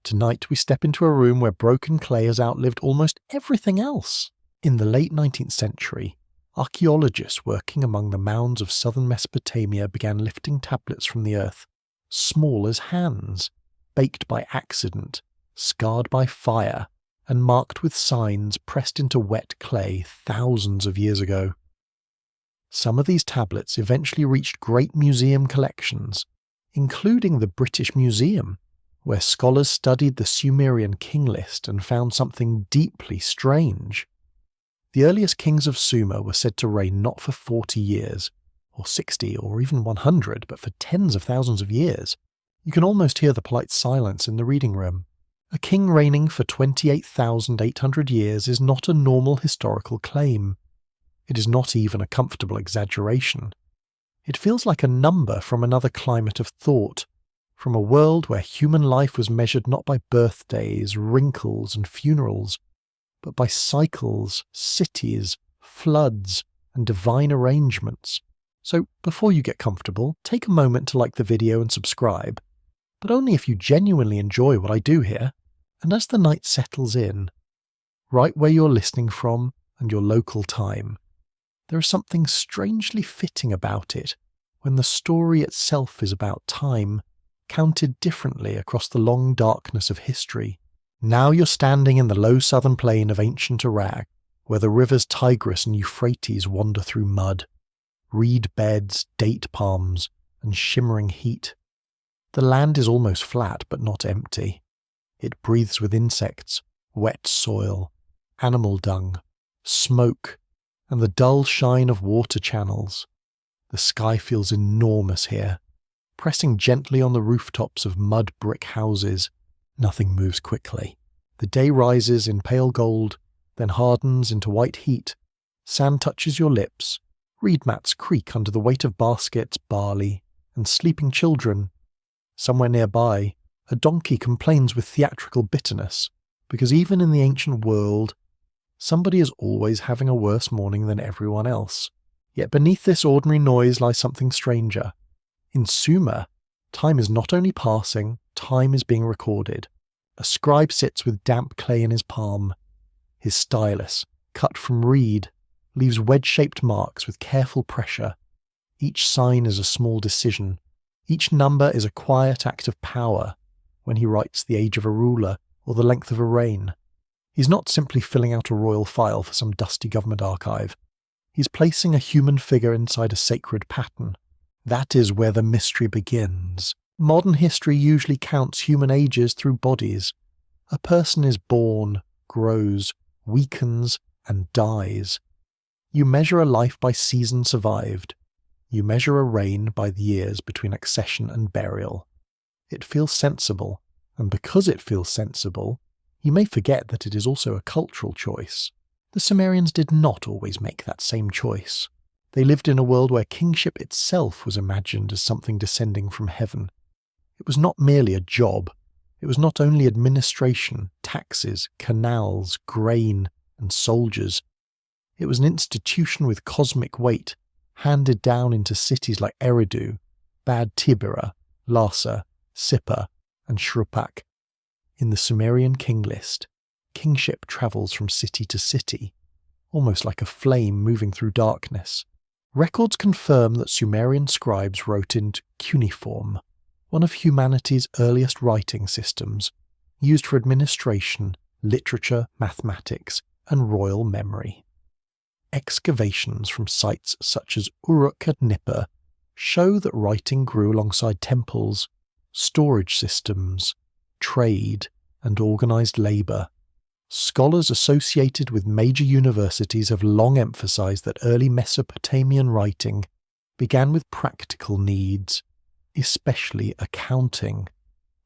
Tonight we step into a room where broken clay has outlived almost everything else. In the late 19th century, archaeologists working among the mounds of southern Mesopotamia began lifting tablets from the earth, small as hands, baked by accident, scarred by fire, and marked with signs pressed into wet clay thousands of years ago. Some of these tablets eventually reached great museum collections, including the British Museum, where scholars studied the Sumerian King List and found something deeply strange. The earliest kings of Sumer were said to reign not for 40 years, or 60, or even 100, but for tens of thousands of years. You can almost hear the polite silence in the reading room. A king reigning for 28,800 years is not a normal historical claim. It is not even a comfortable exaggeration. It feels like a number from another climate of thought, from a world where human life was measured not by birthdays, wrinkles, and funerals, but by cycles, cities, floods, and divine arrangements. So before you get comfortable, take a moment to like the video and subscribe, but only if you genuinely enjoy what I do here. And as the night settles in, right where you're listening from and your local time, there is something strangely fitting about it when the story itself is about time, counted differently across the long darkness of history. Now you're standing in the low southern plain of ancient Iraq, where the rivers Tigris and Euphrates wander through mud, reed beds, date palms, and shimmering heat. The land is almost flat but not empty. It breathes with insects, wet soil, animal dung, smoke, and the dull shine of water channels. The sky feels enormous here, pressing gently on the rooftops of mud brick houses. Nothing moves quickly. The day rises in pale gold, then hardens into white heat. Sand touches your lips. Reed mats creak under the weight of baskets, barley, and sleeping children. Somewhere nearby, a donkey complains with theatrical bitterness, because even in the ancient world, somebody is always having a worse morning than everyone else. Yet beneath this ordinary noise lies something stranger. In Sumer, time is not only passing, time is being recorded. A scribe sits with damp clay in his palm. His stylus, cut from reed, leaves wedge-shaped marks with careful pressure. Each sign is a small decision. Each number is a quiet act of power when he writes the age of a ruler or the length of a reign. He's not simply filling out a royal file for some dusty government archive. He's placing a human figure inside a sacred pattern. That is where the mystery begins. Modern history usually counts human ages through bodies. A person is born, grows, weakens, and dies. You measure a life by season survived. You measure a reign by the years between accession and burial. It feels sensible, and because it feels sensible, you may forget that it is also a cultural choice. The Sumerians did not always make that same choice. They lived in a world where kingship itself was imagined as something descending from heaven. It was not merely a job. It was not only administration, taxes, canals, grain, and soldiers. It was an institution with cosmic weight, handed down into cities like Eridu, Bad Tibera, Larsa, Sippar, and Shrupak. In the Sumerian King List, kingship travels from city to city, almost like a flame moving through darkness. Records confirm that Sumerian scribes wrote in cuneiform, one of humanity's earliest writing systems, used for administration, literature, mathematics, and royal memory. Excavations from sites such as Uruk at Nippur show that writing grew alongside temples, storage systems, trade, and organized labor. Scholars associated with major universities have long emphasized that early Mesopotamian writing began with practical needs, especially accounting,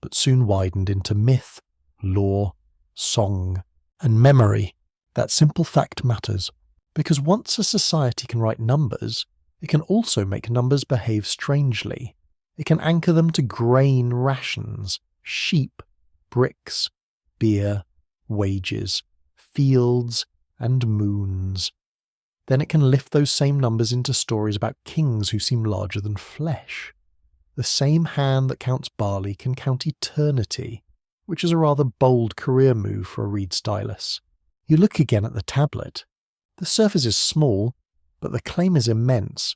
but soon widened into myth, lore, song, and memory. That simple fact matters, because once a society can write numbers, it can also make numbers behave strangely. It can anchor them to grain rations, sheep, bricks, beer, wages, fields, and moons. Then it can lift those same numbers into stories about kings who seem larger than flesh. The same hand that counts barley can count eternity, which is a rather bold career move for a reed stylus. You look again at the tablet. The surface is small, but the claim is immense.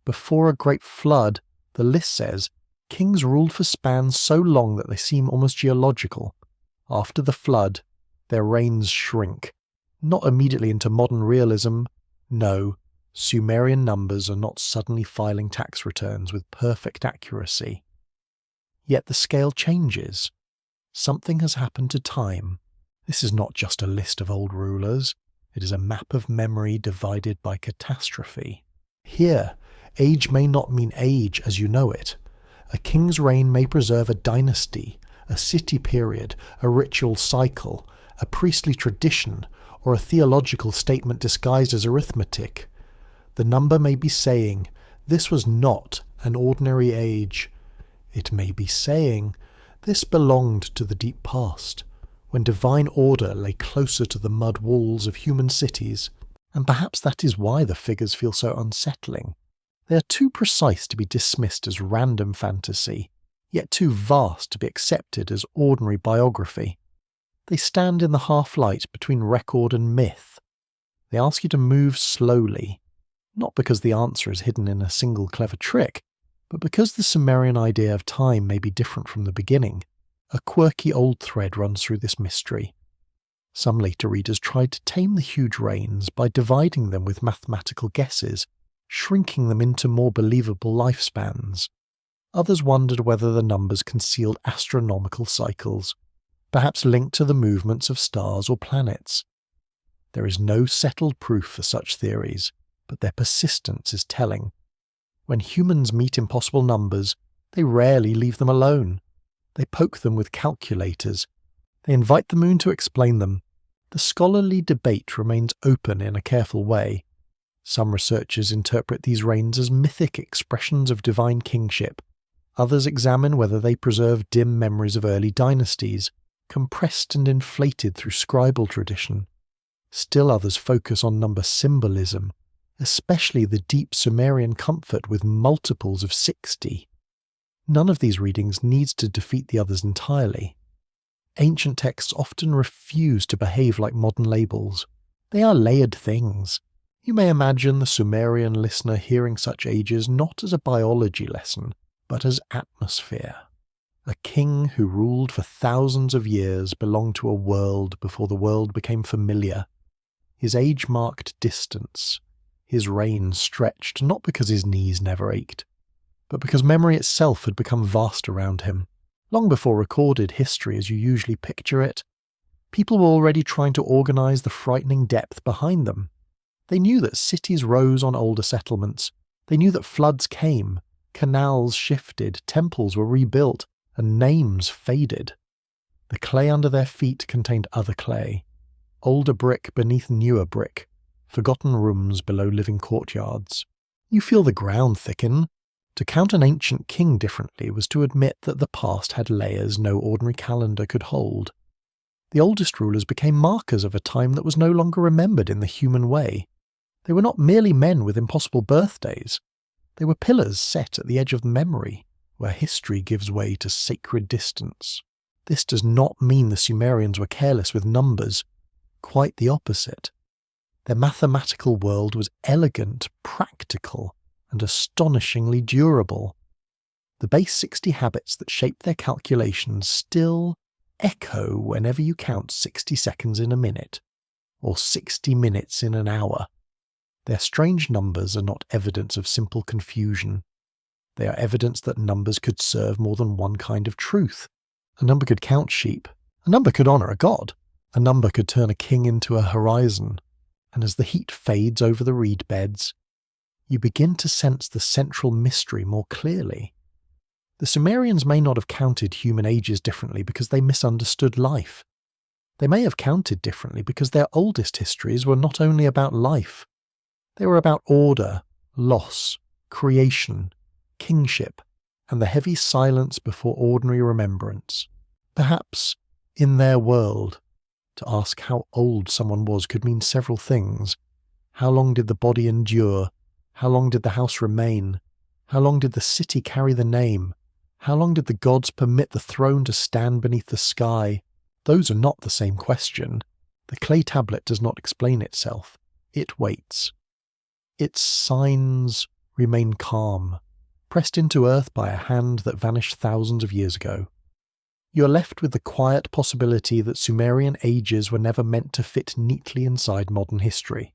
Before a great flood, the list says, kings ruled for spans so long that they seem almost geological. After the flood, their reigns shrink. Not immediately into modern realism. No, Sumerian numbers are not suddenly filing tax returns with perfect accuracy. Yet the scale changes. Something has happened to time. This is not just a list of old rulers. It is a map of memory divided by catastrophe. Here, age may not mean age as you know it. A king's reign may preserve a dynasty, a city period, a ritual cycle, a priestly tradition, or a theological statement disguised as arithmetic. The number may be saying, this was not an ordinary age. It may be saying, this belonged to the deep past, when divine order lay closer to the mud walls of human cities, and perhaps that is why the figures feel so unsettling. They are too precise to be dismissed as random fantasy, yet too vast to be accepted as ordinary biography. They stand in the half-light between record and myth. They ask you to move slowly, not because the answer is hidden in a single clever trick, but because the Sumerian idea of time may be different from the beginning. A quirky old thread runs through this mystery. Some later readers tried to tame the huge reigns by dividing them with mathematical guesses, shrinking them into more believable lifespans. Others wondered whether the numbers concealed astronomical cycles, perhaps linked to the movements of stars or planets. There is no settled proof for such theories, but their persistence is telling. When humans meet impossible numbers, they rarely leave them alone. They poke them with calculators. They invite the moon to explain them. The scholarly debate remains open in a careful way. Some researchers interpret these reigns as mythic expressions of divine kingship. Others examine whether they preserve dim memories of early dynasties, compressed and inflated through scribal tradition. Still others focus on number symbolism, especially the deep Sumerian comfort with multiples of 60. None of these readings needs to defeat the others entirely. Ancient texts often refuse to behave like modern labels. They are layered things. You may imagine the Sumerian listener hearing such ages not as a biology lesson, but as atmosphere. A king who ruled for thousands of years belonged to a world before the world became familiar. His age marked distance. His reign stretched not because his knees never ached, but because memory itself had become vast around him. Long before recorded history as you usually picture it, people were already trying to organize the frightening depth behind them. They knew that cities rose on older settlements. They knew that floods came, canals shifted, temples were rebuilt, and names faded. The clay under their feet contained other clay, older brick beneath newer brick, forgotten rooms below living courtyards. You feel the ground thicken. To count an ancient king differently was to admit that the past had layers no ordinary calendar could hold. The oldest rulers became markers of a time that was no longer remembered in the human way. They were not merely men with impossible birthdays. They were pillars set at the edge of memory, where history gives way to sacred distance. This does not mean the Sumerians were careless with numbers. Quite the opposite. Their mathematical world was elegant, practical, and astonishingly durable. The base 60 habits that shape their calculations still echo whenever you count 60 seconds in a minute, or 60 minutes in an hour. Their strange numbers are not evidence of simple confusion. They are evidence that numbers could serve more than one kind of truth. A number could count sheep. A number could honor a god. A number could turn a king into a horizon. And as the heat fades over the reed beds, you begin to sense the central mystery more clearly. The Sumerians may not have counted human ages differently because they misunderstood life. They may have counted differently because their oldest histories were not only about life. They were about order, loss, creation, kingship, and the heavy silence before ordinary remembrance. Perhaps, in their world, to ask how old someone was could mean several things. How long did the body endure? How long did the house remain? How long did the city carry the name? How long did the gods permit the throne to stand beneath the sky? Those are not the same question. The clay tablet does not explain itself. It waits. Its signs remain calm, pressed into earth by a hand that vanished thousands of years ago. You are left with the quiet possibility that Sumerian ages were never meant to fit neatly inside modern history.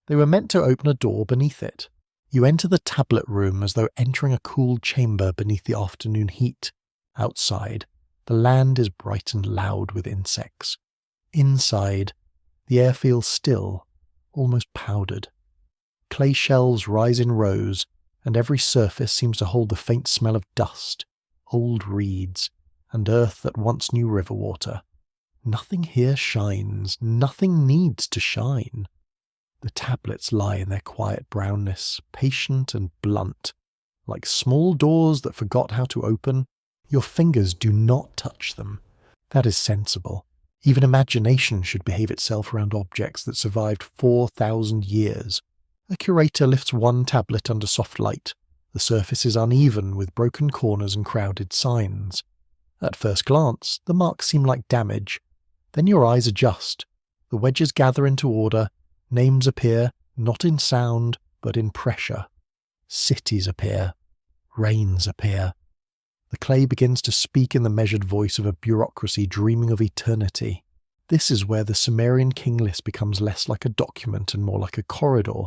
They were meant to open a door beneath it. You enter the tablet room as though entering a cooled chamber beneath the afternoon heat. Outside, the land is bright and loud with insects. Inside, the air feels still, almost powdered. Clay shelves rise in rows, and every surface seems to hold the faint smell of dust, old reeds, and earth that once knew river water. Nothing here shines, nothing needs to shine. The tablets lie in their quiet brownness, patient and blunt, like small doors that forgot how to open. Your fingers do not touch them. That is sensible. Even imagination should behave itself around objects that survived 4,000 years. A curator lifts one tablet under soft light. The surface is uneven with broken corners and crowded signs. At first glance, the marks seem like damage. Then your eyes adjust. The wedges gather into order. Names appear, not in sound, but in pressure. Cities appear. Reigns appear. The clay begins to speak in the measured voice of a bureaucracy dreaming of eternity. This is where the Sumerian King List becomes less like a document and more like a corridor.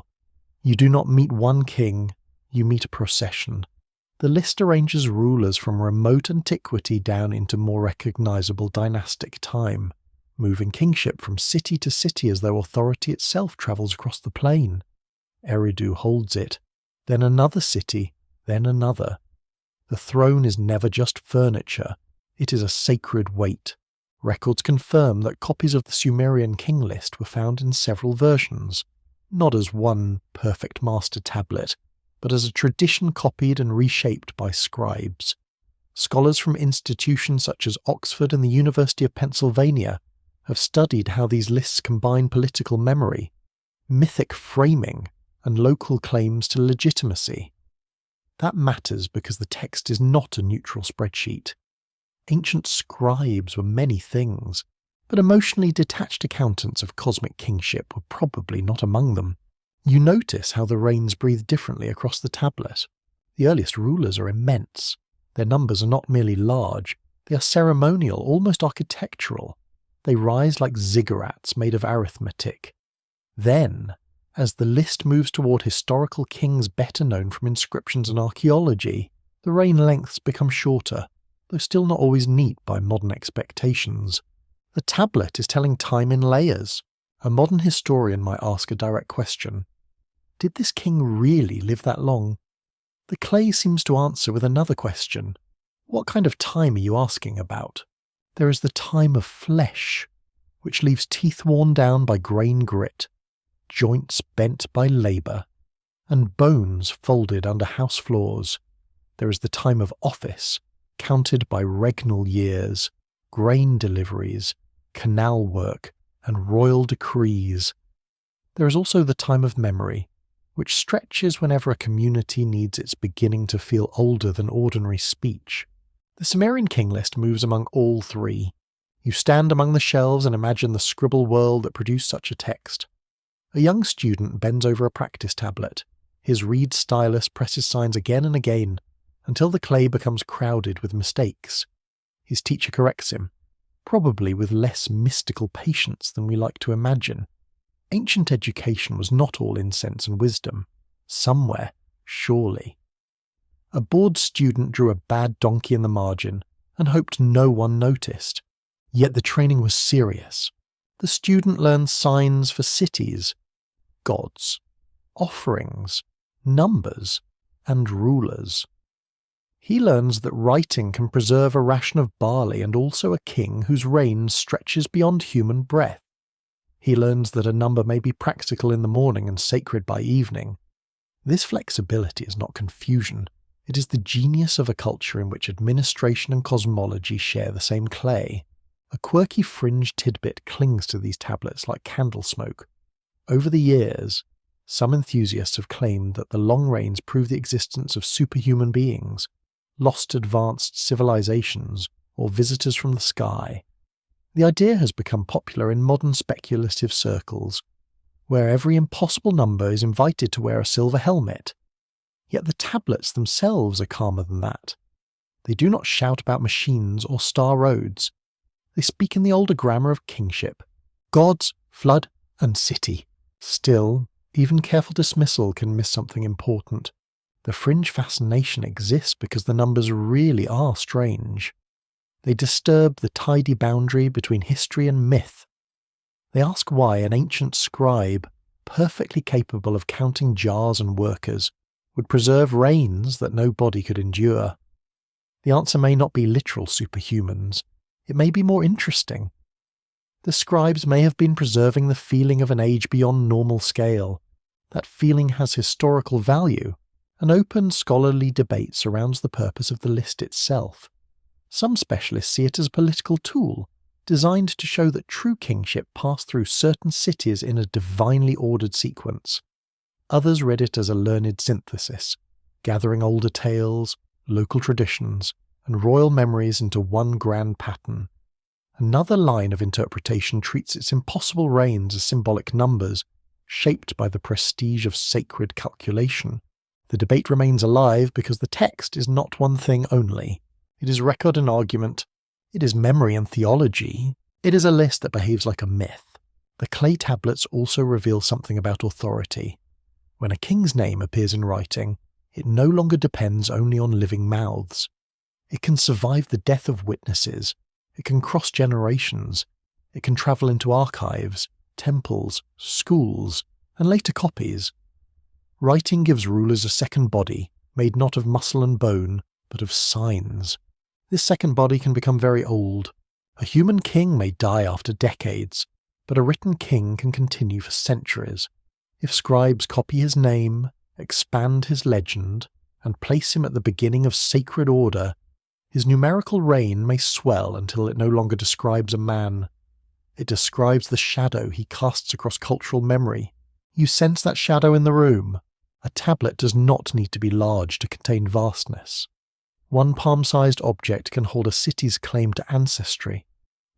You do not meet one king, you meet a procession. The list arranges rulers from remote antiquity down into more recognizable dynastic time, moving kingship from city to city as though authority itself travels across the plain. Eridu holds it, then another city, then another. The throne is never just furniture, it is a sacred weight. Records confirm that copies of the Sumerian King List were found in several versions, not as one perfect master tablet, but as a tradition copied and reshaped by scribes. Scholars from institutions such as Oxford and the University of Pennsylvania have studied how these lists combine political memory, mythic framing, and local claims to legitimacy. That matters because the text is not a neutral spreadsheet. Ancient scribes were many things, but emotionally detached accountants of cosmic kingship were probably not among them. You notice how the reigns breathe differently across the tablet. The earliest rulers are immense. Their numbers are not merely large, they are ceremonial, almost architectural. They rise like ziggurats made of arithmetic. Then, as the list moves toward historical kings better known from inscriptions and archaeology, the reign lengths become shorter, though still not always neat by modern expectations. The tablet is telling time in layers. A modern historian might ask a direct question. Did this king really live that long? The clay seems to answer with another question. What kind of time are you asking about? There is the time of flesh, which leaves teeth worn down by grain grit, joints bent by labour, and bones folded under house floors. There is the time of office, counted by regnal years, grain deliveries, canal work, and royal decrees. There is also the time of memory, which stretches whenever a community needs its beginning to feel older than ordinary speech. The Sumerian King List moves among all three. You stand among the shelves and imagine the scribble world that produced such a text. A young student bends over a practice tablet. His reed stylus presses signs again and again, until the clay becomes crowded with mistakes. His teacher corrects him, probably with less mystical patience than we like to imagine. Ancient education was not all incense and wisdom. Somewhere, surely. A bored student drew a bad donkey in the margin and hoped no one noticed. Yet the training was serious. The student learned signs for cities, gods, offerings, numbers, and rulers. He learns that writing can preserve a ration of barley and also a king whose reign stretches beyond human breath. He learns that a number may be practical in the morning and sacred by evening. This flexibility is not confusion. It is the genius of a culture in which administration and cosmology share the same clay. A quirky fringe tidbit clings to these tablets like candle smoke. Over the years, some enthusiasts have claimed that the long reigns prove the existence of superhuman beings. lost advanced civilizations, or visitors from the sky. The idea has become popular in modern speculative circles, where every impossible number is invited to wear a silver helmet. Yet the tablets themselves are calmer than that. They do not shout about machines or star roads. They speak in the older grammar of kingship: gods, flood, and city. Still, even careful dismissal can miss something important. The fringe fascination exists because the numbers really are strange. They disturb the tidy boundary between history and myth. They ask why an ancient scribe, perfectly capable of counting jars and workers, would preserve rains that no body could endure. The answer may not be literal superhumans. It may be more interesting. The scribes may have been preserving the feeling of an age beyond normal scale. That feeling has historical value. An open scholarly debate surrounds the purpose of the list itself. Some specialists see it as a political tool, designed to show that true kingship passed through certain cities in a divinely ordered sequence. Others read it as a learned synthesis, gathering older tales, local traditions, and royal memories into one grand pattern. Another line of interpretation treats its impossible reigns as symbolic numbers, shaped by the prestige of sacred calculation. The debate remains alive because the text is not one thing only. It is record and argument. It is memory and theology. It is a list that behaves like a myth. The clay tablets also reveal something about authority. When a king's name appears in writing, it no longer depends only on living mouths. It can survive the death of witnesses. It can cross generations. It can travel into archives, temples, schools, and later copies. Writing gives rulers a second body, made not of muscle and bone, but of signs. This second body can become very old. A human king may die after decades, but a written king can continue for centuries. If scribes copy his name, expand his legend, and place him at the beginning of sacred order, his numerical reign may swell until it no longer describes a man. It describes the shadow he casts across cultural memory. You sense that shadow in the room. A tablet does not need to be large to contain vastness. One palm-sized object can hold a city's claim to ancestry.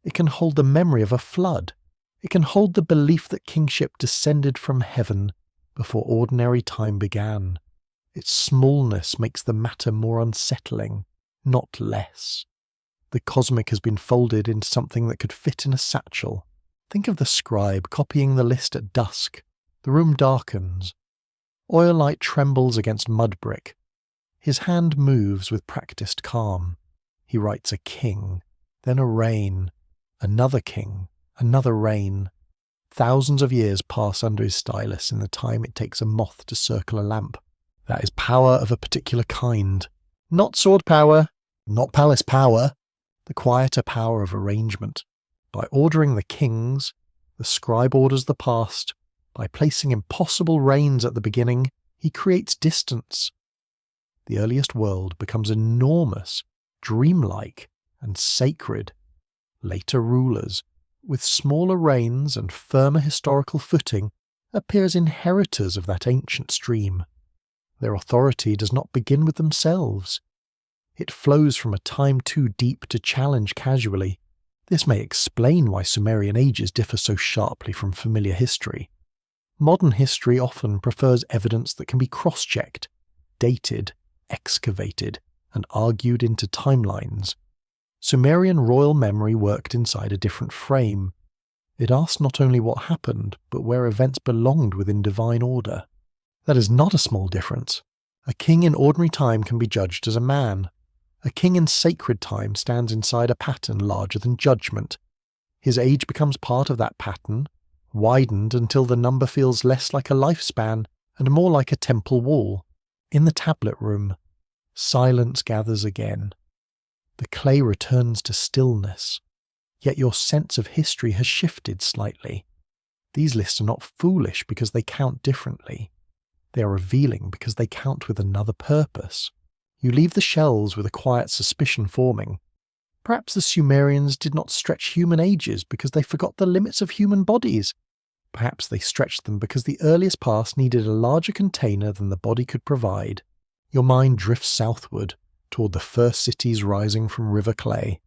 It can hold the memory of a flood. It can hold the belief that kingship descended from heaven before ordinary time began. Its smallness makes the matter more unsettling, not less. The cosmic has been folded into something that could fit in a satchel. Think of the scribe copying the list at dusk. The room darkens. Oil light trembles against mud brick. His hand moves with practiced calm. He writes a king, then a reign, another king, another reign. Thousands of years pass under his stylus in the time it takes a moth to circle a lamp. That is power of a particular kind. Not sword power, not palace power, the quieter power of arrangement. By ordering the kings, the scribe orders the past. By placing impossible reigns at the beginning, he creates distance. The earliest world becomes enormous, dreamlike, and sacred. Later rulers, with smaller reigns and firmer historical footing, appear as inheritors of that ancient stream. Their authority does not begin with themselves. It flows from a time too deep to challenge casually. This may explain why Sumerian ages differ so sharply from familiar history. Modern history often prefers evidence that can be cross-checked, dated, excavated, and argued into timelines. Sumerian royal memory worked inside a different frame. It asked not only what happened, but where events belonged within divine order. That is not a small difference. A king in ordinary time can be judged as a man. A king in sacred time stands inside a pattern larger than judgment. His age becomes part of that pattern, widened until the number feels less like a lifespan and more like a temple wall. In the tablet room, silence gathers again. The clay returns to stillness, yet your sense of history has shifted slightly. These lists are not foolish because they count differently. They are revealing because they count with another purpose. You leave the shells with a quiet suspicion forming. Perhaps the Sumerians did not stretch human ages because they forgot the limits of human bodies. Perhaps they stretched them because the earliest past needed a larger container than the body could provide. Your mind drifts southward, toward the first cities rising from river clay.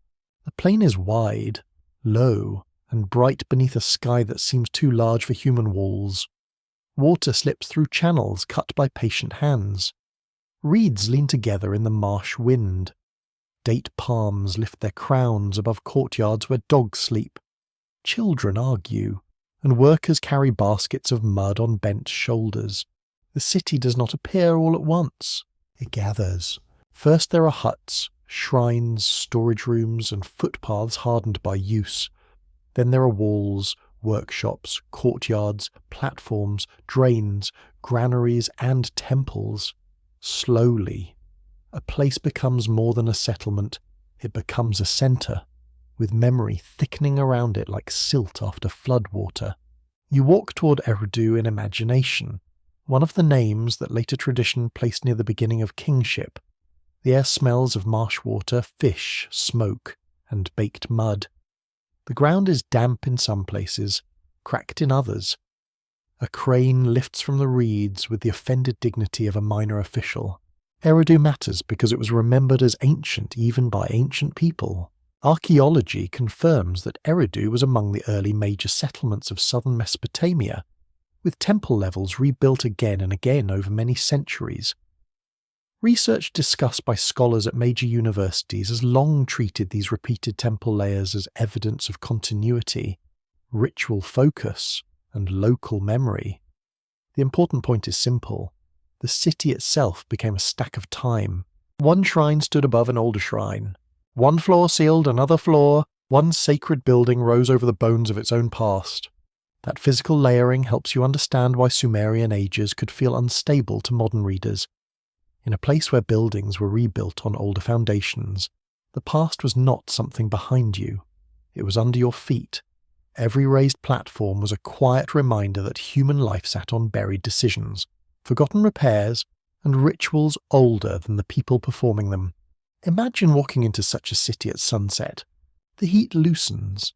The plain is wide, low, and bright beneath a sky that seems too large for human walls. Water slips through channels cut by patient hands. Reeds lean together in the marsh wind. Date palms lift their crowns above courtyards where dogs sleep. Children argue, and workers carry baskets of mud on bent shoulders. The city does not appear all at once. It gathers. First there are huts, shrines, storage rooms, and footpaths hardened by use. Then there are walls, workshops, courtyards, platforms, drains, granaries, and temples. Slowly, a place becomes more than a settlement. It becomes a centre, with memory thickening around it like silt after floodwater. You walk toward Eridu in imagination, one of the names that later tradition placed near the beginning of kingship. The air smells of marsh water, fish, smoke, and baked mud. The ground is damp in some places, cracked in others. A crane lifts from the reeds with the offended dignity of a minor official. Eridu matters because it was remembered as ancient even by ancient people. Archaeology confirms that Eridu was among the early major settlements of southern Mesopotamia, with temple levels rebuilt again and again over many centuries. Research discussed by scholars at major universities has long treated these repeated temple layers as evidence of continuity, ritual focus, and local memory. The important point is simple. The city itself became a stack of time. One shrine stood above an older shrine. One floor sealed another floor. One sacred building rose over the bones of its own past. That physical layering helps you understand why Sumerian ages could feel unstable to modern readers. In a place where buildings were rebuilt on older foundations, the past was not something behind you. It was under your feet. Every raised platform was a quiet reminder that human life sat on buried decisions, forgotten repairs, and rituals older than the people performing them. Imagine walking into such a city at sunset. The heat loosens.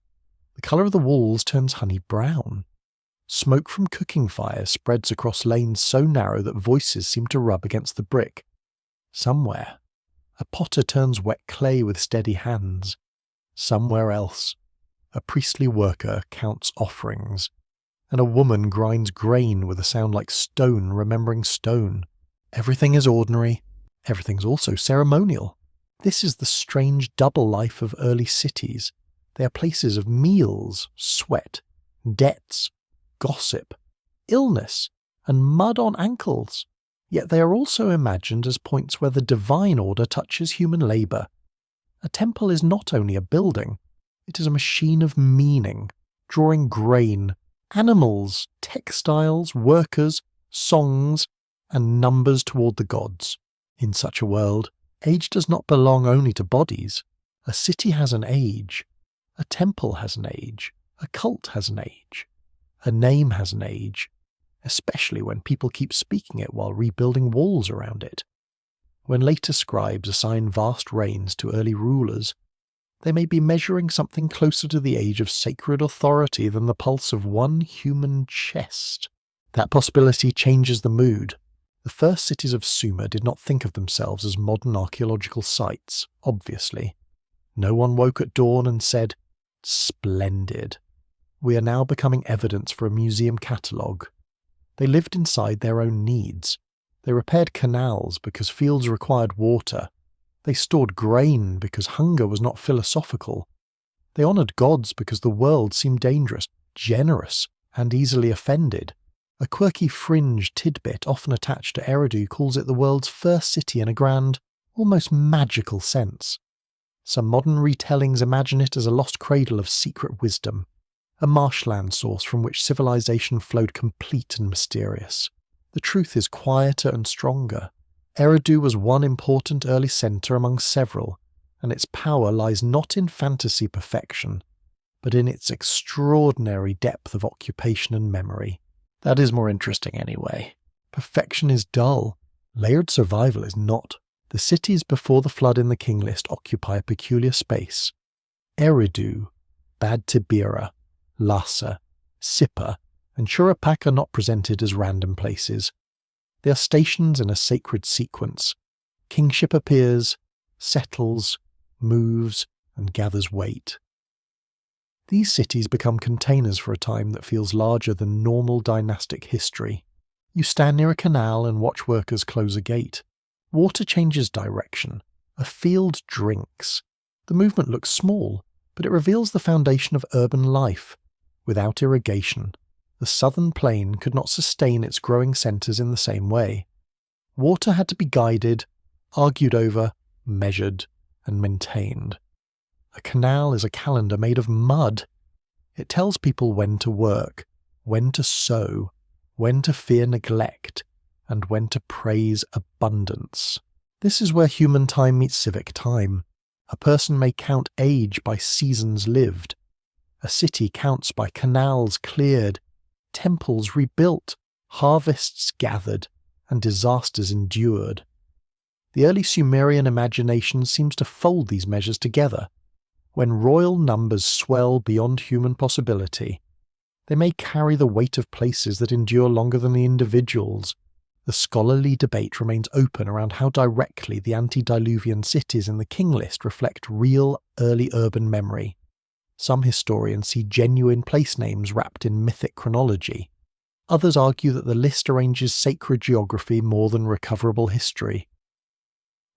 The colour of the walls turns honey brown. Smoke from cooking fires spreads across lanes so narrow that voices seem to rub against the brick. Somewhere, a potter turns wet clay with steady hands. Somewhere else, a priestly worker counts offerings, and a woman grinds grain with a sound like stone remembering stone. Everything is ordinary. Everything's also ceremonial. This is the strange double life of early cities. They are places of meals, sweat, debts, gossip, illness, and mud on ankles. Yet they are also imagined as points where the divine order touches human labour. A temple is not only a building, it is a machine of meaning, drawing grain, animals, textiles, workers, songs, and numbers toward the gods. In such a world, age does not belong only to bodies. A city has an age. A temple has an age. A cult has an age. A name has an age, especially when people keep speaking it while rebuilding walls around it. When later scribes assign vast reigns to early rulers, they may be measuring something closer to the age of sacred authority than the pulse of one human chest. That possibility changes the mood. The first cities of Sumer did not think of themselves as modern archaeological sites, obviously. No one woke at dawn and said, "Splendid. We are now becoming evidence for a museum catalogue." They lived inside their own needs. They repaired canals because fields required water. They stored grain because hunger was not philosophical. They honoured gods because the world seemed dangerous, generous, and easily offended. A quirky fringe tidbit often attached to Eridu calls it the world's first city in a grand, almost magical sense. Some modern retellings imagine it as a lost cradle of secret wisdom, a marshland source from which civilization flowed complete and mysterious. The truth is quieter and stronger. Eridu was one important early centre among several, and its power lies not in fantasy perfection, but in its extraordinary depth of occupation and memory. That is more interesting anyway. Perfection is dull. Layered survival is not. The cities before the flood in the King List occupy a peculiar space. Eridu, Bad Tibira, Lhasa, Sippar, and Shuruppak are not presented as random places. They are stations in a sacred sequence. Kingship appears, settles, moves, and gathers weight. These cities become containers for a time that feels larger than normal dynastic history. You stand near a canal and watch workers close a gate. Water changes direction. A field drinks. The movement looks small, but it reveals the foundation of urban life. Without irrigation, the southern plain could not sustain its growing centres in the same way. Water had to be guided, argued over, measured, and maintained. A canal is a calendar made of mud. It tells people when to work, when to sow, when to fear neglect, and when to praise abundance. This is where human time meets civic time. A person may count age by seasons lived. A city counts by canals cleared, temples rebuilt, harvests gathered, and disasters endured. The early Sumerian imagination seems to fold these measures together. When royal numbers swell beyond human possibility, they may carry the weight of places that endure longer than the individuals. The scholarly debate remains open around how directly the antediluvian cities in the King List reflect real early urban memory. Some historians see genuine place names wrapped in mythic chronology. Others argue that the list arranges sacred geography more than recoverable history.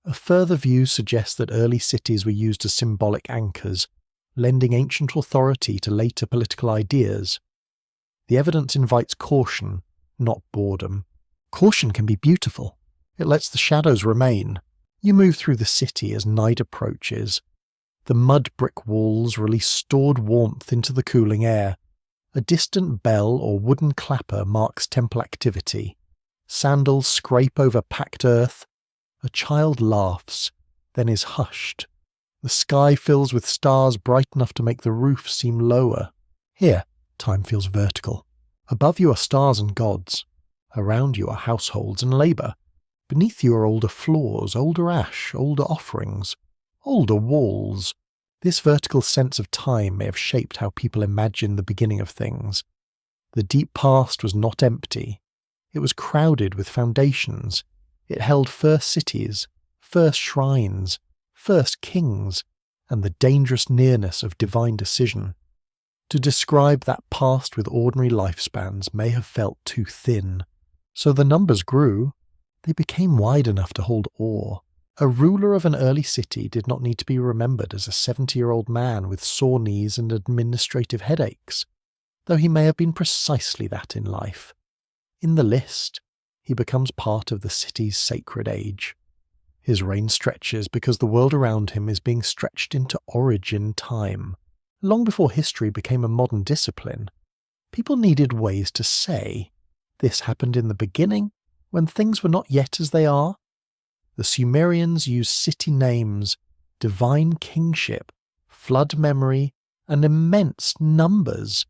A further view suggests that early cities were used as symbolic anchors, lending ancient authority to later political ideas. The evidence invites caution, not boredom. Caution can be beautiful. It lets the shadows remain. You move through the city as night approaches. The mud brick walls release stored warmth into the cooling air. A distant bell or wooden clapper marks temple activity. Sandals scrape over packed earth. A child laughs, then is hushed. The sky fills with stars bright enough to make the roof seem lower. Here, time feels vertical. Above you are stars and gods. Around you are households and labour. Beneath you are older floors, older ash, older offerings, older walls. This vertical sense of time may have shaped how people imagined the beginning of things. The deep past was not empty. It was crowded with foundations. It held first cities, first shrines, first kings, and the dangerous nearness of divine decision. To describe that past with ordinary lifespans may have felt too thin. So the numbers grew. They became wide enough to hold awe. A ruler of an early city did not need to be remembered as a 70-year-old man with sore knees and administrative headaches, though he may have been precisely that in life. In the list, he becomes part of the city's sacred age. His reign stretches because the world around him is being stretched into origin time. Long before history became a modern discipline, people needed ways to say, this happened in the beginning, when things were not yet as they are. The Sumerians used city names, divine kingship, flood memory, and immense numbers.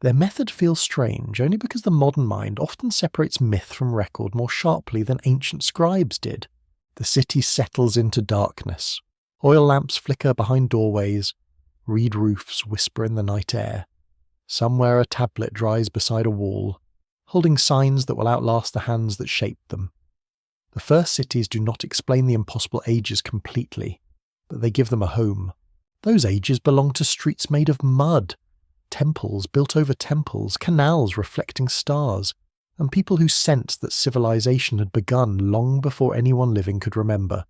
Their method feels strange only because the modern mind often separates myth from record more sharply than ancient scribes did. The city settles into darkness. Oil lamps flicker behind doorways. Reed roofs whisper in the night air. Somewhere a tablet dries beside a wall, holding signs that will outlast the hands that shaped them. The first cities do not explain the impossible ages completely, but they give them a home. Those ages belong to streets made of mud, temples built over temples, canals reflecting stars, and people who sensed that civilization had begun long before anyone living could remember.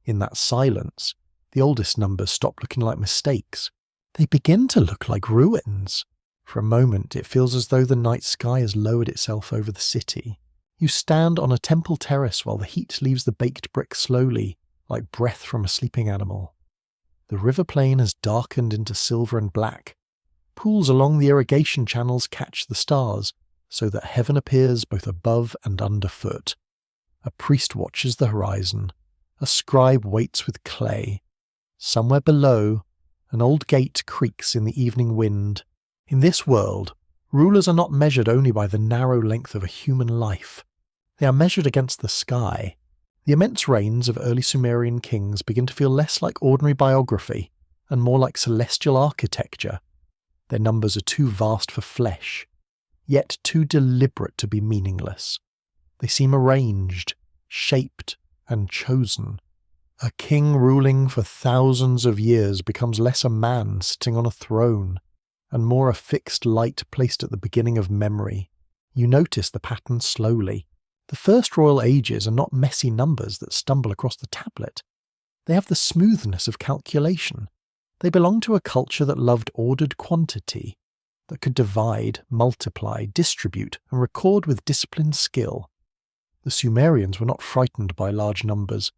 In that silence, the oldest numbers stop looking like mistakes. They begin to look like ruins. For a moment, it feels as though the night sky has lowered itself over the city. You stand on a temple terrace while the heat leaves the baked brick slowly, like breath from a sleeping animal. The river plain has darkened into silver and black. Pools along the irrigation channels catch the stars, so that heaven appears both above and underfoot. A priest watches the horizon. A scribe waits with clay. Somewhere below, an old gate creaks in the evening wind. In this world, rulers are not measured only by the narrow length of a human life. They are measured against the sky. The immense reigns of early Sumerian kings begin to feel less like ordinary biography and more like celestial architecture. Their numbers are too vast for flesh, yet too deliberate to be meaningless. They seem arranged, shaped, and chosen. A king ruling for thousands of years becomes less a man sitting on a throne, and more a fixed light placed at the beginning of memory. You notice the pattern slowly. The first royal ages are not messy numbers that stumble across the tablet. They have the smoothness of calculation. They belong to a culture that loved ordered quantity, that could divide, multiply, distribute, and record with disciplined skill. The Sumerians were not frightened by large numbers.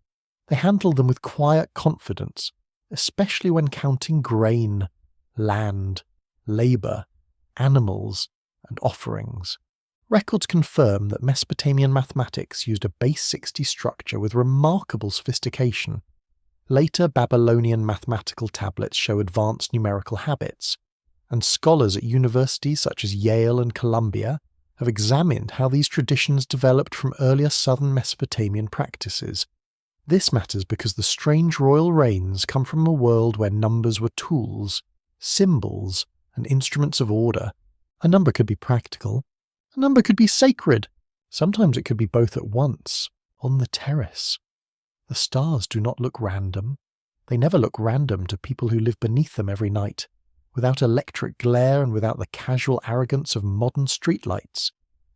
They handled them with quiet confidence, especially when counting grain, land, labour, animals, and offerings. Records confirm that Mesopotamian mathematics used a base 60 structure with remarkable sophistication. Later Babylonian mathematical tablets show advanced numerical habits, and scholars at universities such as Yale and Columbia have examined how these traditions developed from earlier southern Mesopotamian practices. This matters because the strange royal reigns come from a world where numbers were tools, symbols, and instruments of order. A number could be practical. A number could be sacred. Sometimes it could be both at once, on the terrace. The stars do not look random. They never look random to people who live beneath them every night, without electric glare and without the casual arrogance of modern streetlights.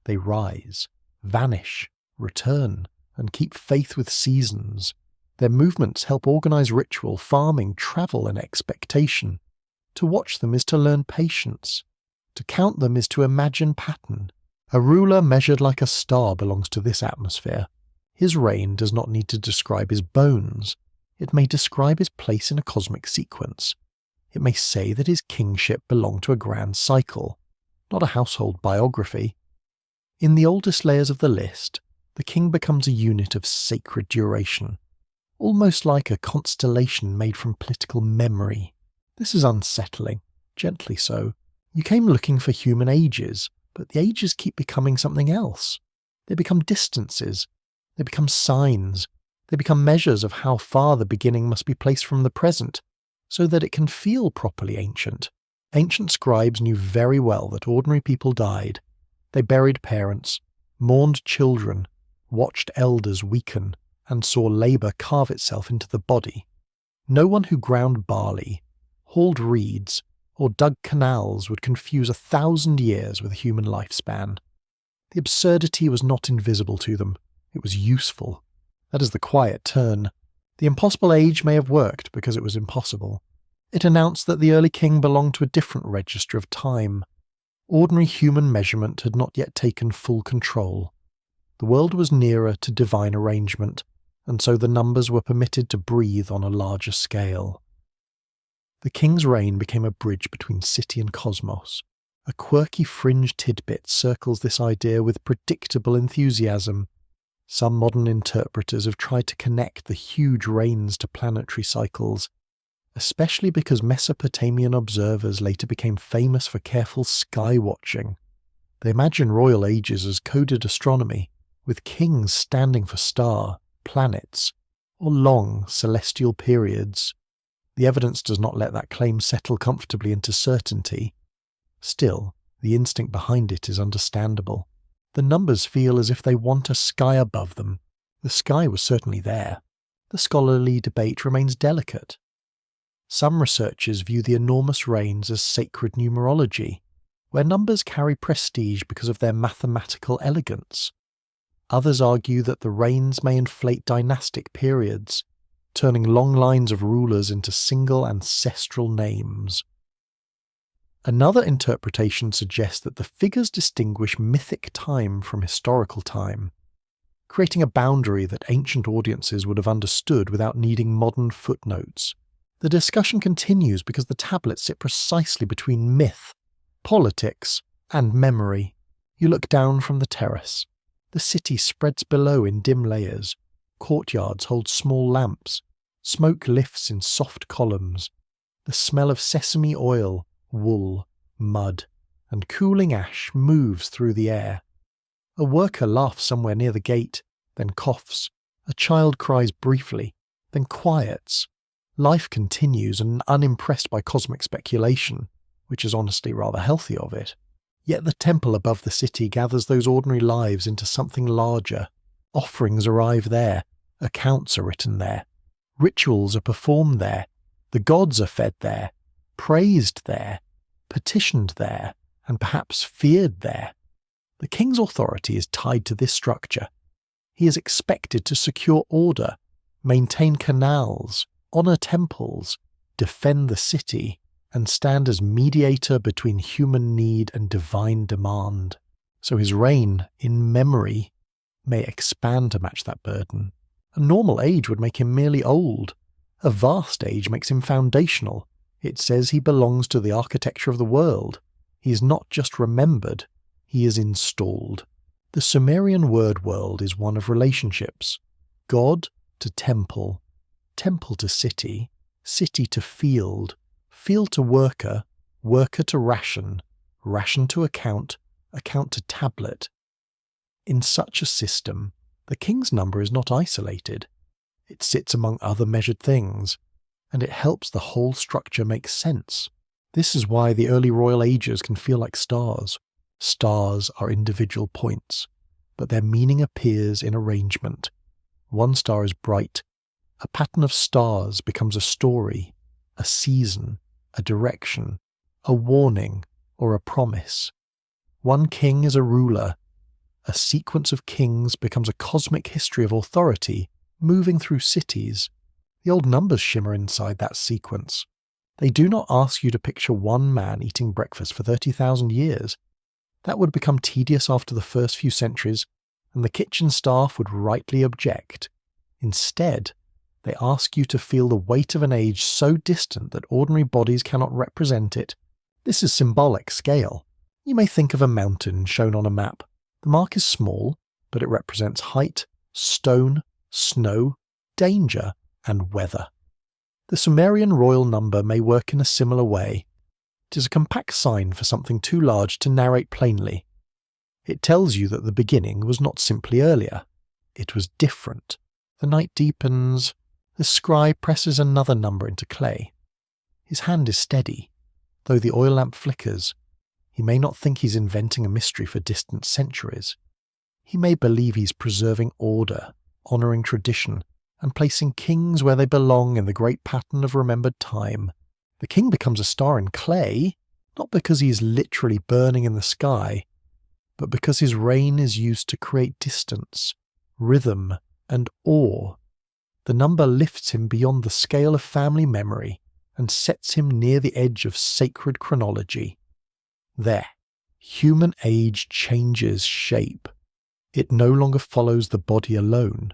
They rise, vanish, return, and keep faith with seasons. Their movements help organize ritual, farming, travel, and expectation. To watch them is to learn patience. To count them is to imagine pattern. A ruler measured like a star belongs to this atmosphere. His reign does not need to describe his bones. It may describe his place in a cosmic sequence. It may say that his kingship belonged to a grand cycle, not a household biography. In the oldest layers of the list, the king becomes a unit of sacred duration, almost like a constellation made from political memory. This is unsettling, gently so. You came looking for human ages, but the ages keep becoming something else. They become distances. They become signs. They become measures of how far the beginning must be placed from the present, so that it can feel properly ancient. Ancient scribes knew very well that ordinary people died. They buried parents, mourned children, watched elders weaken, and saw labour carve itself into the body. No one who ground barley, hauled reeds, or dug canals would confuse 1,000 years with a human lifespan. The absurdity was not invisible to them. It was useful. That is the quiet turn. The impossible age may have worked because it was impossible. It announced that the early king belonged to a different register of time. Ordinary human measurement had not yet taken full control. The world was nearer to divine arrangement, and so the numbers were permitted to breathe on a larger scale. The king's reign became a bridge between city and cosmos. A quirky fringe tidbit circles this idea with predictable enthusiasm. Some modern interpreters have tried to connect the huge reigns to planetary cycles, especially because Mesopotamian observers later became famous for careful sky watching. They imagine royal ages as coded astronomy, with kings standing for star, planets, or long celestial periods. The evidence does not let that claim settle comfortably into certainty. Still, the instinct behind it is understandable. The numbers feel as if they want a sky above them. The sky was certainly there. The scholarly debate remains delicate. Some researchers view the enormous reigns as sacred numerology, where numbers carry prestige because of their mathematical elegance. Others argue that the reigns may inflate dynastic periods, turning long lines of rulers into single ancestral names. Another interpretation suggests that the figures distinguish mythic time from historical time, creating a boundary that ancient audiences would have understood without needing modern footnotes. The discussion continues because the tablets sit precisely between myth, politics, and memory. You look down from the terrace. The city spreads below in dim layers. Courtyards hold small lamps. Smoke lifts in soft columns. The smell of sesame oil, wool, mud, and cooling ash moves through the air. A worker laughs somewhere near the gate, then coughs. A child cries briefly, then quiets. Life continues, and unimpressed by cosmic speculation, which is honestly rather healthy of it. Yet the temple above the city gathers those ordinary lives into something larger. Offerings arrive there. Accounts are written there. Rituals are performed there, the gods are fed there, praised there, petitioned there, and perhaps feared there. The king's authority is tied to this structure. He is expected to secure order, maintain canals, honour temples, defend the city, and stand as mediator between human need and divine demand. So his reign, in memory, may expand to match that burden. A normal age would make him merely old. A vast age makes him foundational. It says he belongs to the architecture of the world. He is not just remembered, he is installed. The Sumerian word world is one of relationships. God to temple, temple to city, city to field, field to worker, worker to ration, ration to account, account to tablet. In such a system, the king's number is not isolated. It sits among other measured things, and it helps the whole structure make sense. This is why the early royal ages can feel like stars. Stars are individual points, but their meaning appears in arrangement. One star is bright. A pattern of stars becomes a story, a season, a direction, a warning, or a promise. One king is a ruler. A sequence of kings becomes a cosmic history of authority moving through cities. The old numbers shimmer inside that sequence. They do not ask you to picture one man eating breakfast for 30,000 years. That would become tedious after the first few centuries, and the kitchen staff would rightly object. Instead, they ask you to feel the weight of an age so distant that ordinary bodies cannot represent it. This is symbolic scale. You may think of a mountain shown on a map. The mark is small, but it represents height, stone, snow, danger, and weather. The Sumerian royal number may work in a similar way. It is a compact sign for something too large to narrate plainly. It tells you that the beginning was not simply earlier. It was different. The night deepens. The scribe presses another number into clay. His hand is steady. Though the oil lamp flickers, he may not think he's inventing a mystery for distant centuries. He may believe he's preserving order, honouring tradition, and placing kings where they belong in the great pattern of remembered time. The king becomes a star in clay, not because he is literally burning in the sky, but because his reign is used to create distance, rhythm, and awe. The number lifts him beyond the scale of family memory and sets him near the edge of sacred chronology. There, human age changes shape. It no longer follows the body alone.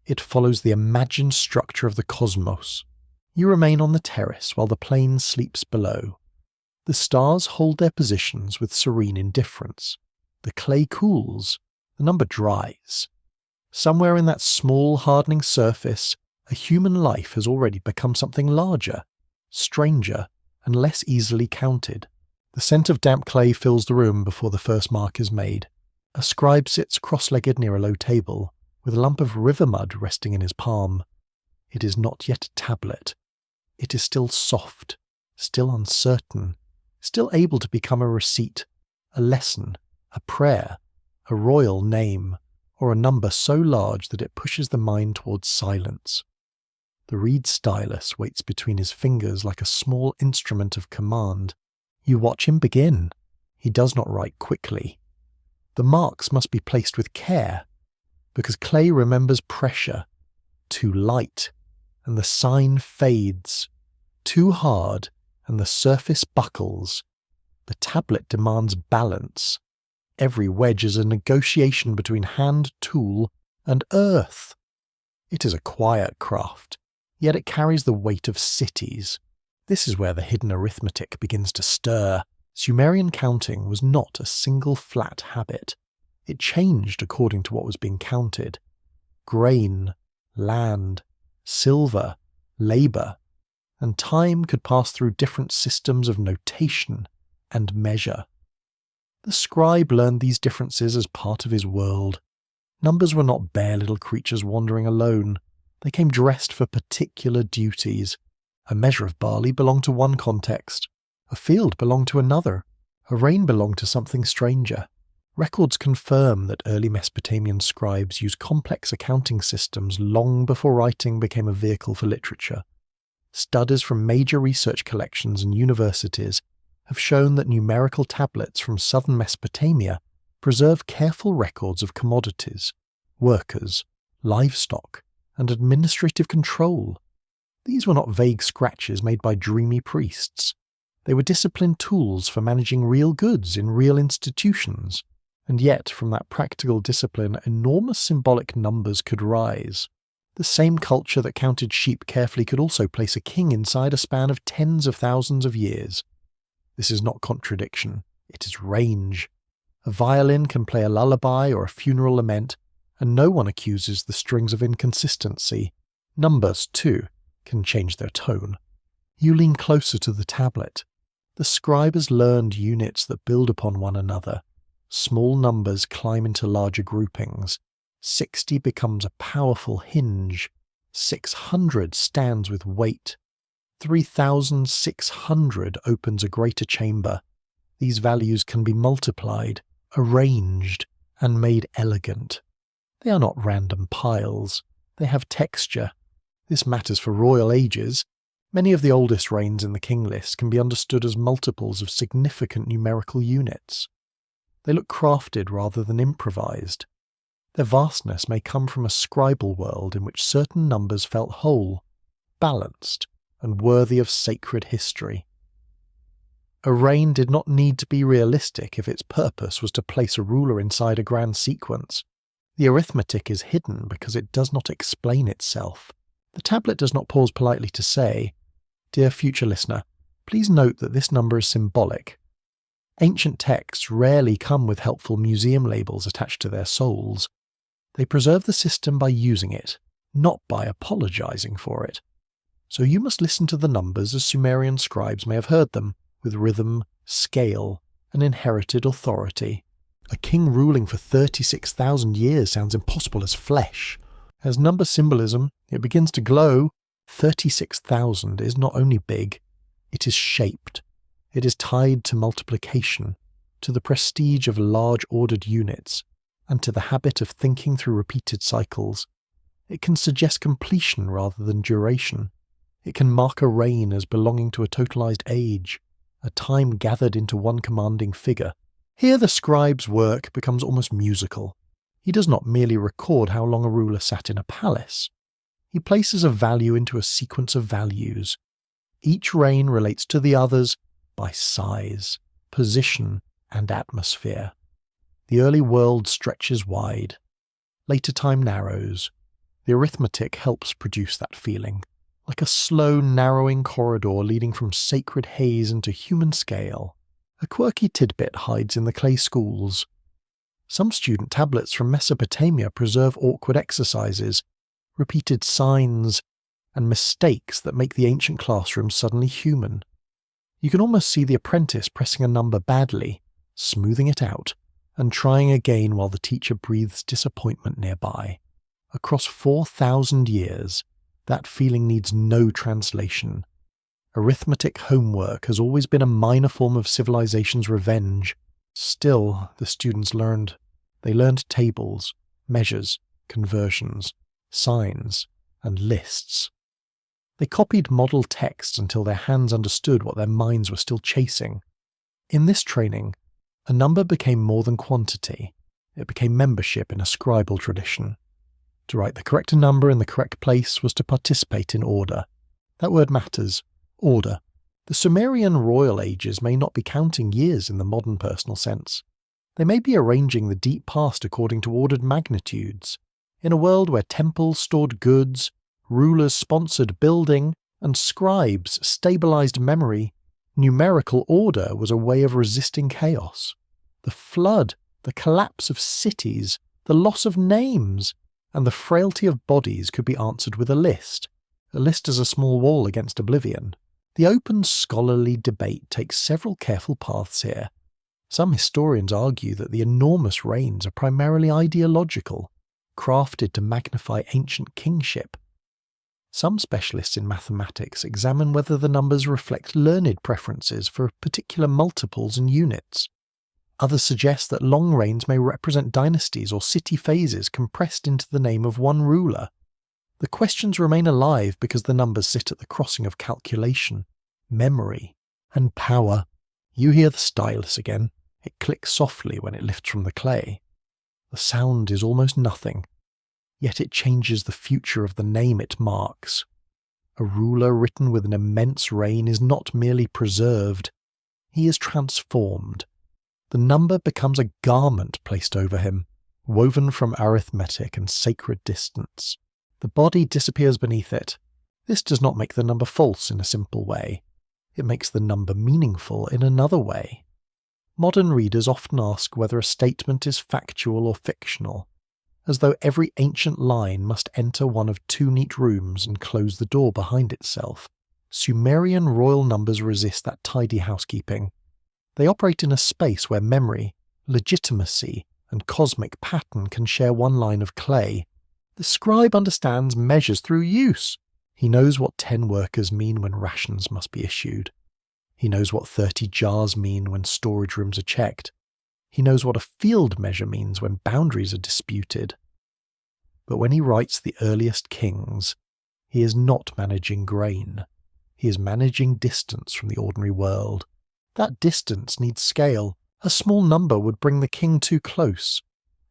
It follows the imagined structure of the cosmos. You remain on the terrace while the plane sleeps below. The stars hold their positions with serene indifference. The clay cools. The number dries. Somewhere in that small hardening surface, a human life has already become something larger, stranger, and less easily counted. The scent of damp clay fills the room before the first mark is made. A scribe sits cross-legged near a low table, with a lump of river mud resting in his palm. It is not yet a tablet. It is still soft, still uncertain, still able to become a receipt, a lesson, a prayer, a royal name, or a number so large that it pushes the mind towards silence. The reed stylus waits between his fingers like a small instrument of command. You watch him begin. He does not write quickly. The marks must be placed with care, because clay remembers pressure. Too light, and the sign fades. Too hard, and the surface buckles. The tablet demands balance. Every wedge is a negotiation between hand, tool, and earth. It is a quiet craft, yet it carries the weight of cities. This is where the hidden arithmetic begins to stir. Sumerian counting was not a single flat habit. It changed according to what was being counted. Grain, land, silver, labour, and time could pass through different systems of notation and measure. The scribe learned these differences as part of his world. Numbers were not bare little creatures wandering alone. They came dressed for particular duties. A measure of barley belonged to one context. A field belonged to another. A reign belonged to something stranger. Records confirm that early Mesopotamian scribes used complex accounting systems long before writing became a vehicle for literature. Studies from major research collections and universities have shown that numerical tablets from southern Mesopotamia preserve careful records of commodities, workers, livestock, and administrative control. These were not vague scratches made by dreamy priests. They were disciplined tools for managing real goods in real institutions. And yet, from that practical discipline, enormous symbolic numbers could rise. The same culture that counted sheep carefully could also place a king inside a span of tens of thousands of years. This is not contradiction, it is range. A violin can play a lullaby or a funeral lament, and no one accuses the strings of inconsistency. Numbers, too, can change their tone. You lean closer to the tablet. The scribe has learned units that build upon one another. Small numbers climb into larger groupings. 60 becomes a powerful hinge. 600 stands with weight. 3,600 opens a greater chamber. These values can be multiplied, arranged, and made elegant. They are not random piles. They have texture. This matters for royal ages. Many of the oldest reigns in the King List can be understood as multiples of significant numerical units. They look crafted rather than improvised. Their vastness may come from a scribal world in which certain numbers felt whole, balanced, and worthy of sacred history. A reign did not need to be realistic if its purpose was to place a ruler inside a grand sequence. The arithmetic is hidden because it does not explain itself. The tablet does not pause politely to say, "Dear future listener, please note that this number is symbolic." Ancient texts rarely come with helpful museum labels attached to their souls. They preserve the system by using it, not by apologizing for it. So you must listen to the numbers as Sumerian scribes may have heard them, with rhythm, scale, and inherited authority. A king ruling for 36,000 years sounds impossible as flesh. As number symbolism, it begins to glow. 36,000 is not only big, it is shaped. It is tied to multiplication, to the prestige of large ordered units, and to the habit of thinking through repeated cycles. It can suggest completion rather than duration. It can mark a reign as belonging to a totalized age, a time gathered into one commanding figure. Here the scribe's work becomes almost musical. He does not merely record how long a ruler sat in a palace. He places a value into a sequence of values. Each reign relates to the others by size, position, and atmosphere. The early world stretches wide. Later time narrows. The arithmetic helps produce that feeling, like a slow narrowing corridor leading from sacred haze into human scale. A quirky tidbit hides in the clay schools. Some student tablets from Mesopotamia preserve awkward exercises, repeated signs, and mistakes that make the ancient classroom suddenly human. You can almost see the apprentice pressing a number badly, smoothing it out, and trying again while the teacher breathes disappointment nearby. Across 4,000 years, that feeling needs no translation. Arithmetic homework has always been a minor form of civilization's revenge. Still, the students learned. They learned tables, measures, conversions, signs, and lists. They copied model texts until their hands understood what their minds were still chasing. In this training, a number became more than quantity. It became membership in a scribal tradition. To write the correct number in the correct place was to participate in order. That word matters. Order. The Sumerian royal ages may not be counting years in the modern personal sense. They may be arranging the deep past according to ordered magnitudes. In a world where temples stored goods, rulers sponsored building, and scribes stabilized memory, numerical order was a way of resisting chaos. The flood, the collapse of cities, the loss of names, and the frailty of bodies could be answered with a list. A list is a small wall against oblivion. The open scholarly debate takes several careful paths here. Some historians argue that the enormous reigns are primarily ideological, crafted to magnify ancient kingship. Some specialists in mathematics examine whether the numbers reflect learned preferences for particular multiples and units. Others suggest that long reigns may represent dynasties or city phases compressed into the name of one ruler. The questions remain alive because the numbers sit at the crossing of calculation, memory, and power. You hear the stylus again. It clicks softly when it lifts from the clay. The sound is almost nothing, yet it changes the future of the name it marks. A ruler written with an immense reign is not merely preserved, he is transformed. The number becomes a garment placed over him, woven from arithmetic and sacred distance. The body disappears beneath it. This does not make the number false in a simple way. It makes the number meaningful in another way. Modern readers often ask whether a statement is factual or fictional, as though every ancient line must enter one of two neat rooms and close the door behind itself. Sumerian royal numbers resist that tidy housekeeping. They operate in a space where memory, legitimacy, and cosmic pattern can share one line of clay. The scribe understands measures through use. He knows what 10 workers mean when rations must be issued. He knows what 30 jars mean when storage rooms are checked. He knows what a field measure means when boundaries are disputed. But when he writes the earliest kings, he is not managing grain. He is managing distance from the ordinary world. That distance needs scale. A small number would bring the king too close.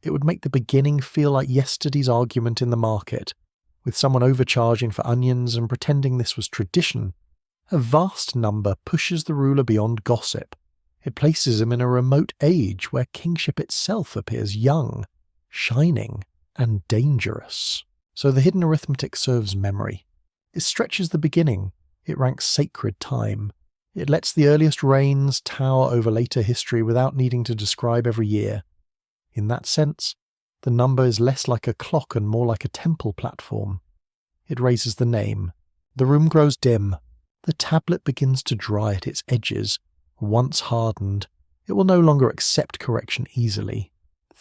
It would make the beginning feel like yesterday's argument in the market, with someone overcharging for onions and pretending this was tradition. A vast number pushes the ruler beyond gossip. It places him in a remote age where kingship itself appears young, shining, and dangerous. So the hidden arithmetic serves memory. It stretches the beginning. It ranks sacred time. It lets the earliest reigns tower over later history without needing to describe every year. In that sense, the number is less like a clock and more like a temple platform. It raises the name. The room grows dim. The tablet begins to dry at its edges. Once hardened, it will no longer accept correction easily.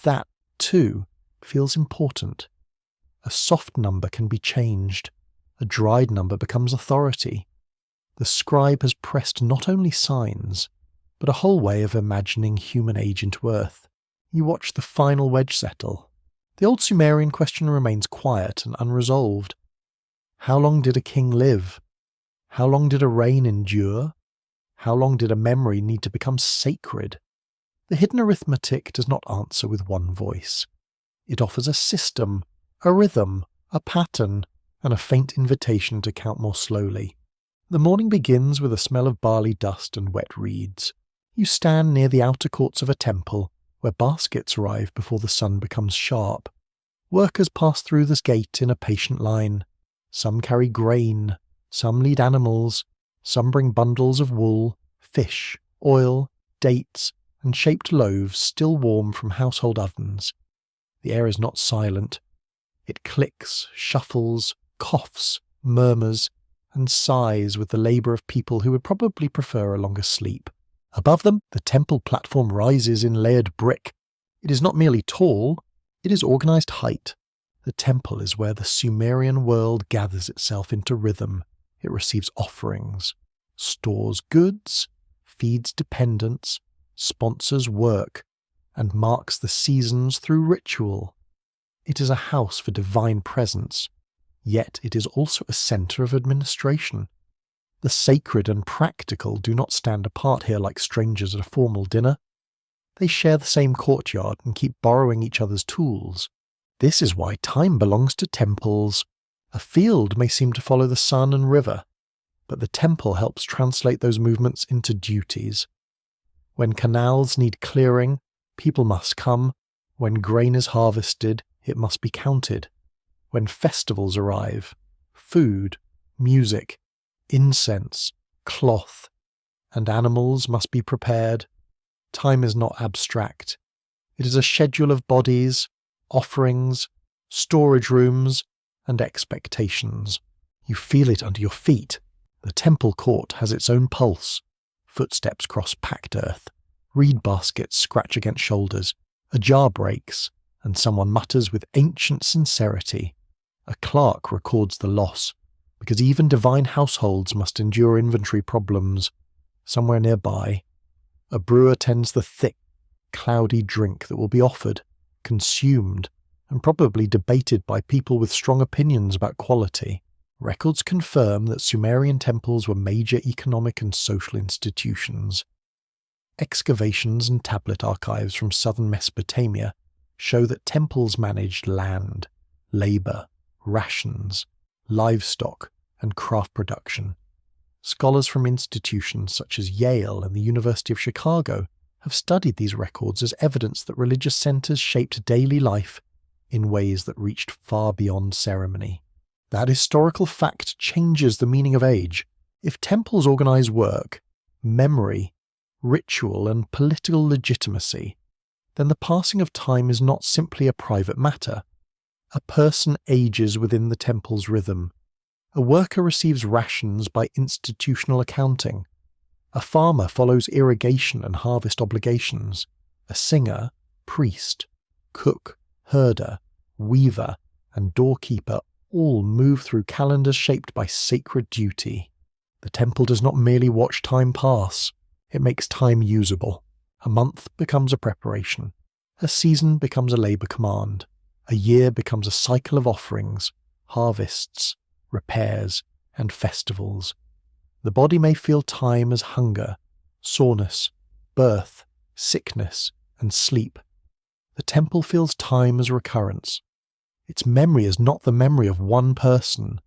That, too, feels important. A soft number can be changed. A dried number becomes authority. The scribe has pressed not only signs, but a whole way of imagining human age into earth. You watch the final wedge settle. The old Sumerian question remains quiet and unresolved. How long did a king live? How long did a reign endure? How long did a memory need to become sacred? The hidden arithmetic does not answer with one voice. It offers a system, a rhythm, a pattern, and a faint invitation to count more slowly. The morning begins with a smell of barley dust and wet reeds. You stand near the outer courts of a temple, where baskets arrive before the sun becomes sharp. Workers pass through this gate in a patient line. Some carry grain, some lead animals, some bring bundles of wool, fish, oil, dates, and shaped loaves still warm from household ovens. The air is not silent. It clicks, shuffles, coughs, murmurs, and sighs with the labour of people who would probably prefer a longer sleep. Above them, the temple platform rises in layered brick. It is not merely tall, it is organised height. The temple is where the Sumerian world gathers itself into rhythm. It receives offerings, stores goods, feeds dependents, sponsors work, and marks the seasons through ritual. It is a house for divine presence, yet it is also a centre of administration. The sacred and practical do not stand apart here like strangers at a formal dinner. They share the same courtyard and keep borrowing each other's tools. This is why time belongs to temples. A field may seem to follow the sun and river, but the temple helps translate those movements into duties. When canals need clearing, people must come. When grain is harvested, it must be counted. When festivals arrive, food, music, incense, cloth, and animals must be prepared. Time is not abstract. It is a schedule of bodies, offerings, storage rooms, and expectations. You feel it under your feet. The temple court has its own pulse. Footsteps cross packed earth. Reed baskets scratch against shoulders. A jar breaks, and someone mutters with ancient sincerity. A clerk records the loss, because even divine households must endure inventory problems. Somewhere nearby, a brewer tends the thick, cloudy drink that will be offered, consumed, and probably debated by people with strong opinions about quality. Records confirm that Sumerian temples were major economic and social institutions. Excavations and tablet archives from southern Mesopotamia show that temples managed land, labour, rations, livestock, and craft production. Scholars from institutions such as Yale and the University of Chicago have studied these records as evidence that religious centres shaped daily life in ways that reached far beyond ceremony. That historical fact changes the meaning of age. If temples organise work, memory, ritual, and political legitimacy, then the passing of time is not simply a private matter. A person ages within the temple's rhythm. A worker receives rations by institutional accounting. A farmer follows irrigation and harvest obligations. A singer, priest, cook, herder, weaver, and doorkeeper all move through calendars shaped by sacred duty. The temple does not merely watch time pass, it makes time usable. A month becomes a preparation. A season becomes a labour command. A year becomes a cycle of offerings, harvests, repairs, and festivals. The body may feel time as hunger, soreness, birth, sickness, and sleep. The temple feels time as recurrence. Its memory is not the memory of one person.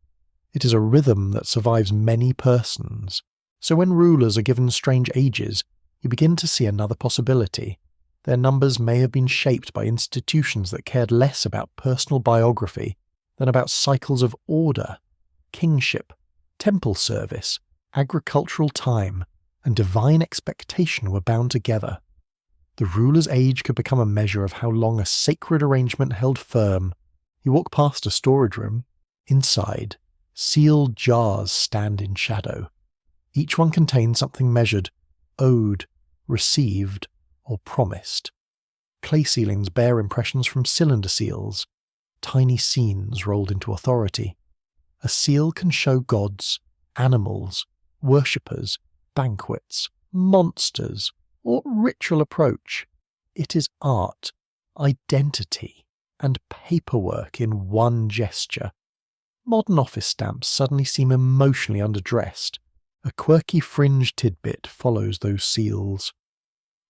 It is a rhythm that survives many persons. So when rulers are given strange ages, you begin to see another possibility. Their numbers may have been shaped by institutions that cared less about personal biography than about cycles of order, kingship, temple service, agricultural time, and divine expectation were bound together. The ruler's age could become a measure of how long a sacred arrangement held firm. You walk past a storage room. Inside, sealed jars stand in shadow. Each one contains something measured, owed, received, or promised. Clay ceilings bear impressions from cylinder seals, tiny scenes rolled into authority. A seal can show gods, animals, worshippers, banquets, monsters, or ritual approach. It is art, identity, and paperwork in one gesture. Modern office stamps suddenly seem emotionally underdressed. A quirky fringe tidbit follows those seals.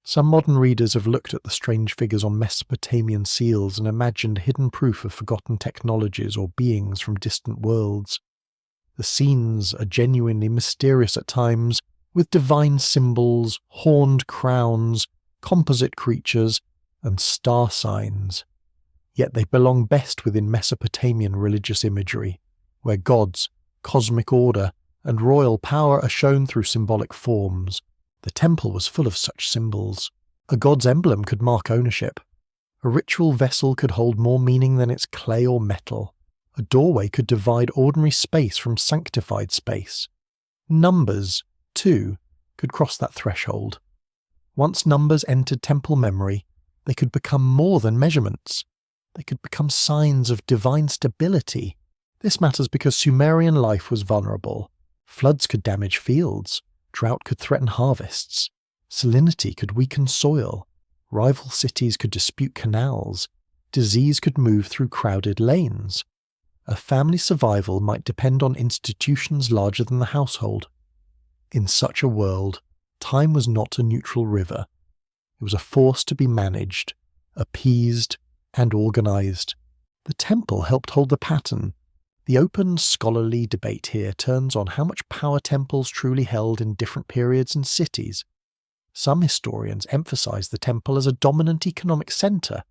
Some modern readers have looked at the strange figures on Mesopotamian seals and imagined hidden proof of forgotten technologies or beings from distant worlds. The scenes are genuinely mysterious at times, with divine symbols, horned crowns, composite creatures, and star signs. Yet they belong best within Mesopotamian religious imagery, where gods, cosmic order, and royal power are shown through symbolic forms. The temple was full of such symbols. A god's emblem could mark ownership. A ritual vessel could hold more meaning than its clay or metal. A doorway could divide ordinary space from sanctified space. Numbers, too, could cross that threshold. Once numbers entered temple memory, they could become more than measurements. They could become signs of divine stability. This matters because Sumerian life was vulnerable. Floods could damage fields. Drought could threaten harvests. Salinity could weaken soil. Rival cities could dispute canals. Disease could move through crowded lanes. A family's survival might depend on institutions larger than the household. In such a world, time was not a neutral river. It was a force to be managed, appeased, and organised. The temple helped hold the pattern. The open scholarly debate here turns on how much power temples truly held in different periods and cities. Some historians emphasise the temple as a dominant economic centre,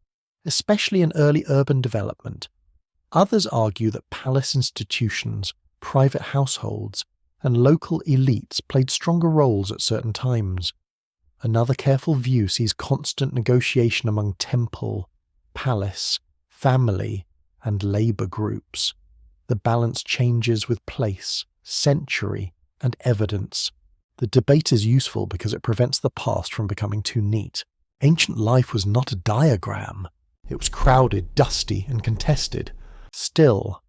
especially in early urban development. Others argue that palace institutions, private households, and local elites played stronger roles at certain times. Another careful view sees constant negotiation among temple, palace, family, and labour groups. The balance changes with place, century, and evidence. The debate is useful because it prevents the past from becoming too neat. Ancient life was not a diagram. It was crowded, dusty, and contested. Still,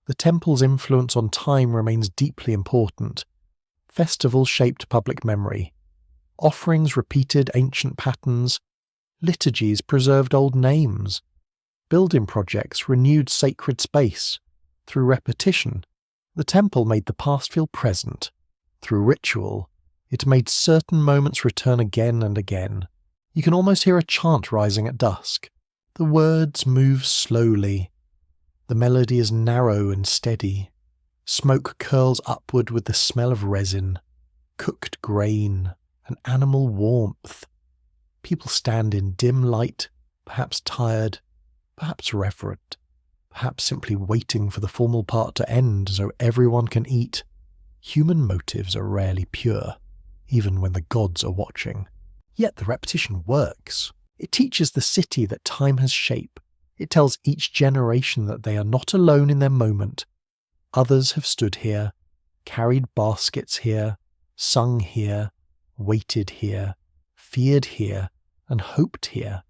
the temple's influence on time remains deeply important. Festivals shaped public memory. Offerings repeated ancient patterns, Liturgies preserved old names. Building projects renewed sacred space. Through repetition, the temple made the past feel present. Through ritual, it made certain moments return again and again. You can almost hear a chant rising at dusk. The words move slowly. The melody is narrow and steady. Smoke curls upward with the smell of resin, cooked grain, and animal warmth. People stand in dim light, perhaps tired, perhaps reverent, perhaps simply waiting for the formal part to end so everyone can eat. Human motives are rarely pure, even when the gods are watching. Yet the repetition works. It teaches the city that time has shape. It tells each generation that they are not alone in their moment. Others have stood here, carried baskets here, sung here, waited here, feared here, and hoped here.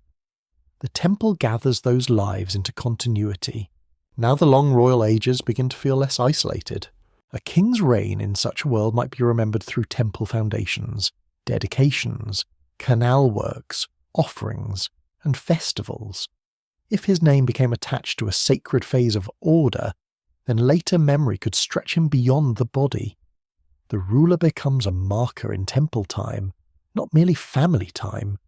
The temple gathers those lives into continuity. Now the long royal ages begin to feel less isolated. A king's reign in such a world might be remembered through temple foundations, dedications, canal works, offerings, and festivals. If his name became attached to a sacred phase of order, then later memory could stretch him beyond the body. The ruler becomes a marker in temple time, not merely family time.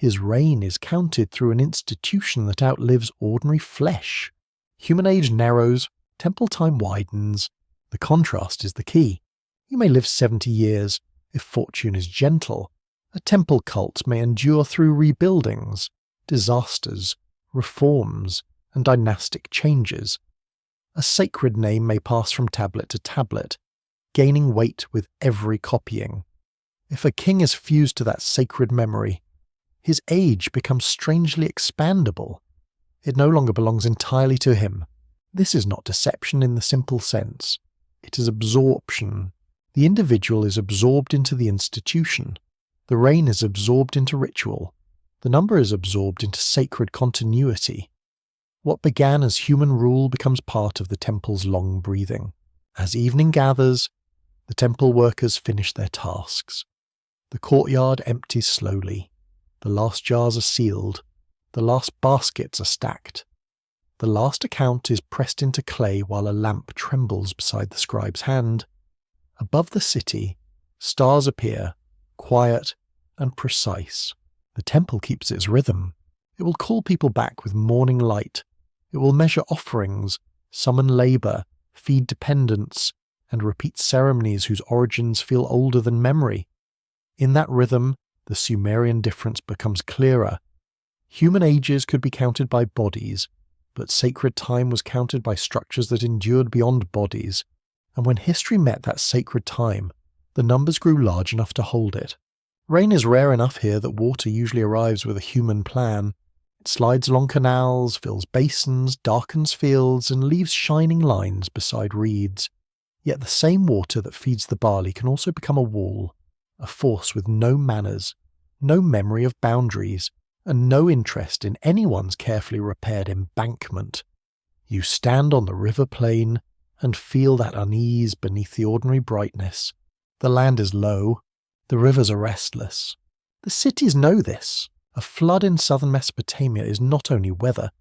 His reign is counted through an institution that outlives ordinary flesh. Human age narrows, temple time widens. The contrast is the key. You may live 70 years, if fortune is gentle. A temple cult may endure through rebuildings, disasters, reforms, and dynastic changes. A sacred name may pass from tablet to tablet, gaining weight with every copying. If a king is fused to that sacred memory, his age becomes strangely expandable. It no longer belongs entirely to him. This is not deception in the simple sense. It is absorption. The individual is absorbed into the institution. The reign is absorbed into ritual. The number is absorbed into sacred continuity. What began as human rule becomes part of the temple's long breathing. As evening gathers, the temple workers finish their tasks. The courtyard empties slowly. The last jars are sealed. The last baskets are stacked. The last account is pressed into clay while a lamp trembles beside the scribe's hand. Above the city, stars appear, quiet and precise. The temple keeps its rhythm. It will call people back with morning light. It will measure offerings, summon labour, feed dependents, and repeat ceremonies whose origins feel older than memory. In that rhythm, the Sumerian difference becomes clearer. Human ages could be counted by bodies, but sacred time was counted by structures that endured beyond bodies, and when history met that sacred time, the numbers grew large enough to hold it. Rain is rare enough here that water usually arrives with a human plan. It slides along canals, fills basins, darkens fields, and leaves shining lines beside reeds. Yet the same water that feeds the barley can also become a wall, a force with no manners, no memory of boundaries, and no interest in anyone's carefully repaired embankment. You stand on the river plain and feel that unease beneath the ordinary brightness. The land is low, the rivers are restless. The cities know this. A flood in southern Mesopotamia is not only weather,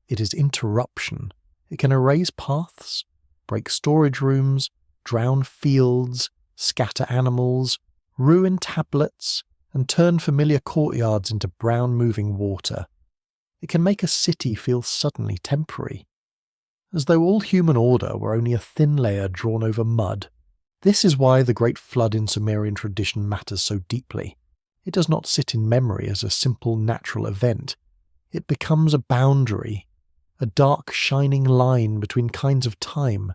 it is interruption. It can erase paths, break storage rooms, drown fields, scatter animals, ruin tablets, and turn familiar courtyards into brown moving water. It can make a city feel suddenly temporary, as though all human order were only a thin layer drawn over mud. This is why the great flood in Sumerian tradition matters so deeply. It does not sit in memory as a simple natural event. It becomes a boundary, a dark shining line between kinds of time.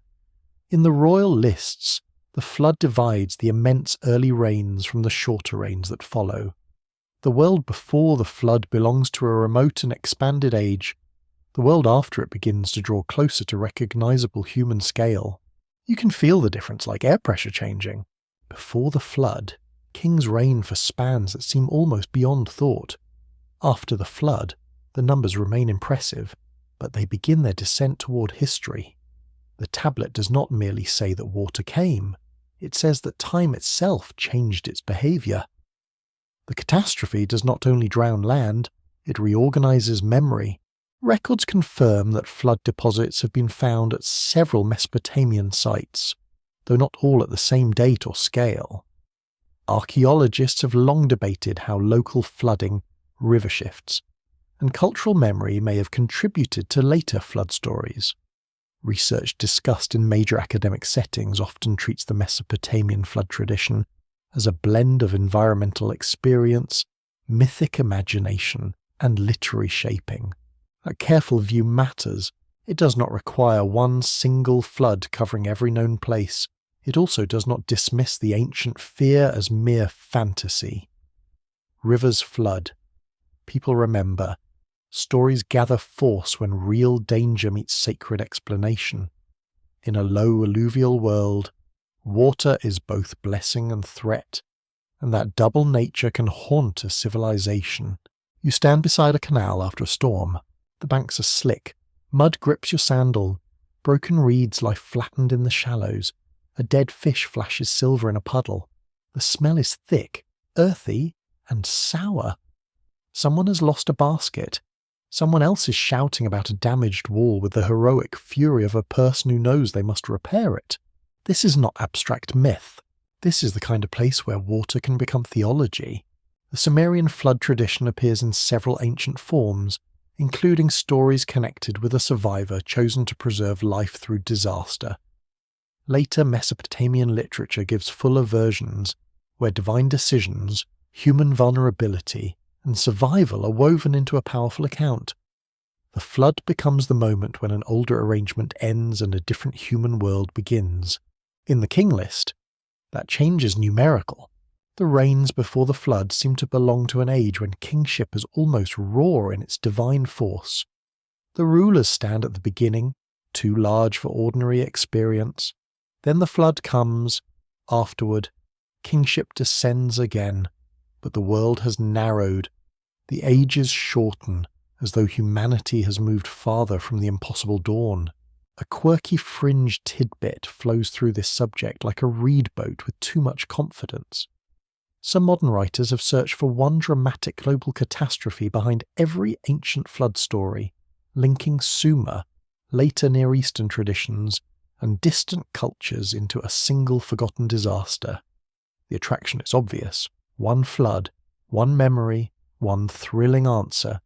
In the royal lists, the flood divides the immense early rains from the shorter rains that follow. The world before the flood belongs to a remote and expanded age. The world after it begins to draw closer to recognizable human scale. You can feel the difference like air pressure changing. Before the flood, kings reign for spans that seem almost beyond thought. After the flood, the numbers remain impressive, but they begin their descent toward history. The tablet does not merely say that water came. It says that time itself changed its behaviour. The catastrophe does not only drown land, It reorganizes memory. Records confirm that flood deposits have been found at several Mesopotamian sites, though not all at the same date or scale. Archaeologists have long debated how local flooding, river shifts, and cultural memory may have contributed to later flood stories. Research discussed in major academic settings often treats the Mesopotamian flood tradition as a blend of environmental experience, mythic imagination, and literary shaping. A careful view matters. It does not require one single flood covering every known place. It also does not dismiss the ancient fear as mere fantasy. Rivers flood. People remember. Stories gather force when real danger meets sacred explanation. In a low alluvial world, water is both blessing and threat, and that double nature can haunt a civilization. You stand beside a canal after a storm. The banks are slick. Mud grips your sandal. Broken reeds lie flattened in the shallows. A dead fish flashes silver in a puddle. The smell is thick, earthy, and sour. Someone has lost a basket. Someone else is shouting about a damaged wall with the heroic fury of a person who knows they must repair it. This is not abstract myth. This is the kind of place where water can become theology. The Sumerian flood tradition appears in several ancient forms, including stories connected with a survivor chosen to preserve life through disaster. Later Mesopotamian literature gives fuller versions, where divine decisions, human vulnerability, and survival are woven into a powerful account. The flood becomes the moment when an older arrangement ends and a different human world begins. In the King List, that change is numerical. The reigns before the flood seem to belong to an age when kingship is almost raw in its divine force. The rulers stand at the beginning, too large for ordinary experience. Then the flood comes. Afterward, kingship descends again, but the world has narrowed. The ages shorten, as though humanity has moved farther from the impossible dawn. A quirky fringe tidbit flows through this subject like a reed boat with too much confidence. Some modern writers have searched for one dramatic global catastrophe behind every ancient flood story, linking Sumer, later Near Eastern traditions, and distant cultures into a single forgotten disaster. The attraction is obvious. One flood, one memory, one thrilling answer.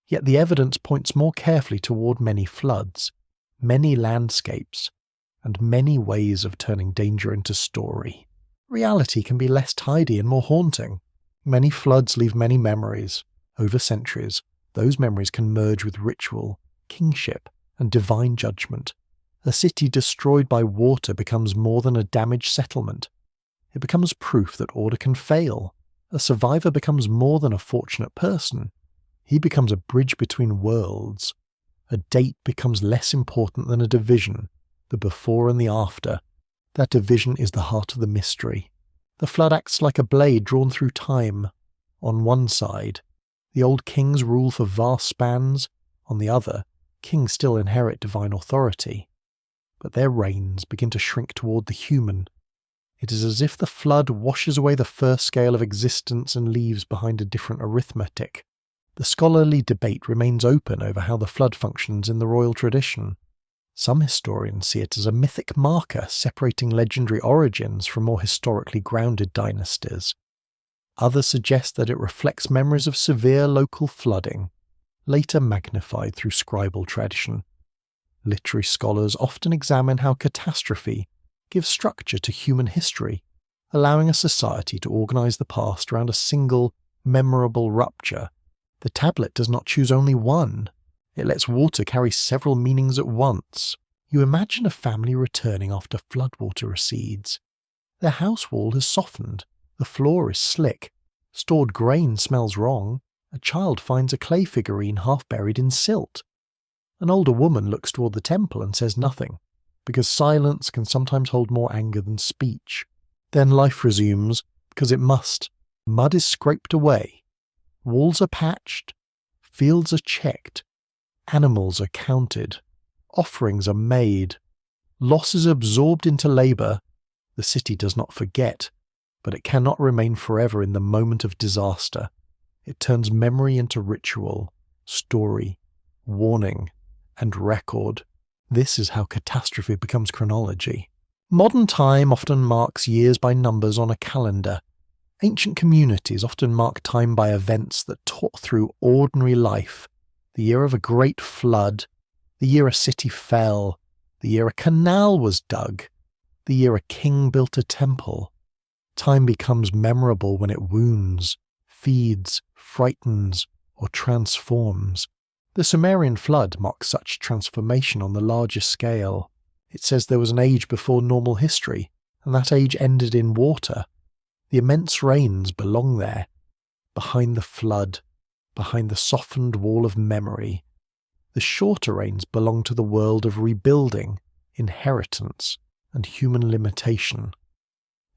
Yet the evidence points more carefully toward many floods, many landscapes, and many ways of turning danger into story. Reality can be less tidy and more haunting. Many floods leave many memories. Over centuries, those memories can merge with ritual, kingship, and divine judgment. A city destroyed by water becomes more than a damaged settlement. It becomes proof that order can fail. A survivor becomes more than a fortunate person. He becomes a bridge between worlds. A date becomes less important than a division, the before and the after. That division is the heart of the mystery. The flood acts like a blade drawn through time. On one side, the old kings rule for vast spans. On the other, kings still inherit divine authority. But their reigns begin to shrink toward the human. It is as if the flood washes away the first scale of existence and leaves behind a different arithmetic. The scholarly debate remains open over how the flood functions in the royal tradition. Some historians see it as a mythic marker separating legendary origins from more historically grounded dynasties. Others suggest that it reflects memories of severe local flooding, later magnified through scribal tradition. Literary scholars often examine how catastrophe gives structure to human history, allowing a society to organize the past around a single, memorable rupture. The tablet does not choose only one. It lets water carry several meanings at once. You imagine a family returning after floodwater recedes. Their house wall has softened. The floor is slick. Stored grain smells wrong. A child finds a clay figurine half buried in silt. An older woman looks toward the temple and says nothing, because silence can sometimes hold more anger than speech. Then life resumes, because it must. Mud is scraped away. Walls are patched. Fields are checked. Animals are counted. Offerings are made. Loss is absorbed into labour. The city does not forget, but it cannot remain forever in the moment of disaster. It turns memory into ritual, story, warning, and record. This is how catastrophe becomes chronology. Modern time often marks years by numbers on a calendar. Ancient communities often mark time by events that tore through ordinary life. The year of a great flood, the year a city fell, the year a canal was dug, the year a king built a temple. Time becomes memorable when it wounds, feeds, frightens, or transforms. The Sumerian flood marks such transformation on the largest scale. It says there was an age before normal history, and that age ended in water. The immense rains belong there, behind the flood, behind the softened wall of memory. The shorter rains belong to the world of rebuilding, inheritance, and human limitation.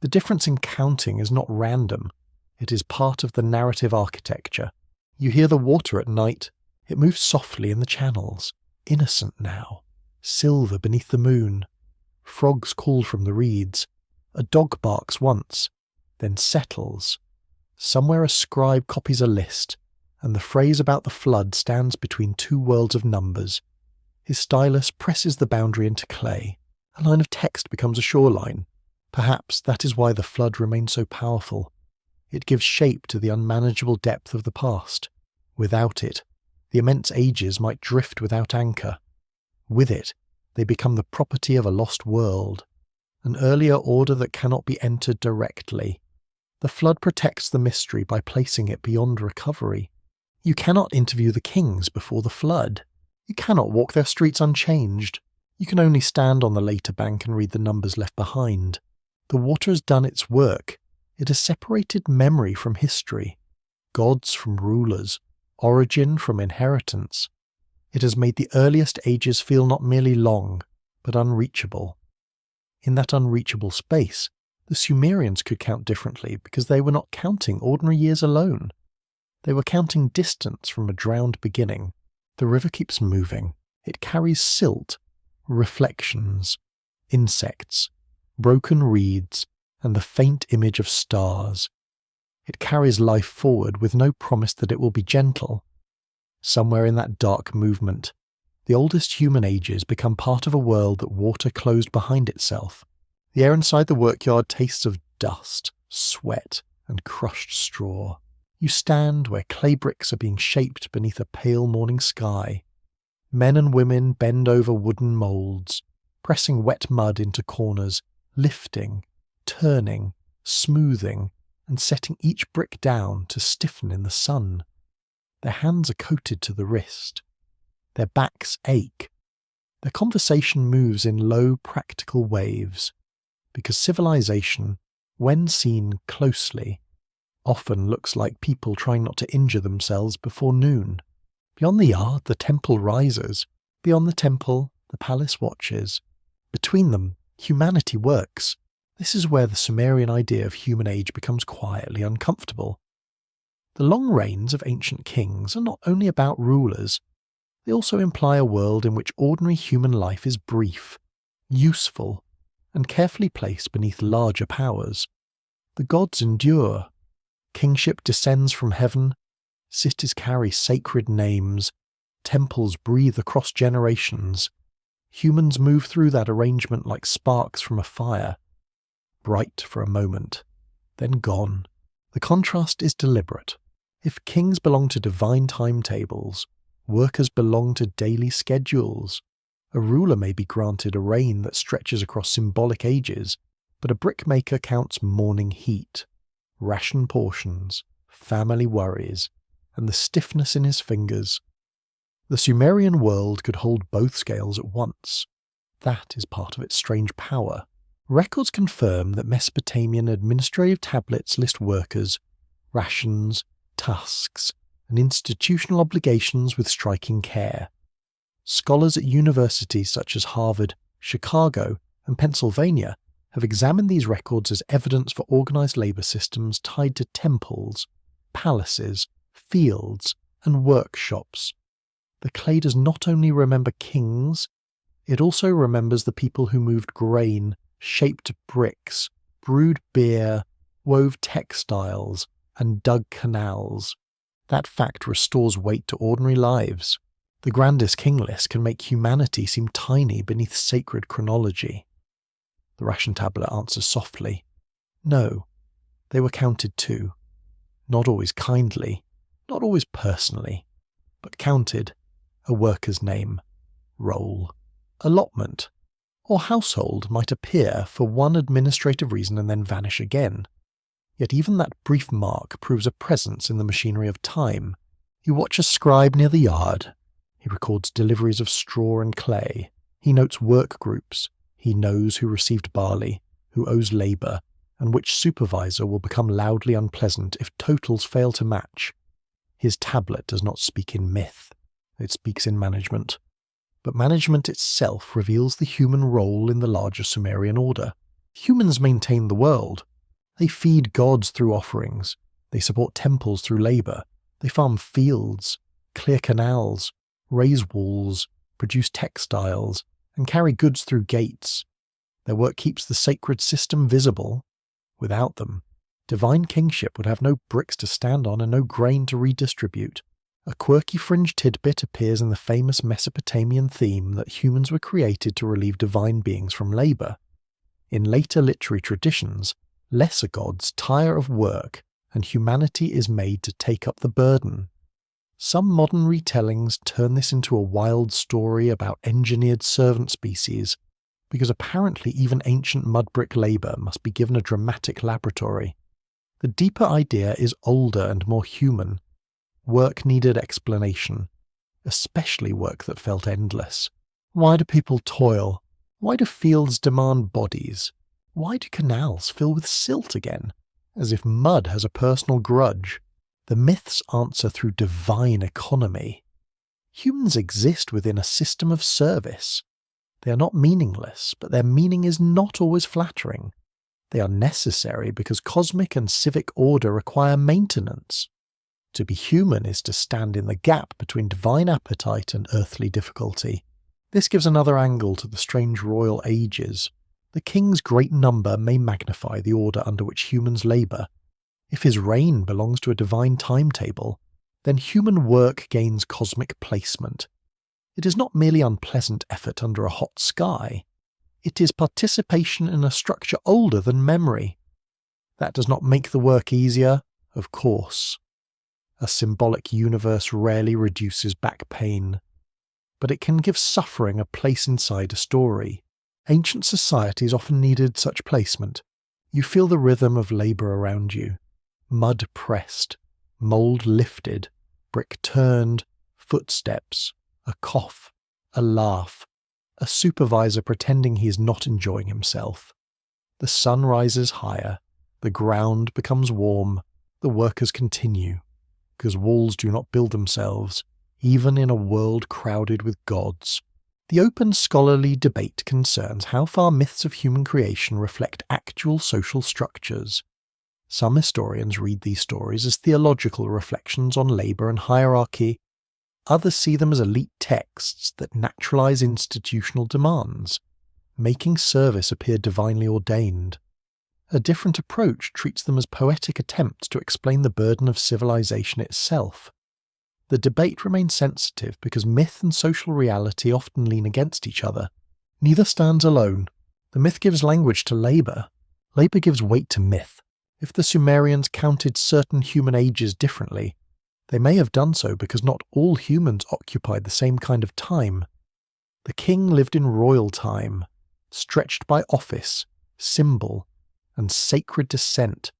The difference in counting is not random. It is part of the narrative architecture. You hear the water at night. It moves softly in the channels, innocent now, silver beneath the moon. Frogs call from the reeds. A dog barks once, then settles. Somewhere a scribe copies a list, and the phrase about the flood stands between two worlds of numbers. His stylus presses the boundary into clay. A line of text becomes a shoreline. Perhaps that is why the flood remains so powerful. It gives shape to the unmanageable depth of the past. Without it, the immense ages might drift without anchor. With it, they become the property of a lost world, an earlier order that cannot be entered directly. The flood protects the mystery by placing it beyond recovery. You cannot interview the kings before the flood. You cannot walk their streets unchanged. You can only stand on the later bank and read the numbers left behind. The water has done its work. It has separated memory from history, gods from rulers, origin from inheritance. It has made the earliest ages feel not merely long, but unreachable. In that unreachable space, the Sumerians could count differently because they were not counting ordinary years alone. They were counting distance from a drowned beginning. The river keeps moving. It carries silt, reflections, insects, broken reeds, and the faint image of stars. It carries life forward with no promise that it will be gentle. Somewhere in that dark movement, the oldest human ages become part of a world that water closed behind itself. The air inside the workyard tastes of dust, sweat, and crushed straw. You stand where clay bricks are being shaped beneath a pale morning sky. Men and women bend over wooden moulds, pressing wet mud into corners, lifting, turning, smoothing, and setting each brick down to stiffen in the sun. Their hands are coated to the wrist. Their backs ache. Their conversation moves in low, practical waves, because civilization, when seen closely, often looks like people trying not to injure themselves before noon. Beyond the yard, the temple rises. Beyond the temple, the palace watches. Between them, humanity works. This is where the Sumerian idea of human age becomes quietly uncomfortable. The long reigns of ancient kings are not only about rulers, they also imply a world in which ordinary human life is brief, useful, and carefully placed beneath larger powers. The gods endure. Kingship descends from heaven. Cities carry sacred names. Temples breathe across generations. Humans move through that arrangement like sparks from a fire. Bright for a moment, then gone. The contrast is deliberate. If kings belong to divine timetables, workers belong to daily schedules. A ruler may be granted a reign that stretches across symbolic ages, but a brickmaker counts morning heat, ration portions, family worries, and the stiffness in his fingers. The Sumerian world could hold both scales at once. That is part of its strange power. Records confirm that Mesopotamian administrative tablets list workers, rations, tasks, and institutional obligations with striking care. Scholars at universities such as Harvard, Chicago, and Pennsylvania have examined these records as evidence for organized labor systems tied to temples, palaces, fields, and workshops. The clay does not only remember kings, it also remembers the people who moved grain, shaped bricks, brewed beer, wove textiles, and dug canals. That fact restores weight to ordinary lives. The grandest king list can make humanity seem tiny beneath sacred chronology. The ration tablet answers softly. No, they were counted too. Not always kindly, not always personally, but counted. A worker's name, role, allotment, or household might appear for one administrative reason and then vanish again. Yet even that brief mark proves a presence in the machinery of time. You watch a scribe near the yard. He records deliveries of straw and clay. He notes work groups. He knows who received barley, who owes labour, and which supervisor will become loudly unpleasant if totals fail to match. His tablet does not speak in myth. It speaks in management. But management itself reveals the human role in the larger Sumerian order. Humans maintain the world. They feed gods through offerings. They support temples through labour. They farm fields, clear canals, raise walls, produce textiles, and carry goods through gates. Their work keeps the sacred system visible. Without them, divine kingship would have no bricks to stand on and no grain to redistribute. A quirky fringe tidbit appears in the famous Mesopotamian theme that humans were created to relieve divine beings from labour. In later literary traditions, lesser gods tire of work and humanity is made to take up the burden. Some modern retellings turn this into a wild story about engineered servant species, because apparently even ancient mud brick labour must be given a dramatic laboratory. The deeper idea is older and more human. Work needed explanation, especially work that felt endless. Why do people toil? Why do fields demand bodies? Why do canals fill with silt again? As if mud has a personal grudge. The myths answer through divine economy. Humans exist within a system of service. They are not meaningless, but their meaning is not always flattering. They are necessary because cosmic and civic order require maintenance. To be human is to stand in the gap between divine appetite and earthly difficulty. This gives another angle to the strange royal ages. The king's great number may magnify the order under which humans labour. If his reign belongs to a divine timetable, then human work gains cosmic placement. It is not merely unpleasant effort under a hot sky. It is participation in a structure older than memory. That does not make the work easier, of course. A symbolic universe rarely reduces back pain, but it can give suffering a place inside a story. Ancient societies often needed such placement. You feel the rhythm of labour around you. Mud pressed, mould lifted, brick turned, footsteps, a cough, a laugh, a supervisor pretending he is not enjoying himself. The sun rises higher, the ground becomes warm, the workers continue, because walls do not build themselves, even in a world crowded with gods. The open scholarly debate concerns how far myths of human creation reflect actual social structures. Some historians read these stories as theological reflections on labour and hierarchy. Others see them as elite texts that naturalise institutional demands, making service appear divinely ordained. A different approach treats them as poetic attempts to explain the burden of civilization itself. The debate remains sensitive because myth and social reality often lean against each other. Neither stands alone. The myth gives language to labour. Labour gives weight to myth. If the Sumerians counted certain human ages differently, they may have done so because not all humans occupied the same kind of time. The king lived in royal time, stretched by office, symbol, and sacred descent.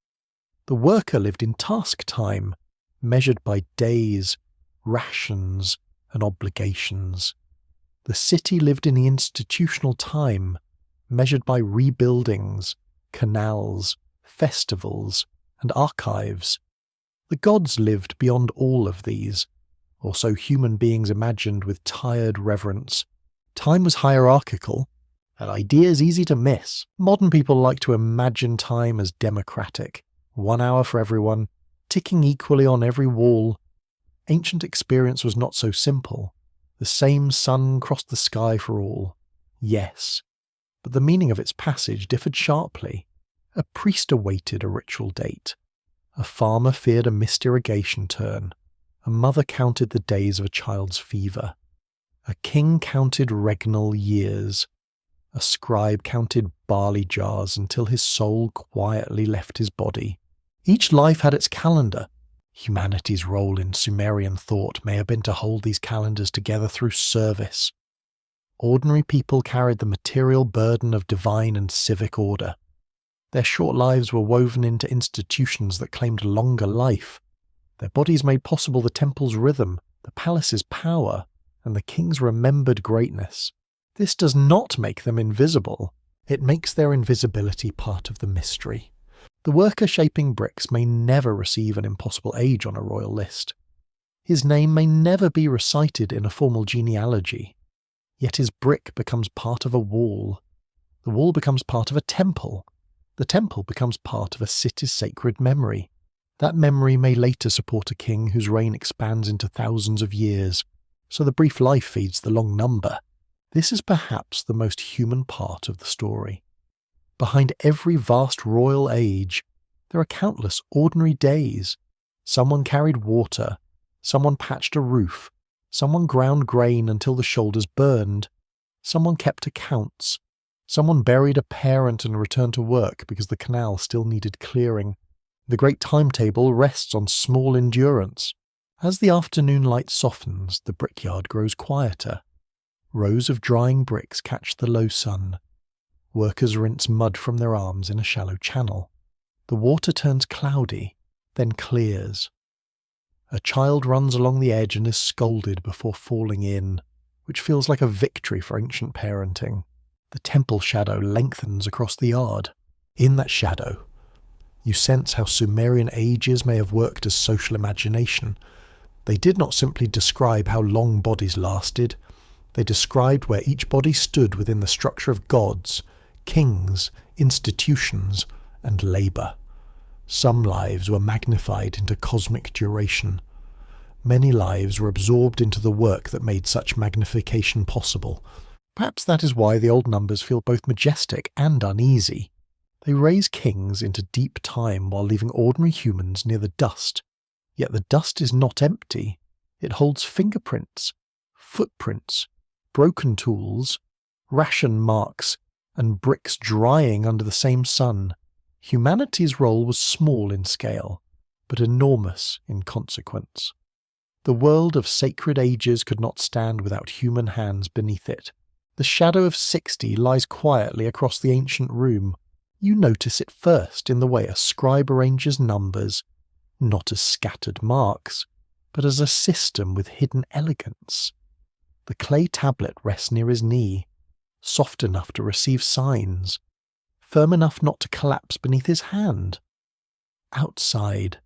The worker lived in task time, measured by days, rations, and obligations. The city lived in the institutional time, measured by rebuildings, canals, festivals, and archives. The gods lived beyond all of these, or so human beings imagined with tired reverence. Time was hierarchical. That idea is easy to miss. Modern people like to imagine time as democratic, 1 hour for everyone, ticking equally on every wall. Ancient experience was not so simple. The same sun crossed the sky for all. Yes, but the meaning of its passage differed sharply. A priest awaited a ritual date. A farmer feared a missed irrigation turn. A mother counted the days of a child's fever. A king counted regnal years. A scribe counted barley jars until his soul quietly left his body. Each life had its calendar. Humanity's role in Sumerian thought may have been to hold these calendars together through service. Ordinary people carried the material burden of divine and civic order. Their short lives were woven into institutions that claimed longer life. Their bodies made possible the temple's rhythm, the palace's power, and the king's remembered greatness. This does not make them invisible. It makes their invisibility part of the mystery. The worker shaping bricks may never receive an impossible age on a royal list. His name may never be recited in a formal genealogy. Yet his brick becomes part of a wall. The wall becomes part of a temple. The temple becomes part of a city's sacred memory. That memory may later support a king whose reign expands into thousands of years, so the brief life feeds the long number. This is perhaps the most human part of the story. Behind every vast royal age, there are countless ordinary days. Someone carried water, someone patched a roof, someone ground grain until the shoulders burned, someone kept accounts, someone buried a parent and returned to work because the canal still needed clearing. The great timetable rests on small endurance. As the afternoon light softens, the brickyard grows quieter. Rows of drying bricks catch the low sun. Workers rinse mud from their arms in a shallow channel. The water turns cloudy, then clears. A child runs along the edge and is scolded before falling in, which feels like a victory for ancient parenting. The temple shadow lengthens across the yard. In that shadow, you sense how Sumerian ages may have worked as social imagination. They did not simply describe how long bodies lasted. They described where each body stood within the structure of gods, kings, institutions, and labour. Some lives were magnified into cosmic duration. Many lives were absorbed into the work that made such magnification possible. Perhaps that is why the old numbers feel both majestic and uneasy. They raise kings into deep time while leaving ordinary humans near the dust. Yet the dust is not empty. It holds fingerprints, footprints, broken tools, ration marks, and bricks drying under the same sun. Humanity's role was small in scale, but enormous in consequence. The world of sacred ages could not stand without human hands beneath it. The shadow of 60 lies quietly across the ancient room. You notice it first in the way a scribe arranges numbers, not as scattered marks, but as a system with hidden elegance. The clay tablet rests near his knee, soft enough to receive signs, firm enough not to collapse beneath his hand. Outside,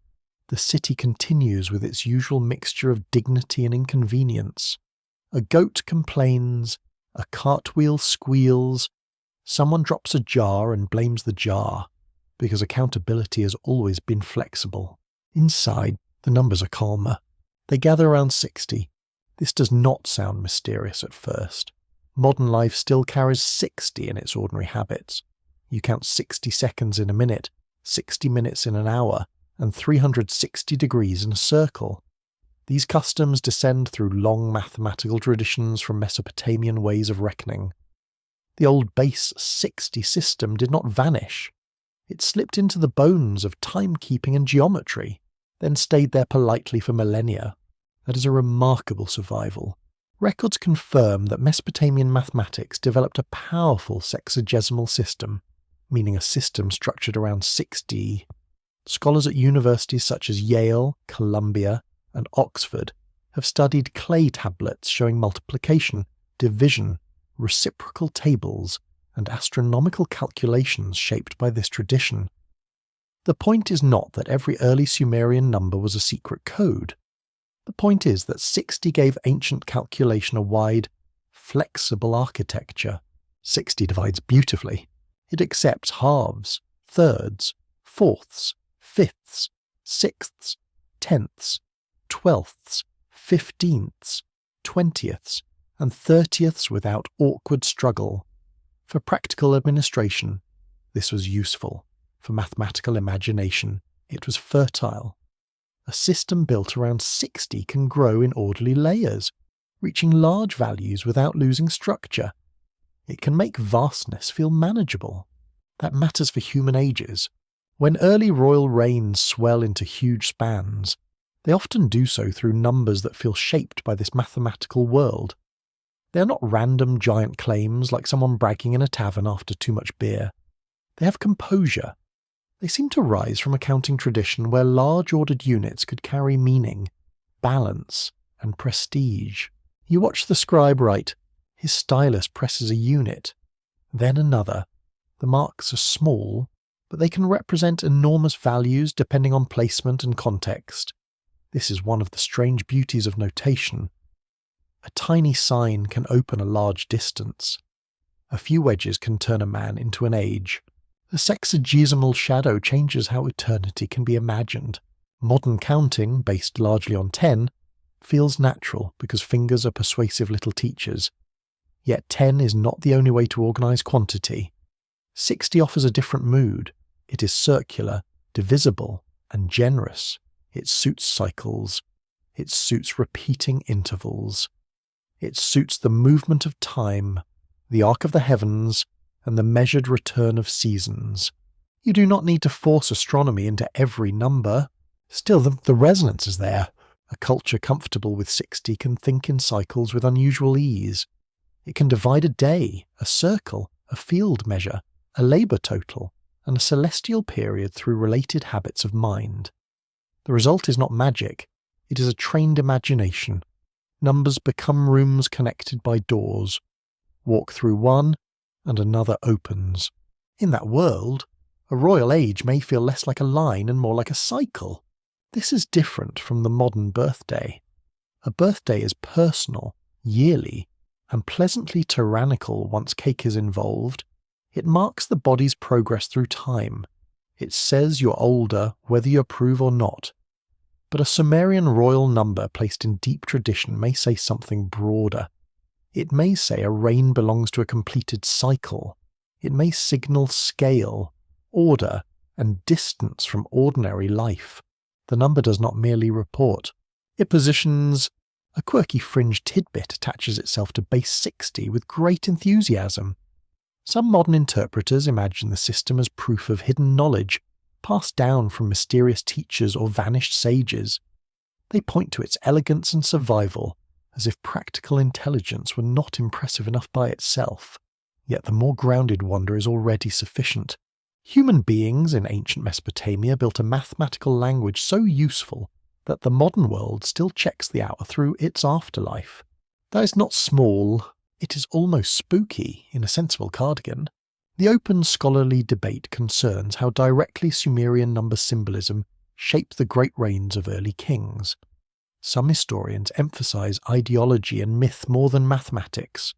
the city continues with its usual mixture of dignity and inconvenience. A goat complains, a cartwheel squeals, someone drops a jar and blames the jar, because accountability has always been flexible. Inside, the numbers are calmer. They gather around 60. This does not sound mysterious at first. Modern life still carries 60 in its ordinary habits. You count 60 seconds in a minute, 60 minutes in an hour, and 360 degrees in a circle. These customs descend through long mathematical traditions from Mesopotamian ways of reckoning. The old base 60 system did not vanish. It slipped into the bones of timekeeping and geometry, then stayed there politely for millennia. That is a remarkable survival. Records confirm that Mesopotamian mathematics developed a powerful sexagesimal system, meaning a system structured around 60. Scholars at universities such as Yale, Columbia, and Oxford have studied clay tablets showing multiplication, division, reciprocal tables, and astronomical calculations shaped by this tradition. The point is not that every early Sumerian number was a secret code. The point is that 60 gave ancient calculation a wide, flexible architecture. 60 divides beautifully. It accepts halves, thirds, fourths, fifths, sixths, tenths, twelfths, 15ths, 20ths, and 30ths without awkward struggle. For practical administration, this was useful. For mathematical imagination, it was fertile. A system built around 60 can grow in orderly layers, reaching large values without losing structure. It can make vastness feel manageable. That matters for human ages. When early royal reigns swell into huge spans, they often do so through numbers that feel shaped by this mathematical world. They are not random giant claims like someone bragging in a tavern after too much beer. They have composure. They seem to rise from a counting tradition where large ordered units could carry meaning, balance, and prestige. You watch the scribe write, his stylus presses a unit, then another. The marks are small, but they can represent enormous values depending on placement and context. This is one of the strange beauties of notation. A tiny sign can open a large distance. A few wedges can turn a man into an age. The sexagesimal shadow changes how eternity can be imagined. Modern counting, based largely on 10, feels natural because fingers are persuasive little teachers. Yet 10 is not the only way to organise quantity. 60 offers a different mood. It is circular, divisible, and generous. It suits cycles. It suits repeating intervals. It suits the movement of time, the arc of the heavens, and the measured return of seasons. You do not need to force astronomy into every number. Still, the resonance is there. A culture comfortable with 60 can think in cycles with unusual ease. It can divide a day, a circle, a field measure, a labour total, and a celestial period through related habits of mind. The result is not magic. It is a trained imagination. Numbers become rooms connected by doors. Walk through one, and another opens. In that world, a royal age may feel less like a line and more like a cycle. This is different from the modern birthday. A birthday is personal, yearly, and pleasantly tyrannical once cake is involved. It marks the body's progress through time. It says you're older whether you approve or not. But a Sumerian royal number placed in deep tradition may say something broader. It may say a reign belongs to a completed cycle. It may signal scale, order, and distance from ordinary life. The number does not merely report. It positions. A quirky fringe tidbit attaches itself to base 60 with great enthusiasm. Some modern interpreters imagine the system as proof of hidden knowledge, passed down from mysterious teachers or vanished sages. They point to its elegance and survival, as if practical intelligence were not impressive enough by itself. Yet the more grounded wonder is already sufficient. Human beings in ancient Mesopotamia built a mathematical language so useful that the modern world still checks the hour through its afterlife. That is not small, it is almost spooky in a sensible cardigan. The open scholarly debate concerns how directly Sumerian number symbolism shaped the great reigns of early kings. Some historians emphasize ideology and myth more than mathematics.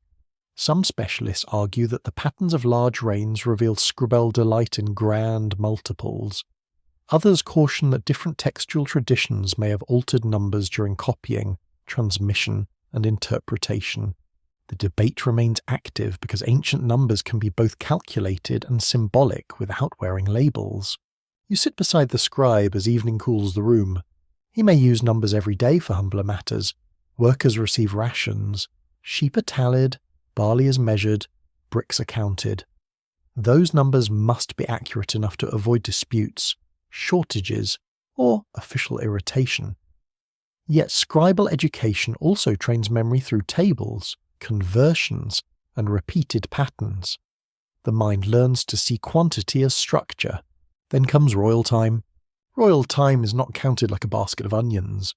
Some specialists argue that the patterns of large reigns reveal Scribble delight in grand multiples. Others caution that different textual traditions may have altered numbers during copying, transmission, and interpretation. The debate remains active because ancient numbers can be both calculated and symbolic without wearing labels. You sit beside the scribe as evening cools the room. He may use numbers every day for humbler matters. Workers receive rations. Sheep are tallied, barley is measured, bricks are counted. Those numbers must be accurate enough to avoid disputes, shortages, or official irritation. Yet scribal education also trains memory through tables, conversions, and repeated patterns. The mind learns to see quantity as structure. Then comes royal time. Royal time is not counted like a basket of onions.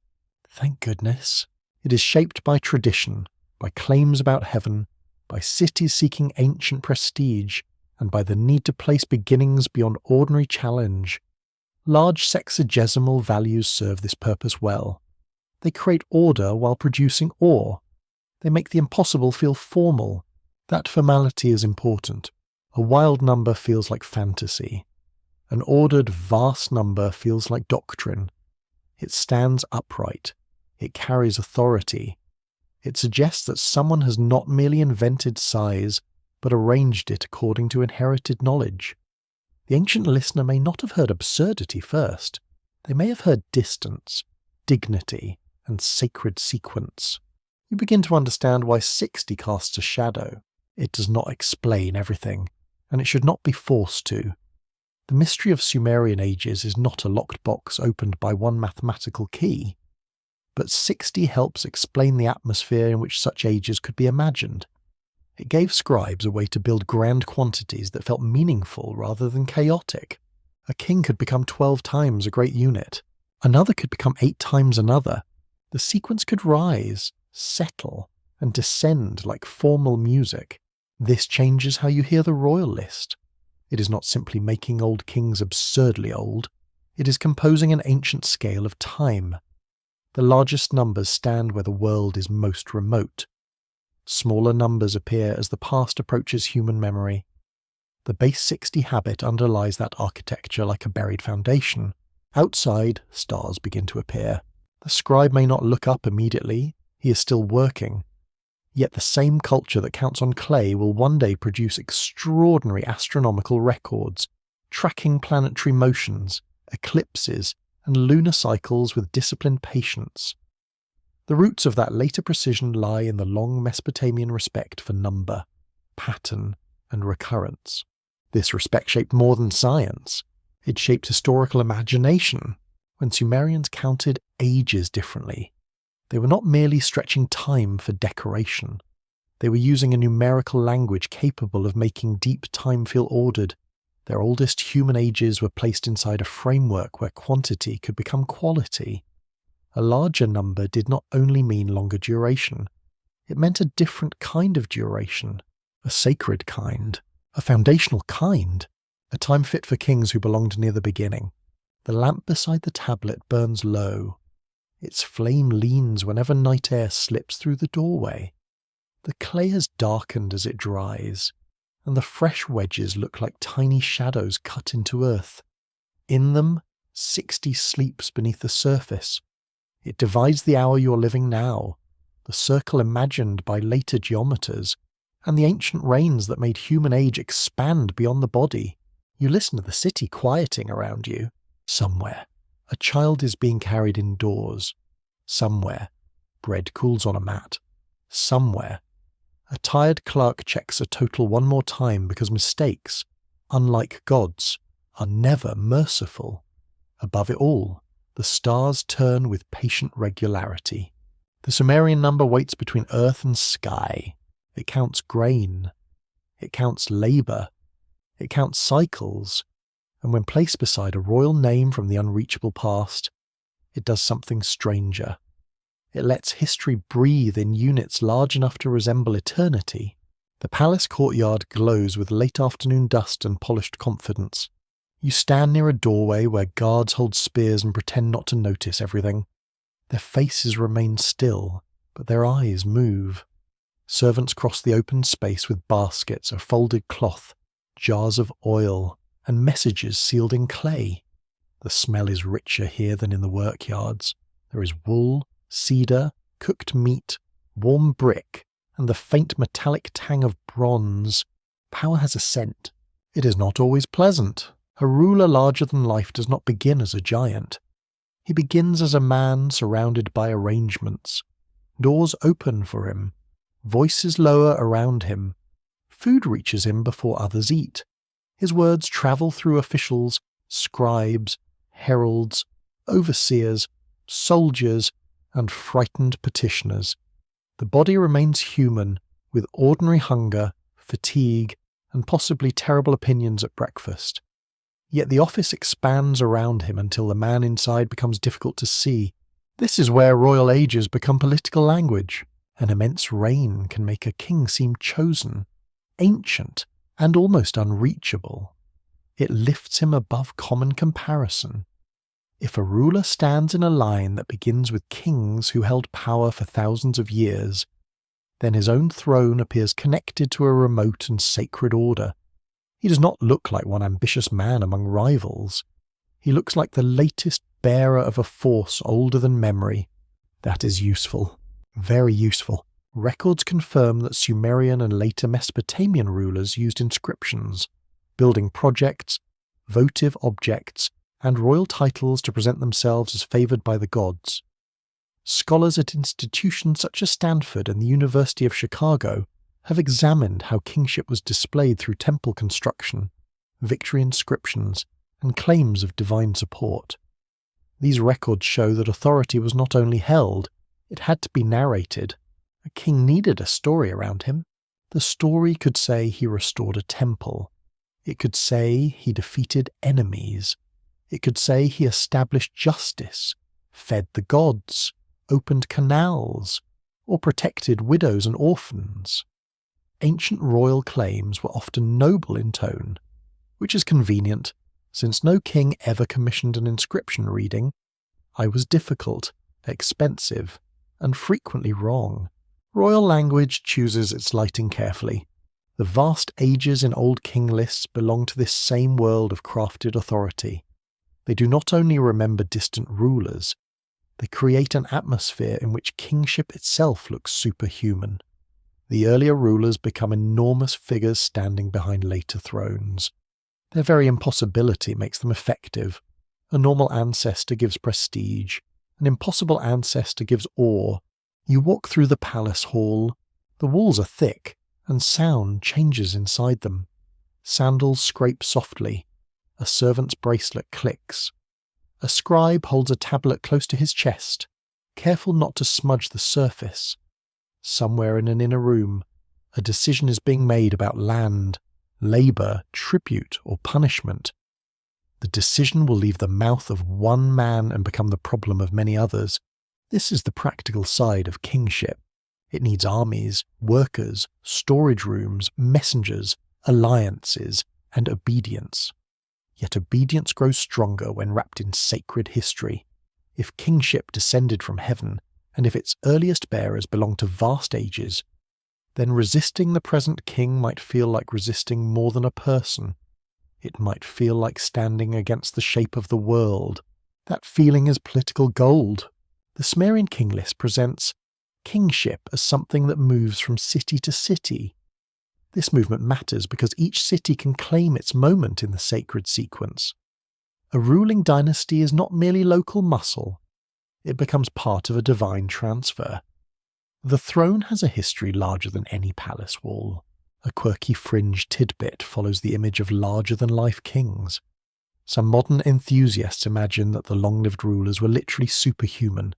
Thank goodness. It is shaped by tradition, by claims about heaven, by cities seeking ancient prestige, and by the need to place beginnings beyond ordinary challenge. Large sexagesimal values serve this purpose well. They create order while producing awe. They make the impossible feel formal. That formality is important. A wild number feels like fantasy. An ordered, vast number feels like doctrine. It stands upright. It carries authority. It suggests that someone has not merely invented size, but arranged it according to inherited knowledge. The ancient listener may not have heard absurdity first. They may have heard distance, dignity, and sacred sequence. You begin to understand why 60 casts a shadow. It does not explain everything, and it should not be forced to. The mystery of Sumerian ages is not a locked box opened by one mathematical key, but 60 helps explain the atmosphere in which such ages could be imagined. It gave scribes a way to build grand quantities that felt meaningful rather than chaotic. A king could become 12 times a great unit. Another could become 8 times another. The sequence could rise, settle, and descend like formal music. This changes how you hear the royal list. It is not simply making old kings absurdly old. It is composing an ancient scale of time. The largest numbers stand where the world is most remote. Smaller numbers appear as the past approaches human memory. The base 60 habit underlies that architecture like a buried foundation. Outside, stars begin to appear. The scribe may not look up immediately, he is still working. Yet the same culture that counts on clay will one day produce extraordinary astronomical records, tracking planetary motions, eclipses, and lunar cycles with disciplined patience. The roots of that later precision lie in the long Mesopotamian respect for number, pattern, and recurrence. This respect shaped more than science. It shaped historical imagination. When Sumerians counted ages differently, they were not merely stretching time for decoration. They were using a numerical language capable of making deep time feel ordered. Their oldest human ages were placed inside a framework where quantity could become quality. A larger number did not only mean longer duration. It meant a different kind of duration, a sacred kind, a foundational kind, a time fit for kings who belonged near the beginning. The lamp beside the tablet burns low. Its flame leans whenever night air slips through the doorway. The clay has darkened as it dries, and the fresh wedges look like tiny shadows cut into earth. In them, 60 sleeps beneath the surface. It divides the hour you're living now, the circle imagined by later geometers, and the ancient reigns that made human age expand beyond the body. You listen to the city quieting around you. Somewhere, a child is being carried indoors. Somewhere, bread cools on a mat. Somewhere, a tired clerk checks a total one more time because mistakes, unlike gods, are never merciful. Above it all, the stars turn with patient regularity. The Sumerian number waits between earth and sky. It counts grain. It counts labour. It counts cycles. And when placed beside a royal name from the unreachable past, it does something stranger. It lets history breathe in units large enough to resemble eternity. The palace courtyard glows with late afternoon dust and polished confidence. You stand near a doorway where guards hold spears and pretend not to notice everything. Their faces remain still, but their eyes move. Servants cross the open space with baskets of folded cloth, jars of oil, and messages sealed in clay. The smell is richer here than in the workyards. There is wool, cedar, cooked meat, warm brick, and the faint metallic tang of bronze. Power has a scent. It is not always pleasant. A ruler larger than life does not begin as a giant. He begins as a man surrounded by arrangements. Doors open for him. Voices lower around him. Food reaches him before others eat. His words travel through officials, scribes, heralds, overseers, soldiers, and frightened petitioners. The body remains human, with ordinary hunger, fatigue, and possibly terrible opinions at breakfast. Yet the office expands around him until the man inside becomes difficult to see. This is where royal ages become political language. An immense reign can make a king seem chosen, ancient, and almost unreachable. It lifts him above common comparison. If a ruler stands in a line that begins with kings who held power for thousands of years, then his own throne appears connected to a remote and sacred order. He does not look like one ambitious man among rivals. He looks like the latest bearer of a force older than memory. That is useful. Very useful. Records confirm that Sumerian and later Mesopotamian rulers used inscriptions, building projects, votive objects, and royal titles to present themselves as favoured by the gods. Scholars at institutions such as Stanford and the University of Chicago have examined how kingship was displayed through temple construction, victory inscriptions, and claims of divine support. These records show that authority was not only held, it had to be narrated. A king needed a story around him. The story could say he restored a temple. It could say he defeated enemies. It could say he established justice, fed the gods, opened canals, or protected widows and orphans. Ancient royal claims were often noble in tone, which is convenient, since no king ever commissioned an inscription reading, "I was difficult, expensive, and frequently wrong." Royal language chooses its lighting carefully. The vast ages in old king lists belong to this same world of crafted authority. They do not only remember distant rulers, they create an atmosphere in which kingship itself looks superhuman. The earlier rulers become enormous figures standing behind later thrones. Their very impossibility makes them effective. A normal ancestor gives prestige. An impossible ancestor gives awe. You walk through the palace hall. The walls are thick, and sound changes inside them. Sandals scrape softly. A servant's bracelet clicks. A scribe holds a tablet close to his chest, careful not to smudge the surface. Somewhere in an inner room, a decision is being made about land, labour, tribute, or punishment. The decision will leave the mouth of one man and become the problem of many others. This is the practical side of kingship. It needs armies, workers, storage rooms, messengers, alliances, and obedience. Yet obedience grows stronger when wrapped in sacred history. If kingship descended from heaven, and if its earliest bearers belonged to vast ages, then resisting the present king might feel like resisting more than a person. It might feel like standing against the shape of the world. That feeling is political gold. The Sumerian King List presents kingship as something that moves from city to city. This movement matters because each city can claim its moment in the sacred sequence. A ruling dynasty is not merely local muscle. It becomes part of a divine transfer. The throne has a history larger than any palace wall. A quirky fringe tidbit follows the image of larger-than-life kings. Some modern enthusiasts imagine that the long-lived rulers were literally superhuman,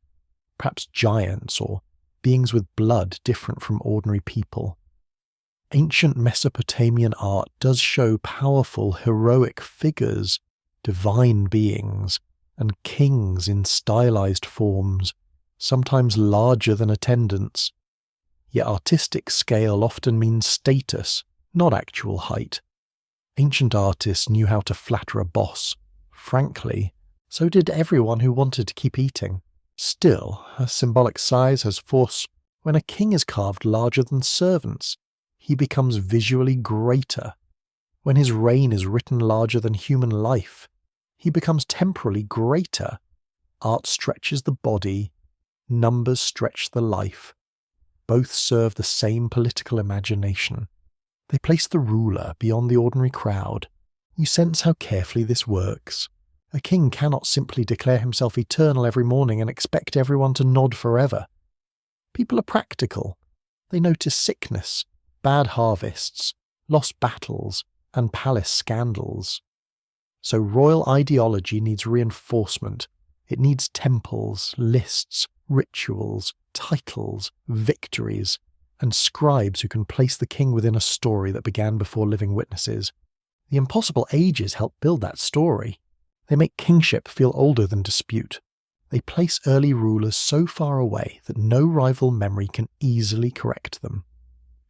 perhaps giants or beings with blood different from ordinary people. Ancient Mesopotamian art does show powerful, heroic figures, divine beings, and kings in stylized forms, sometimes larger than attendants. Yet artistic scale often means status, not actual height. Ancient artists knew how to flatter a boss. Frankly, so did everyone who wanted to keep eating. Still, a symbolic size has force. When a king is carved larger than servants, he becomes visually greater. When his reign is written larger than human life, he becomes temporally greater. Art stretches the body, numbers stretch the life. Both serve the same political imagination. They place the ruler beyond the ordinary crowd. You sense how carefully this works. A king cannot simply declare himself eternal every morning and expect everyone to nod forever. People are practical. They notice sickness, bad harvests, lost battles, and palace scandals. So royal ideology needs reinforcement. It needs temples, lists, rituals, titles, victories, and scribes who can place the king within a story that began before living witnesses. The impossible ages help build that story. They make kingship feel older than dispute. They place early rulers so far away that no rival memory can easily correct them.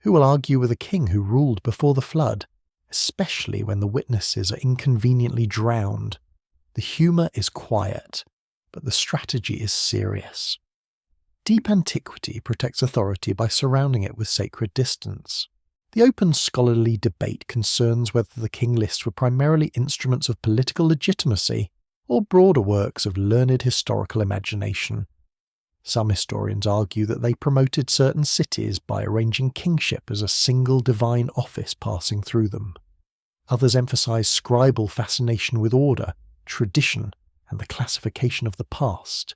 Who will argue with a king who ruled before the flood, especially when the witnesses are inconveniently drowned? The humour is quiet, but the strategy is serious. Deep antiquity protects authority by surrounding it with sacred distance. The open scholarly debate concerns whether the king lists were primarily instruments of political legitimacy or broader works of learned historical imagination. Some historians argue that they promoted certain cities by arranging kingship as a single divine office passing through them. Others emphasize scribal fascination with order, tradition, and the classification of the past.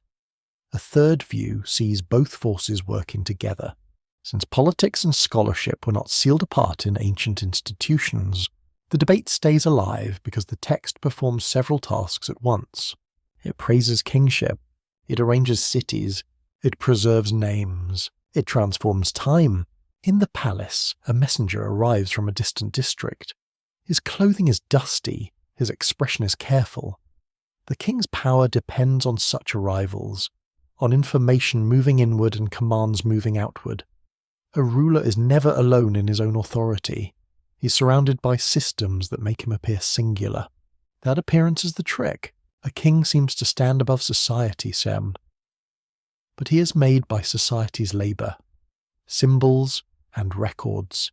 A third view sees both forces working together. Since politics and scholarship were not sealed apart in ancient institutions, the debate stays alive because the text performs several tasks at once. It praises kingship, it arranges cities, it preserves names, it transforms time. In the palace, a messenger arrives from a distant district. His clothing is dusty, his expression is careful. The king's power depends on such arrivals, on information moving inward and commands moving outward. A ruler is never alone in his own authority. He's surrounded by systems that make him appear singular. That appearance is the trick. A king seems to stand above society, Sem. But he is made by society's labour. Symbols and records.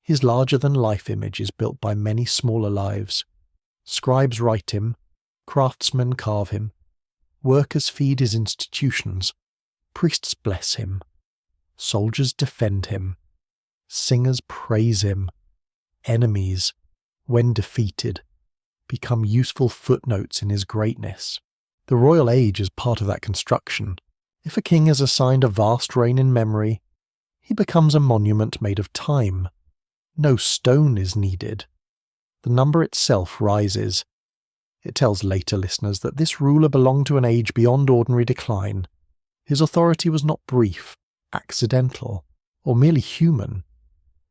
His larger-than-life image is built by many smaller lives. Scribes write him, craftsmen carve him, workers feed his institutions, priests bless him, soldiers defend him, singers praise him, enemies, when defeated, become useful footnotes in his greatness. The royal age is part of that construction. If a king is assigned a vast reign in memory, he becomes a monument made of time. No stone is needed. The number itself rises. It tells later listeners that this ruler belonged to an age beyond ordinary decline. His authority was not brief, accidental, or merely human.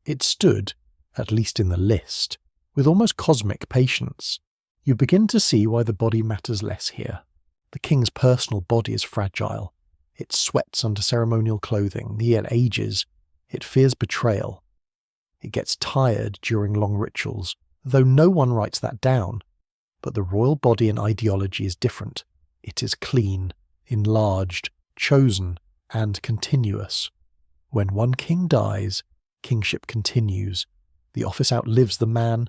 It stood, at least in the list, with almost cosmic patience. You begin to see why the body matters less here. The king's personal body is fragile. It sweats under ceremonial clothing, it ages, it fears betrayal. It gets tired during long rituals, though no one writes that down. But the royal body and ideology is different. It is clean, enlarged, chosen, and continuous. When one king dies, kingship continues. The office outlives the man,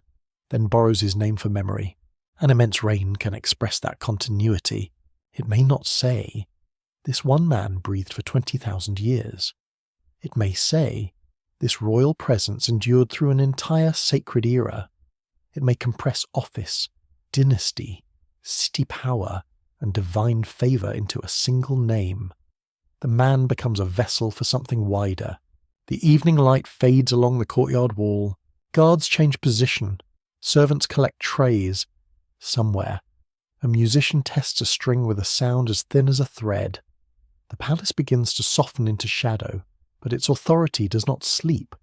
then borrows his name for memory. An immense reign can express that continuity. It may not say, "This one man breathed for 20,000 years." It may say, "This royal presence endured through an entire sacred era." It may compress office, dynasty, city power, and divine favour into a single name. The man becomes a vessel for something wider. The evening light fades along the courtyard wall. Guards change position. Servants collect trays. Somewhere, a musician tests a string with a sound as thin as a thread. The palace begins to soften into shadow, but its authority does not sleep.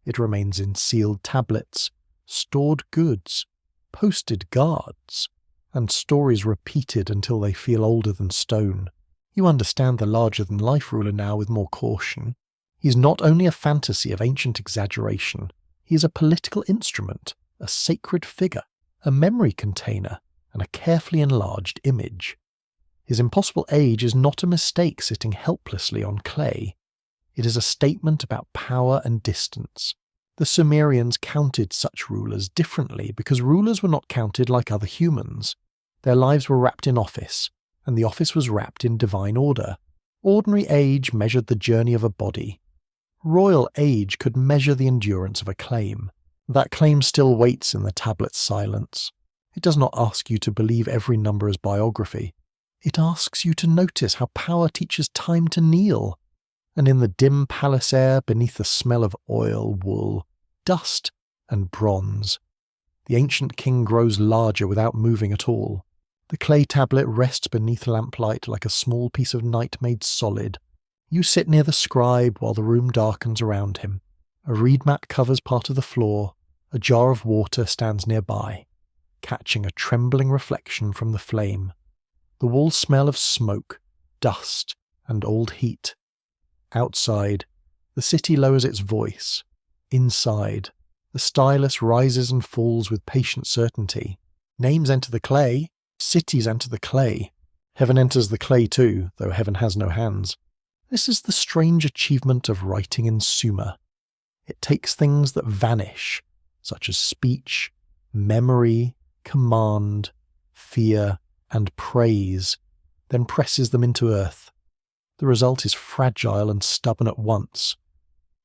It remains in sealed tablets, stored goods, posted guards, and stories repeated until they feel older than stone. You understand the larger-than-life ruler now with more caution. He is not only a fantasy of ancient exaggeration, he is a political instrument, a sacred figure, a memory container, and a carefully enlarged image. His impossible age is not a mistake sitting helplessly on clay. It is a statement about power and distance. The Sumerians counted such rulers differently because rulers were not counted like other humans. Their lives were wrapped in office, and the office was wrapped in divine order. Ordinary age measured the journey of a body. Royal age could measure the endurance of a claim. That claim still waits in the tablet's silence. It does not ask you to believe every number as biography. It asks you to notice how power teaches time to kneel. And in the dim palace air, beneath the smell of oil, wool, dust, and bronze, the ancient king grows larger without moving at all. The clay tablet rests beneath lamplight like a small piece of night made solid. You sit near the scribe while the room darkens around him. A reed mat covers part of the floor. A jar of water stands nearby, catching a trembling reflection from the flame. The walls smell of smoke, dust, and old heat. Outside, the city lowers its voice. Inside, the stylus rises and falls with patient certainty. Names enter the clay, cities enter the clay. Heaven enters the clay too, though heaven has no hands. This is the strange achievement of writing in Sumer. It takes things that vanish, such as speech, memory, command, fear, and praise, then presses them into earth. The result is fragile and stubborn at once.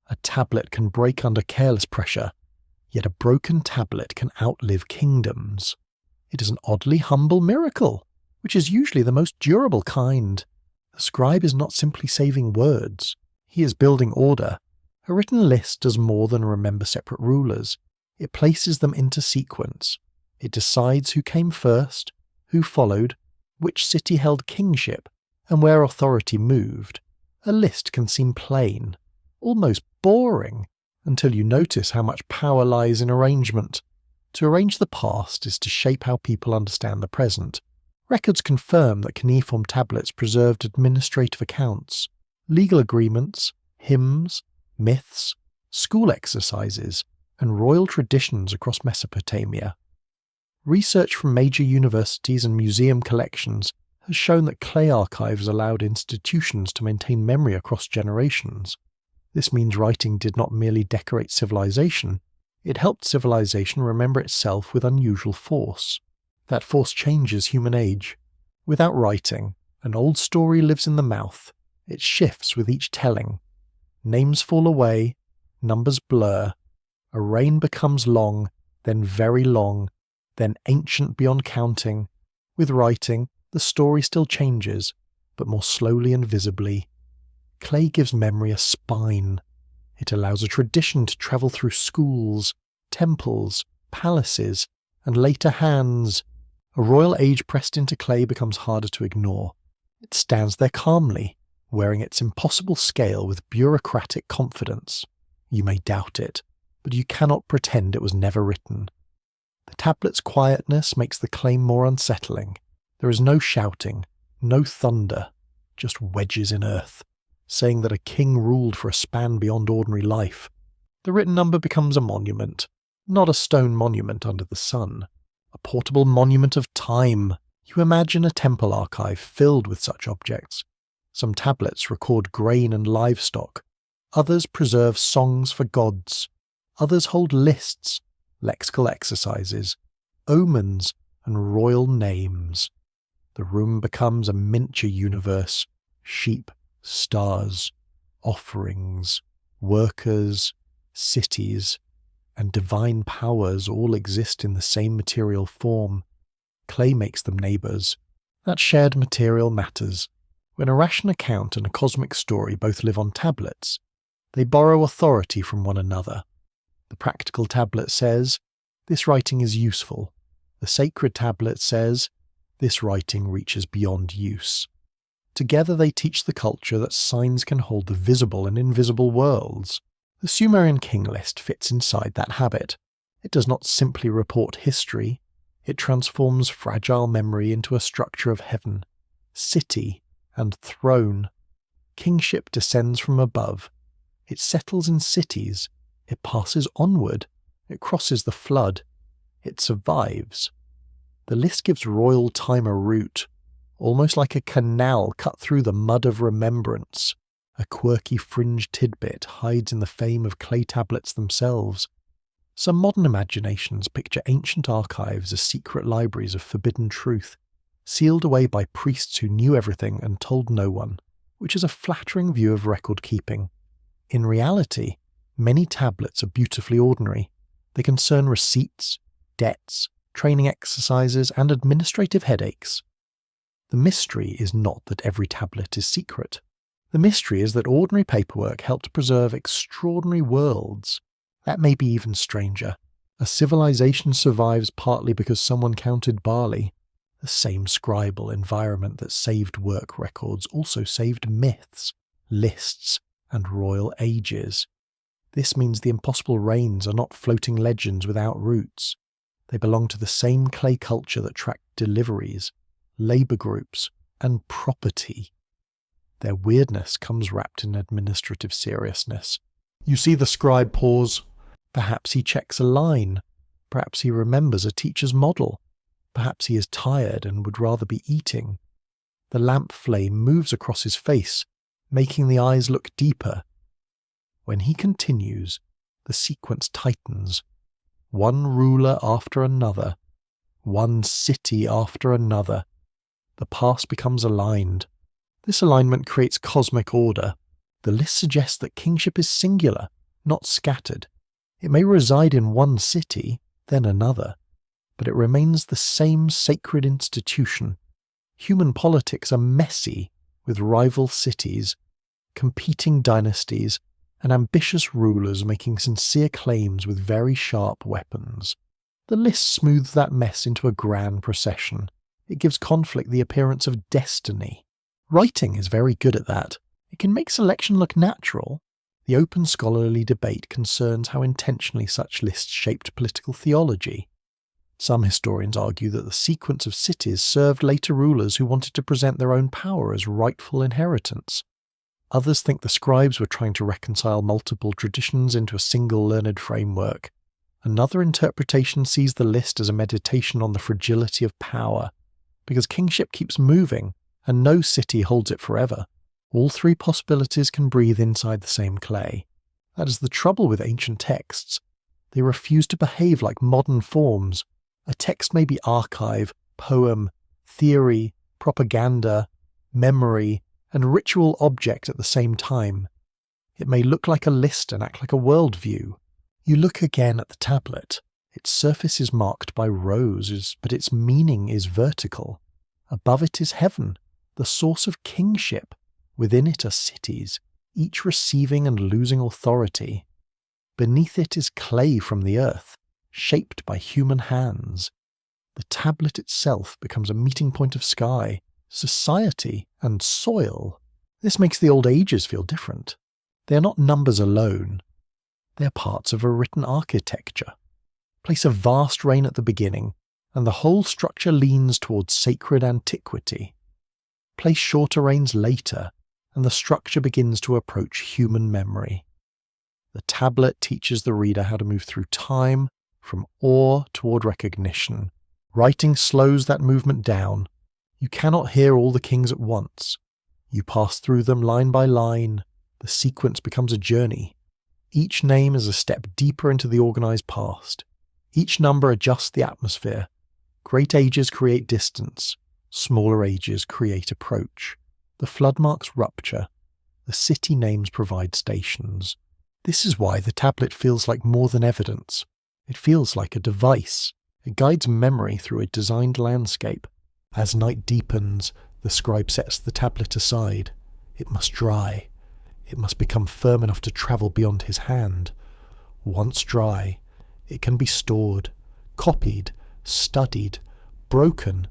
A tablet can break under careless pressure, yet a broken tablet can outlive kingdoms. It is an oddly humble miracle, which is usually the most durable kind. The scribe is not simply saving words, he is building order. A written list does more than remember separate rulers. It places them into sequence. It decides who came first, who followed, which city held kingship, and where authority moved. A list can seem plain, almost boring, until you notice how much power lies in arrangement. To arrange the past is to shape how people understand the present. Records confirm that cuneiform tablets preserved administrative accounts, legal agreements, hymns, myths, school exercises, and royal traditions across Mesopotamia. Research from major universities and museum collections has shown that clay archives allowed institutions to maintain memory across generations. This means writing did not merely decorate civilization, it helped civilization remember itself with unusual force. That force changes human age. Without writing, an old story lives in the mouth. It shifts with each telling. Names fall away, numbers blur. A reign becomes long, then very long, then ancient beyond counting. With writing, the story still changes, but more slowly and visibly. Clay gives memory a spine. It allows a tradition to travel through schools, temples, palaces, and later hands. A royal age pressed into clay becomes harder to ignore. It stands there calmly, wearing its impossible scale with bureaucratic confidence. You may doubt it, but you cannot pretend it was never written. The tablet's quietness makes the claim more unsettling. There is no shouting, no thunder, just wedges in earth, saying that a king ruled for a span beyond ordinary life. The written number becomes a monument, not a stone monument under the sun, a portable monument of time. You imagine a temple archive filled with such objects. Some tablets record grain and livestock, others preserve songs for gods, others hold lists, lexical exercises, omens, and royal names. The room becomes a miniature universe: sheep, stars, offerings, workers, cities, and divine powers all exist in the same material form. Clay makes them neighbours. That shared material matters. When a ration account and a cosmic story both live on tablets, they borrow authority from one another. The practical tablet says, "This writing is useful." The sacred tablet says, "This writing reaches beyond use." Together they teach the culture that signs can hold the visible and invisible worlds. The Sumerian King List fits inside that habit. It does not simply report history, it transforms fragile memory into a structure of heaven, city, and throne. Kingship descends from above. It settles in cities. It passes onward. It crosses the flood. It survives. The list gives royal time a route, almost like a canal cut through the mud of remembrance. A quirky fringe tidbit hides in the fame of clay tablets themselves. Some modern imaginations picture ancient archives as secret libraries of forbidden truth, sealed away by priests who knew everything and told no one, which is a flattering view of record-keeping. In reality, many tablets are beautifully ordinary. They concern receipts, debts, training exercises, and administrative headaches. The mystery is not that every tablet is secret. The mystery is that ordinary paperwork helped preserve extraordinary worlds. That may be even stranger. A civilization survives partly because someone counted barley. The same scribal environment that saved work records also saved myths, lists, and royal ages. This means the impossible reigns are not floating legends without roots. They belong to the same clay culture that tracked deliveries, labour groups, and property. Their weirdness comes wrapped in administrative seriousness. You see the scribe pause. Perhaps he checks a line. Perhaps he remembers a teacher's model. Perhaps he is tired and would rather be eating. The lamp flame moves across his face, making the eyes look deeper. When he continues, the sequence tightens. One ruler after another. One city after another. The past becomes aligned. This alignment creates cosmic order. The list suggests that kingship is singular, not scattered. It may reside in one city, then another. but it remains the same sacred institution. Human politics are messy, with rival cities, competing dynasties, and ambitious rulers making sincere claims with very sharp weapons. The list smooths that mess into a grand procession. It gives conflict the appearance of destiny. Writing is very good at that. It can make selection look natural. The open scholarly debate concerns how intentionally such lists shaped political theology. Some historians argue that the sequence of cities served later rulers who wanted to present their own power as rightful inheritance. Others think the scribes were trying to reconcile multiple traditions into a single learned framework. Another interpretation sees the list as a meditation on the fragility of power, because kingship keeps moving and no city holds it forever. All three possibilities can breathe inside the same clay. That is the trouble with ancient texts. They refuse to behave like modern forms. A text may be archive, poem, theory, propaganda, memory, and ritual object at the same time. It may look like a list and act like a worldview. You look again at the tablet. Its surface is marked by rows, but its meaning is vertical. Above it is heaven, the source of kingship. Within it are cities, each receiving and losing authority. Beneath it is clay from the earth, shaped by human hands. The tablet itself becomes a meeting point of sky, society, and soil. This makes the old ages feel different. They are not numbers alone. They are parts of a written architecture. Place a vast reign at the beginning, and the whole structure leans towards sacred antiquity. Place shorter reigns later, and the structure begins to approach human memory. The tablet teaches the reader how to move through time, from awe toward recognition. Writing slows that movement down. You cannot hear all the kings at once. You pass through them line by line. The sequence becomes a journey. Each name is a step deeper into the organized past. Each number adjusts the atmosphere. Great ages create distance. Smaller ages create approach. The flood marks rupture. The city names provide stations. This is why the tablet feels like more than evidence. It feels like a device. It guides memory through a designed landscape. As night deepens, the scribe sets the tablet aside. It must dry. It must become firm enough to travel beyond his hand. Once dry, it can be stored, copied, studied, broken,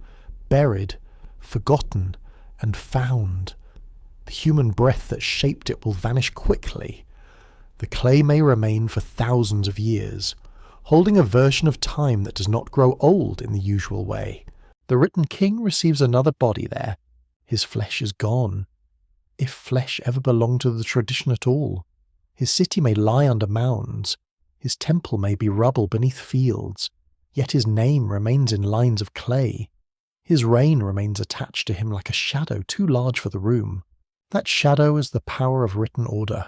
buried, forgotten, and found. The human breath that shaped it will vanish quickly. The clay may remain for thousands of years, holding a version of time that does not grow old in the usual way. The written king receives another body there. His flesh is gone, if flesh ever belonged to the tradition at all. His city may lie under mounds. His temple may be rubble beneath fields. Yet his name remains in lines of clay. His reign remains attached to him like a shadow too large for the room. That shadow is the power of written order.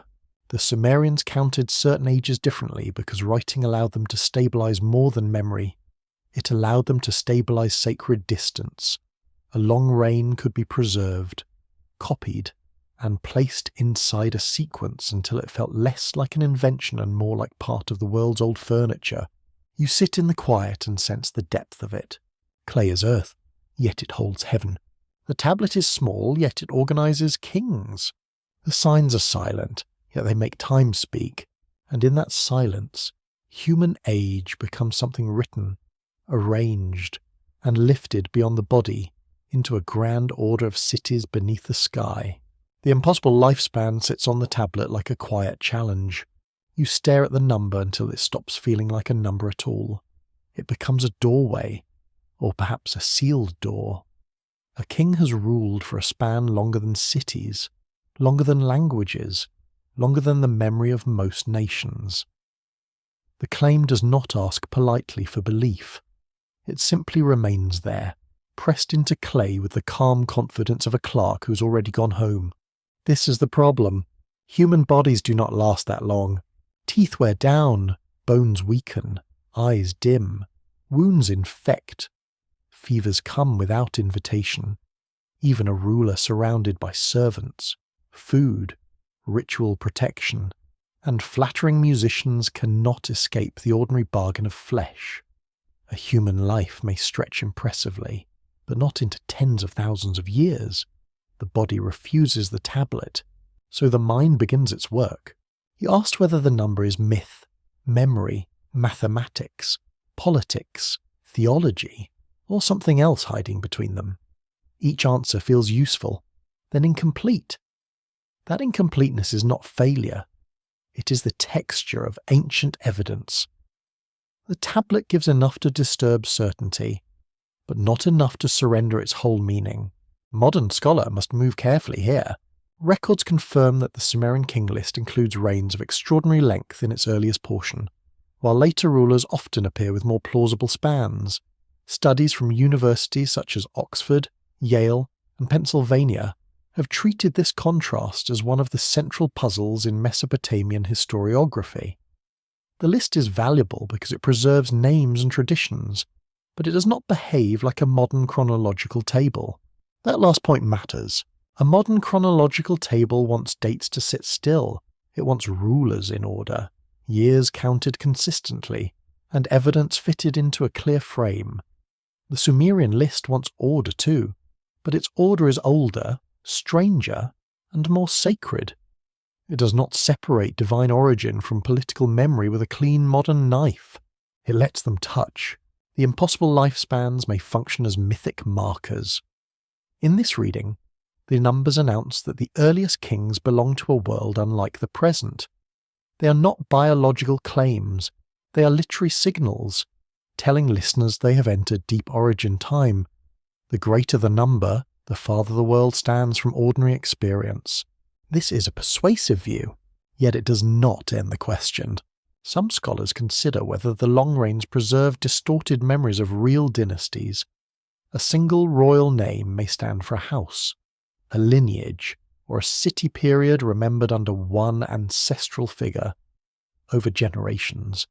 The Sumerians counted certain ages differently because writing allowed them to stabilize more than memory. It allowed them to stabilize sacred distance. A long reign could be preserved, copied, and placed inside a sequence until it felt less like an invention and more like part of the world's old furniture. You sit in the quiet and sense the depth of it. Clay is earth, yet it holds heaven. The tablet is small, yet it organizes kings. The signs are silent, yet they make time speak. And in that silence, human age becomes something written, arranged, and lifted beyond the body into a grand order of cities beneath the sky. The impossible lifespan sits on the tablet like a quiet challenge. You stare at the number until it stops feeling like a number at all. It becomes a doorway, or perhaps a sealed door. A king has ruled for a span longer than cities, longer than languages, longer than the memory of most nations. The claim does not ask politely for belief. It simply remains there, pressed into clay with the calm confidence of a clerk who's already gone home. This is the problem. Human bodies do not last that long. Teeth wear down, bones weaken, eyes dim, wounds infect. Fevers come without invitation. Even a ruler surrounded by servants, food, ritual protection, and flattering musicians cannot escape the ordinary bargain of flesh. A human life may stretch impressively, but not into tens of thousands of years. The body refuses the tablet, so the mind begins its work. He asked whether the number is myth, memory, mathematics, politics, theology, or something else hiding between them. Each answer feels useful, then incomplete. That incompleteness is not failure. It is the texture of ancient evidence. The tablet gives enough to disturb certainty, but not enough to surrender its whole meaning. Modern scholar must move carefully here. Records confirm that the Sumerian King List includes reigns of extraordinary length in its earliest portion, while later rulers often appear with more plausible spans. Studies from universities such as Oxford, Yale, and Pennsylvania have treated this contrast as one of the central puzzles in Mesopotamian historiography. The list is valuable because it preserves names and traditions, but it does not behave like a modern chronological table. That last point matters. A modern chronological table wants dates to sit still. It wants rulers in order, years counted consistently, and evidence fitted into a clear frame. The Sumerian list wants order too, but its order is older, stranger, and more sacred. It does not separate divine origin from political memory with a clean modern knife. It lets them touch. The impossible lifespans may function as mythic markers. In this reading, the numbers announce that the earliest kings belong to a world unlike the present. They are not biological claims, they are literary signals, telling listeners they have entered deep origin time. The greater the number, the farther the world stands from ordinary experience. This is a persuasive view, yet it does not end the question. Some scholars consider whether the long reigns preserve distorted memories of real dynasties. A single royal name may stand for a house, a lineage, or a city period remembered under one ancestral figure. Over generations,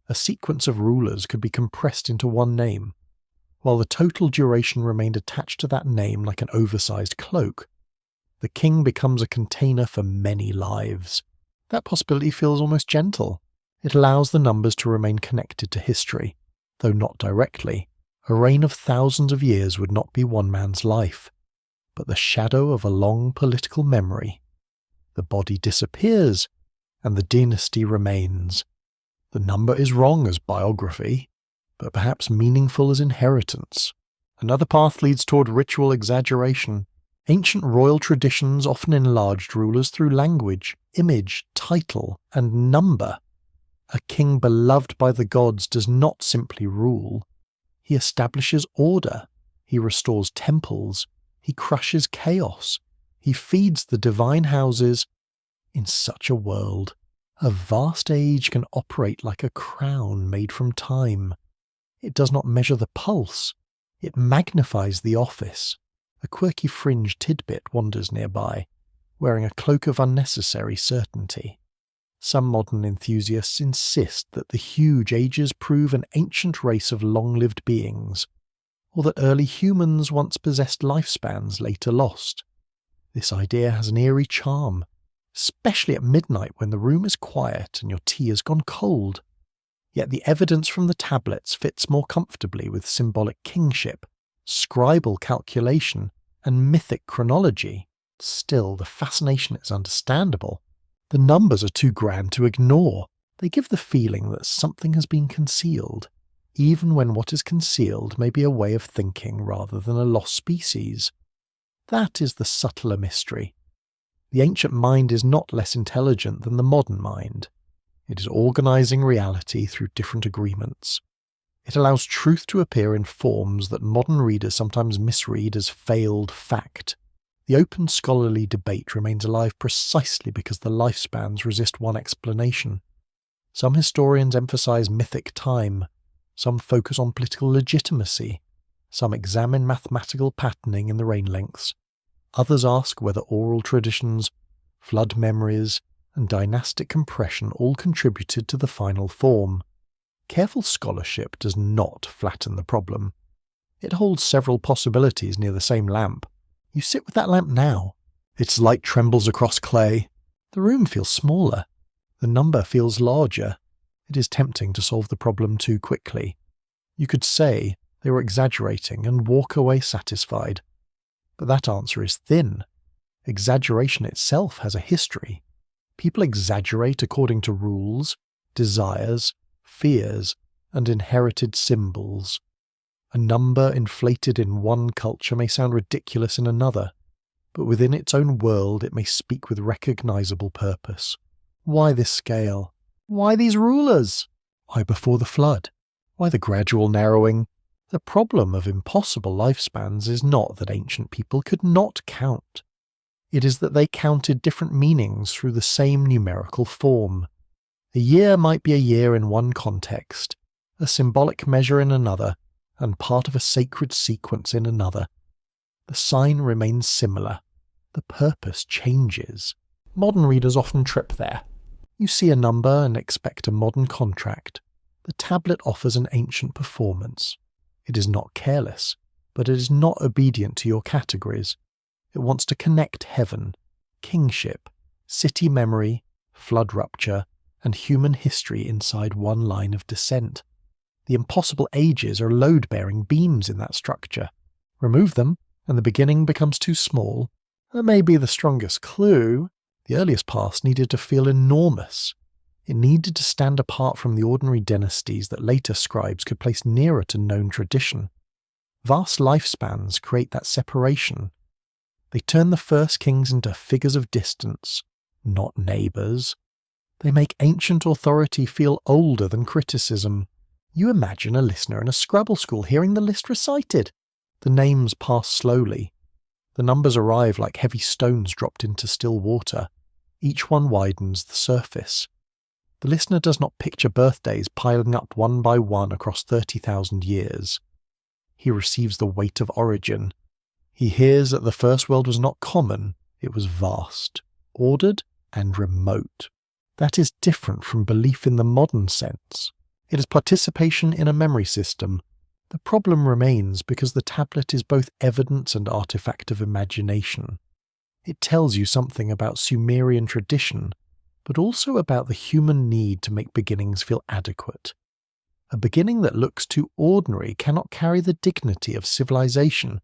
a sequence of rulers could be compressed into one name, while the total duration remained attached to that name like an oversized cloak. The king becomes a container for many lives. That possibility feels almost gentle. It allows the numbers to remain connected to history, though not directly. A reign of thousands of years would not be one man's life, but the shadow of a long political memory. The body disappears, and the dynasty remains. The number is wrong as biography, but perhaps meaningful as inheritance. Another path leads toward ritual exaggeration. Ancient royal traditions often enlarged rulers through language, image, title, and number. A king beloved by the gods does not simply rule. He establishes order. He restores temples. He crushes chaos. He feeds the divine houses. In such a world, a vast age can operate like a crown made from time. It does not measure the pulse. It magnifies the office. A quirky fringe tidbit wanders nearby, wearing a cloak of unnecessary certainty. Some modern enthusiasts insist that the huge ages prove an ancient race of long-lived beings, or that early humans once possessed lifespans later lost. This idea has an eerie charm, especially at midnight when the room is quiet and your tea has gone cold. Yet the evidence from the tablets fits more comfortably with symbolic kingship, scribal calculation, and mythic chronology. Still, the fascination is understandable. The numbers are too grand to ignore. They give the feeling that something has been concealed, even when what is concealed may be a way of thinking rather than a lost species. That is the subtler mystery. The ancient mind is not less intelligent than the modern mind. It is organizing reality through different agreements. It allows truth to appear in forms that modern readers sometimes misread as failed fact. The open scholarly debate remains alive precisely because the lifespans resist one explanation. Some historians emphasize mythic time, some focus on political legitimacy, some examine mathematical patterning in the reign lengths. Others ask whether oral traditions, flood memories, and dynastic compression all contributed to the final form. Careful scholarship does not flatten the problem. It holds several possibilities near the same lamp. You sit with that lamp now. Its light trembles across clay. The room feels smaller. The number feels larger. It is tempting to solve the problem too quickly. You could say they were exaggerating and walk away satisfied. But that answer is thin. Exaggeration itself has a history. People exaggerate according to rules, desires, fears, and inherited symbols. A number inflated in one culture may sound ridiculous in another, but within its own world it may speak with recognizable purpose. Why this scale? Why these rulers? Why before the flood? Why the gradual narrowing? The problem of impossible lifespans is not that ancient people could not count. It is that they counted different meanings through the same numerical form. A year might be a year in one context, a symbolic measure in another, and part of a sacred sequence in another. The sign remains similar. The purpose changes. Modern readers often trip there. You see a number and expect a modern contract. The tablet offers an ancient performance. It is not careless, but it is not obedient to your categories. It wants to connect heaven, kingship, city memory, flood rupture, and human history inside one line of descent. The impossible ages are load-bearing beams in that structure. Remove them, and the beginning becomes too small. That may be the strongest clue. The earliest past needed to feel enormous. It needed to stand apart from the ordinary dynasties that later scribes could place nearer to known tradition. Vast lifespans create that separation. They turn the first kings into figures of distance, not neighbours. They make ancient authority feel older than criticism. You imagine a listener in a Scrabble school hearing the list recited. The names pass slowly. The numbers arrive like heavy stones dropped into still water. Each one widens the surface. The listener does not picture birthdays piling up one by one across 30,000 years. He receives the weight of origin. He hears that the first world was not common, it was vast, ordered, and remote. That is different from belief in the modern sense. It is participation in a memory system. The problem remains because the tablet is both evidence and artifact of imagination. It tells you something about Sumerian tradition, but also about the human need to make beginnings feel adequate. A beginning that looks too ordinary cannot carry the dignity of civilization.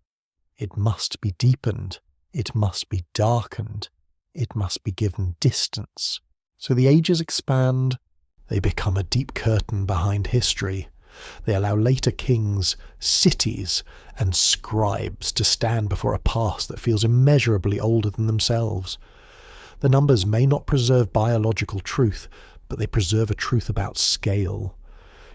It must be deepened. It must be darkened. It must be given distance. So the ages expand. They become a deep curtain behind history. They allow later kings, cities, and scribes to stand before a past that feels immeasurably older than themselves. The numbers may not preserve biological truth, but they preserve a truth about scale.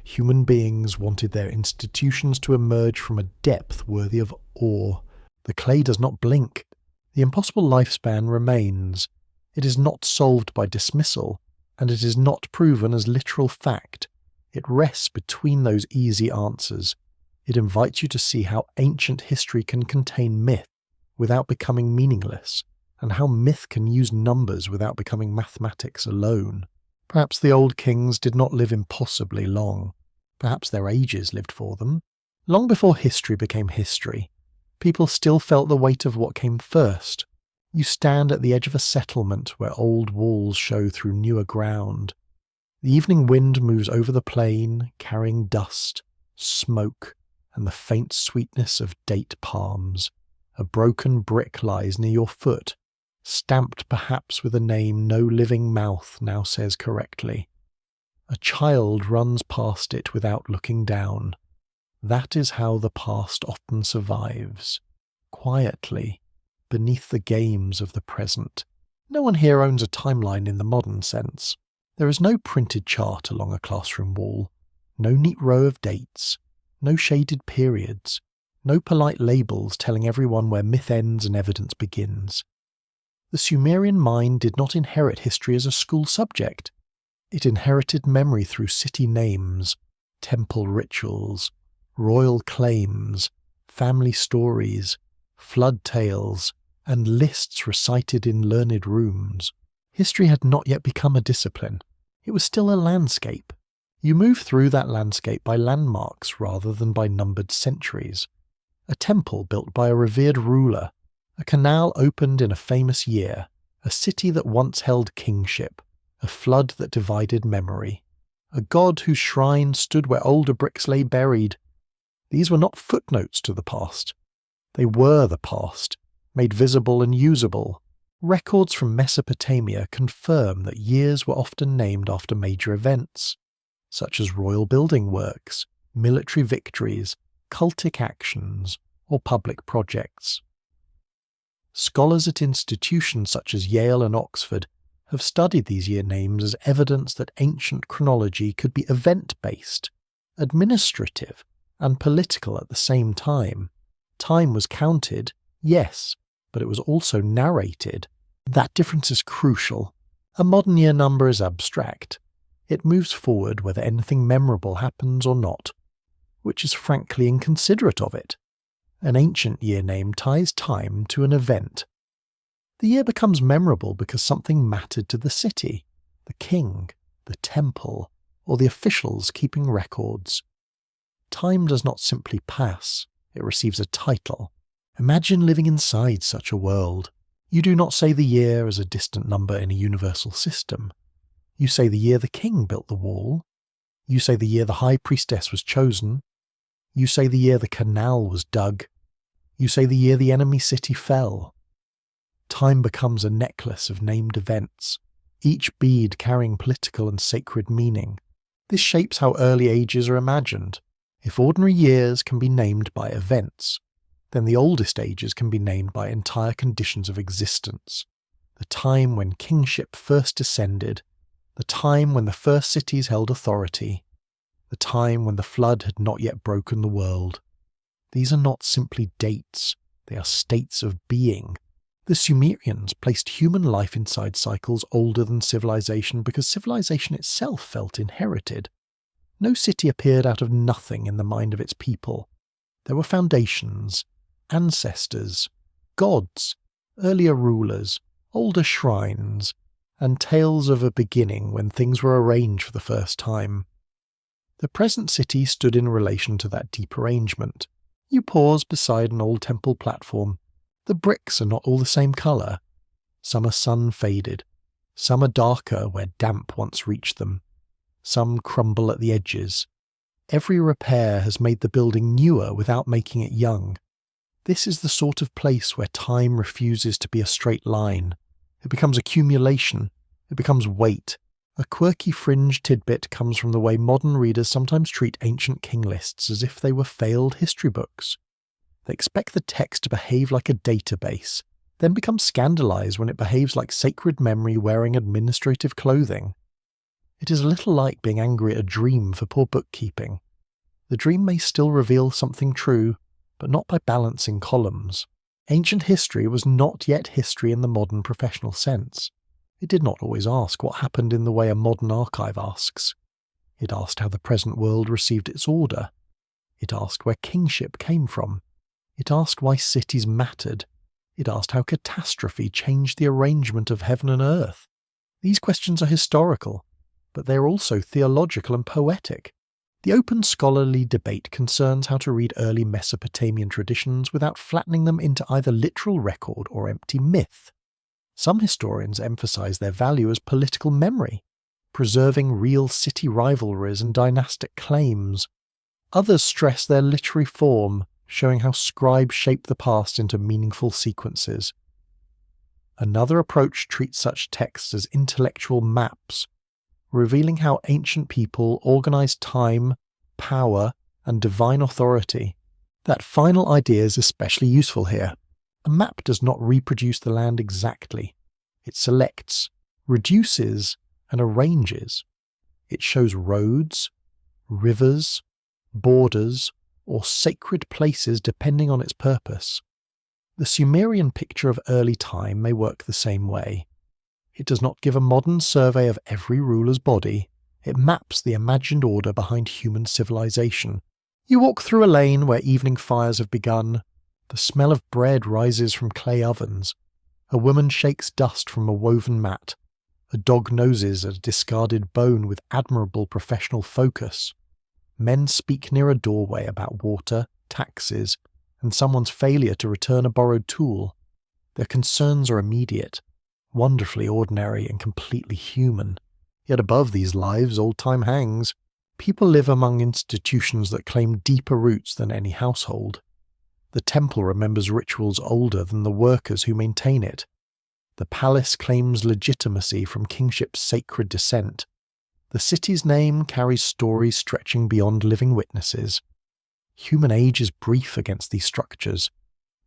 Human beings wanted their institutions to emerge from a depth worthy of awe. The clay does not blink. The impossible lifespan remains. It is not solved by dismissal, and it is not proven as literal fact. It rests between those easy answers. It invites you to see how ancient history can contain myth without becoming meaningless, and how myth can use numbers without becoming mathematics alone. Perhaps the old kings did not live impossibly long. Perhaps their ages lived for them. Long before history became history, people still felt the weight of what came first. You stand at the edge of a settlement where old walls show through newer ground. The evening wind moves over the plain, carrying dust, smoke, and the faint sweetness of date palms. A broken brick lies near your foot, stamped perhaps with a name no living mouth now says correctly. A child runs past it without looking down. That is how the past often survives, quietly, beneath the games of the present. No one here owns a timeline in the modern sense. There is no printed chart along a classroom wall, no neat row of dates, no shaded periods, no polite labels telling everyone where myth ends and evidence begins. The Sumerian mind did not inherit history as a school subject. It inherited memory through city names, temple rituals, royal claims, family stories, flood tales, and lists recited in learned rooms. History had not yet become a discipline. It was still a landscape. You move through that landscape by landmarks rather than by numbered centuries. A temple built by a revered ruler, a canal opened in a famous year, a city that once held kingship, a flood that divided memory, a god whose shrine stood where older bricks lay buried, These were not footnotes to the past. They were the past, made visible and usable. Records from Mesopotamia confirm that years were often named after major events, such as royal building works, military victories, cultic actions, or public projects. Scholars at institutions such as Yale and Oxford have studied these year names as evidence that ancient chronology could be event-based, administrative, and political at the same time. Time was counted, yes, but it was also narrated. That difference is crucial. A modern year number is abstract. It moves forward whether anything memorable happens or not, which is frankly inconsiderate of it. An ancient year name ties time to an event. The year becomes memorable because something mattered to the city, the king, the temple, or the officials keeping records. Time does not simply pass, it receives a title. Imagine living inside such a world. You do not say the year as a distant number in a universal system. You say the year the king built the wall. You say the year the high priestess was chosen. You say the year the canal was dug. You say the year the enemy city fell. Time becomes a necklace of named events, each bead carrying political and sacred meaning. This shapes how early ages are imagined. If ordinary years can be named by events, then the oldest ages can be named by entire conditions of existence. The time when kingship first descended, the time when the first cities held authority, the time when the flood had not yet broken the world. These are not simply dates, they are states of being. The Sumerians placed human life inside cycles older than civilization because civilization itself felt inherited. No city appeared out of nothing in the mind of its people. There were foundations, ancestors, gods, earlier rulers, older shrines, and tales of a beginning when things were arranged for the first time. The present city stood in relation to that deep arrangement. You pause beside an old temple platform. The bricks are not all the same colour. Some are sun-faded. Some are darker where damp once reached them. Some crumble at the edges. Every repair has made the building newer without making it young. This is the sort of place where time refuses to be a straight line. It becomes accumulation. It becomes weight. A quirky fringe tidbit comes from the way modern readers sometimes treat ancient king lists as if they were failed history books. They expect the text to behave like a database, then become scandalized when it behaves like sacred memory wearing administrative clothing. It is a little like being angry at a dream for poor bookkeeping. The dream may still reveal something true, but not by balancing columns. Ancient history was not yet history in the modern professional sense. It did not always ask what happened in the way a modern archive asks. It asked how the present world received its order. It asked where kingship came from. It asked why cities mattered. It asked how catastrophe changed the arrangement of heaven and earth. These questions are historical, but they are also theological and poetic. The open scholarly debate concerns how to read early Mesopotamian traditions without flattening them into either literal record or empty myth. Some historians emphasize their value as political memory, preserving real city rivalries and dynastic claims. Others stress their literary form, showing how scribes shape the past into meaningful sequences. Another approach treats such texts as intellectual maps, revealing how ancient people organized time, power, and divine authority. That final idea is especially useful here. A map does not reproduce the land exactly. It selects, reduces, and arranges. It shows roads, rivers, borders, or sacred places depending on its purpose. The Sumerian picture of early time may work the same way. It does not give a modern survey of every ruler's body. It maps the imagined order behind human civilization. You walk through a lane where evening fires have begun. The smell of bread rises from clay ovens. A woman shakes dust from a woven mat. A dog noses at a discarded bone with admirable professional focus. Men speak near a doorway about water, taxes, and someone's failure to return a borrowed tool. Their concerns are immediate, wonderfully ordinary and completely human. Yet above these lives old time hangs. People live among institutions that claim deeper roots than any household. The temple remembers rituals older than the workers who maintain it. The palace claims legitimacy from kingship's sacred descent. The city's name carries stories stretching beyond living witnesses. Human age is brief against these structures,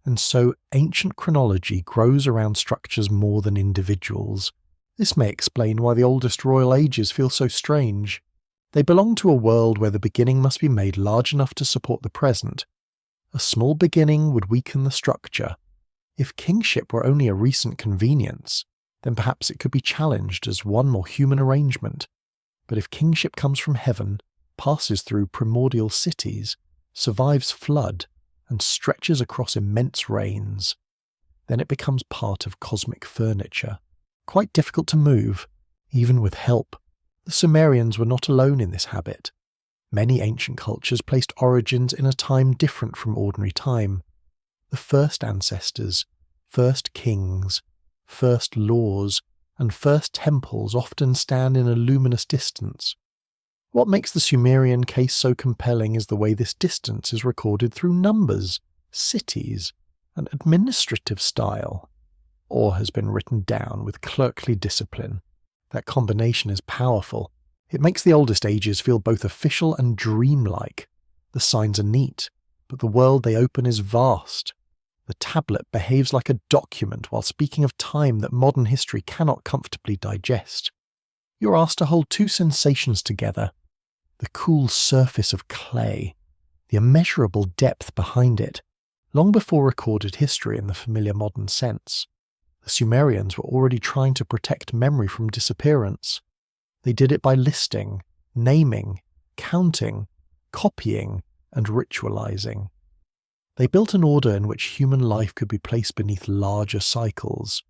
and so ancient chronology grows around structures more than individuals. This may explain why the oldest royal ages feel so strange. They belong to a world where the beginning must be made large enough to support the present. A small beginning would weaken the structure. If kingship were only a recent convenience, then perhaps it could be challenged as one more human arrangement. But if kingship comes from heaven, passes through primordial cities, survives flood, and stretches across immense reigns, then it becomes part of cosmic furniture, quite difficult to move, even with help. The Sumerians were not alone in this habit. Many ancient cultures placed origins in a time different from ordinary time. The first ancestors, first kings, first laws, and first temples often stand in a luminous distance. What makes the Sumerian case so compelling is the way this distance is recorded through numbers, cities, and administrative style. Or has been written down with clerkly discipline. That combination is powerful. It makes the oldest ages feel both official and dreamlike. The signs are neat, but the world they open is vast. The tablet behaves like a document while speaking of time that modern history cannot comfortably digest. You're asked to hold two sensations together: the cool surface of clay, the immeasurable depth behind it, long before recorded history in the familiar modern sense. The Sumerians were already trying to protect memory from disappearance. They did it by listing, naming, counting, copying, and ritualizing. They built an order in which human life could be placed beneath larger cycles,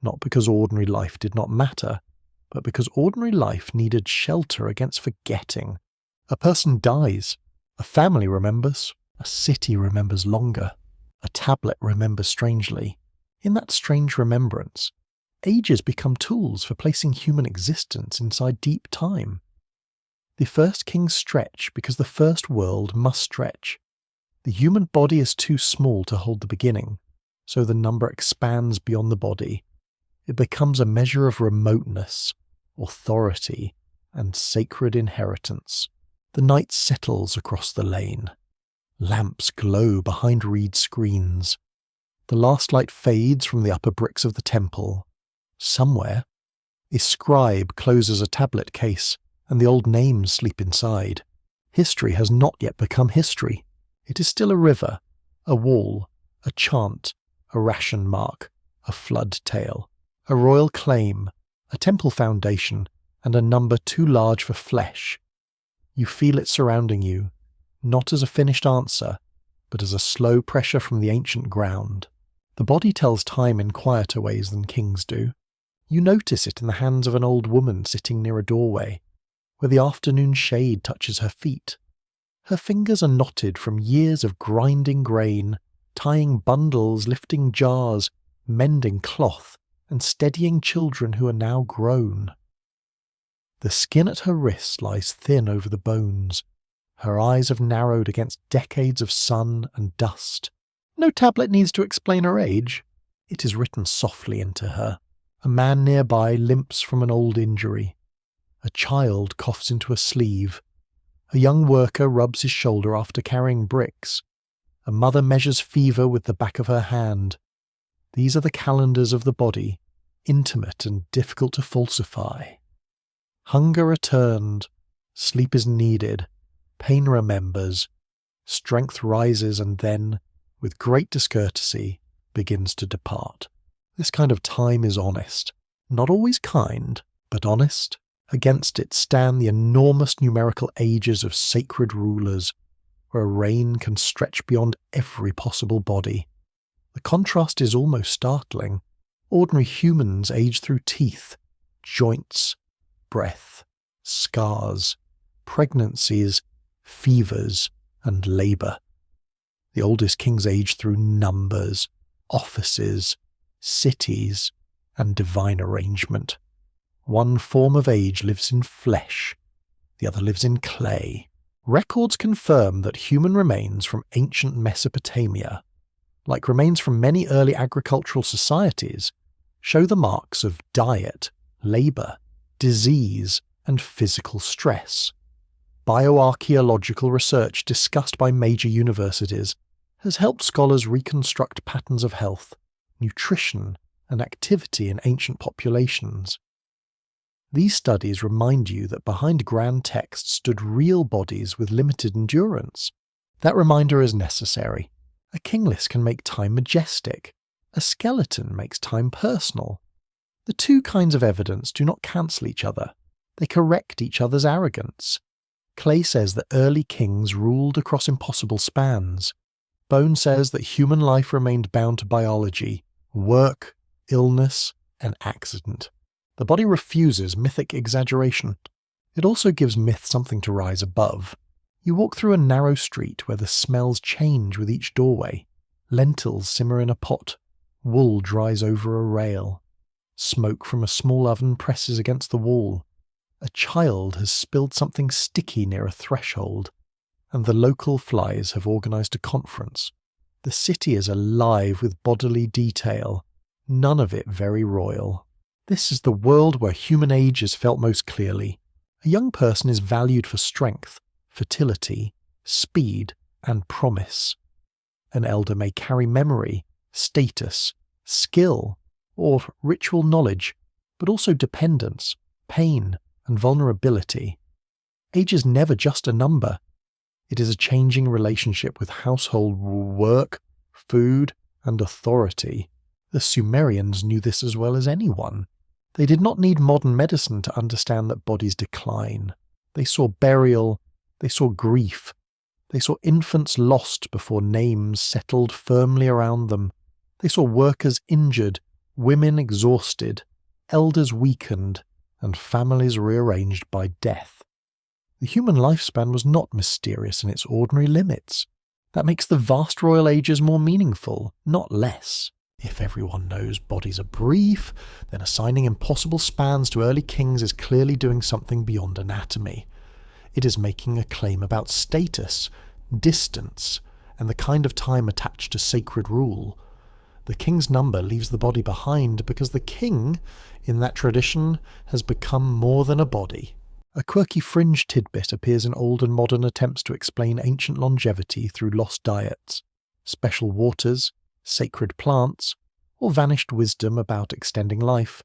not because ordinary life did not matter, but because ordinary life needed shelter against forgetting. A person dies, a family remembers, a city remembers longer, a tablet remembers strangely. In that strange remembrance, ages become tools for placing human existence inside deep time. The first kings stretch because the first world must stretch. The human body is too small to hold the beginning, so the number expands beyond the body. It becomes a measure of remoteness, authority, and sacred inheritance. The night settles across the lane. Lamps glow behind reed screens. The last light fades from the upper bricks of the temple. Somewhere, a scribe closes a tablet case, and the old names sleep inside. History has not yet become history. It is still a river, a wall, a chant, a ration mark, a flood tale, a royal claim, a temple foundation, and a number too large for flesh. You feel it surrounding you, not as a finished answer, but as a slow pressure from the ancient ground. The body tells time in quieter ways than kings do. You notice it in the hands of an old woman sitting near a doorway, where the afternoon shade touches her feet. Her fingers are knotted from years of grinding grain, tying bundles, lifting jars, mending cloth, and steadying children who are now grown. The skin at her wrist lies thin over the bones. Her eyes have narrowed against decades of sun and dust. No tablet needs to explain her age. It is written softly into her. A man nearby limps from an old injury. A child coughs into a sleeve. A young worker rubs his shoulder after carrying bricks. A mother measures fever with the back of her hand. These are the calendars of the body, intimate and difficult to falsify. Hunger returned, sleep is needed, pain remembers, strength rises and then, with great discourtesy, begins to depart. This kind of time is honest, not always kind, but honest. Against it stand the enormous numerical ages of sacred rulers, where a reign can stretch beyond every possible body. The contrast is almost startling. Ordinary humans age through teeth, joints, breath, scars, pregnancies, fevers, and labour. The oldest kings age through numbers, offices, cities, and divine arrangement. One form of age lives in flesh, the other lives in clay. Records confirm that human remains from ancient Mesopotamia, like remains from many early agricultural societies, show the marks of diet, labour, disease, and physical stress. Bioarchaeological research discussed by major universities has helped scholars reconstruct patterns of health, nutrition, and activity in ancient populations. These studies remind you that behind grand texts stood real bodies with limited endurance. That reminder is necessary. A king list can make time majestic. A skeleton makes time personal. The two kinds of evidence do not cancel each other. They correct each other's arrogance. Clay says that early kings ruled across impossible spans. Bone says that human life remained bound to biology, work, illness, and accident. The body refuses mythic exaggeration. It also gives myth something to rise above. You walk through a narrow street where the smells change with each doorway. Lentils simmer in a pot. Wool dries over a rail. Smoke from a small oven presses against the wall. A child has spilled something sticky near a threshold. And the local flies have organised a conference. The city is alive with bodily detail, none of it very royal. This is the world where human age is felt most clearly. A young person is valued for strength, fertility, speed, and promise. An elder may carry memory, status, skill, or ritual knowledge, but also dependence, pain, and vulnerability. Age is never just a number. It is a changing relationship with household work, food, and authority. The Sumerians knew this as well as anyone. They did not need modern medicine to understand that bodies decline. They saw burial, they saw grief, they saw infants lost before names settled firmly around them. They saw workers injured, women exhausted, elders weakened, and families rearranged by death. The human lifespan was not mysterious in its ordinary limits. That makes the vast royal ages more meaningful, not less. If everyone knows bodies are brief, then assigning impossible spans to early kings is clearly doing something beyond anatomy. It is making a claim about status, distance, and the kind of time attached to sacred rule. The king's number leaves the body behind because the king, in that tradition, has become more than a body. A quirky fringe tidbit appears in old and modern attempts to explain ancient longevity through lost diets, special waters, sacred plants, or vanished wisdom about extending life.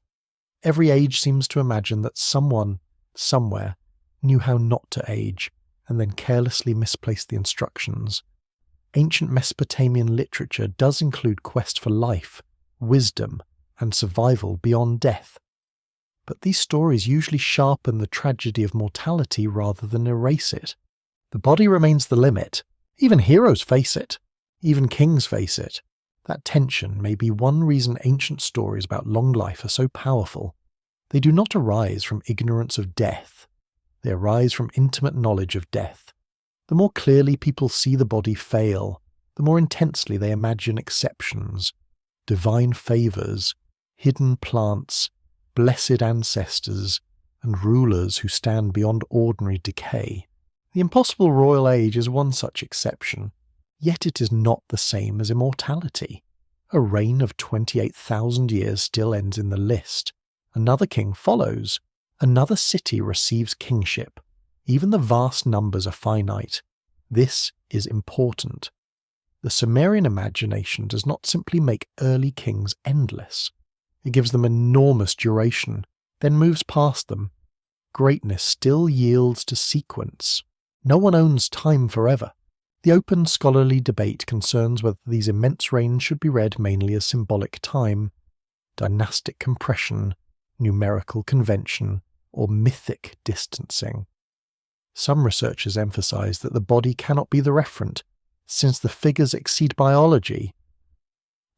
Every age seems to imagine that someone, somewhere, knew how not to age, and then carelessly misplaced the instructions. Ancient Mesopotamian literature does include quest for life, wisdom, and survival beyond death. But these stories usually sharpen the tragedy of mortality rather than erase it. The body remains the limit. Even heroes face it. Even kings face it. That tension may be one reason ancient stories about long life are so powerful. They do not arise from ignorance of death. They arise from intimate knowledge of death. The more clearly people see the body fail, the more intensely they imagine exceptions, divine favours, hidden plants, blessed ancestors, and rulers who stand beyond ordinary decay. The impossible royal age is one such exception, yet it is not the same as immortality. A reign of 28,000 years still ends in the list. Another king follows. Another city receives kingship. Even the vast numbers are finite. This is important. The Sumerian imagination does not simply make early kings endless. It gives them enormous duration, then moves past them. Greatness still yields to sequence. No one owns time forever. The open scholarly debate concerns whether these immense reigns should be read mainly as symbolic time, dynastic compression, numerical convention, or mythic distancing. Some researchers emphasize that the body cannot be the referent, since the figures exceed biology.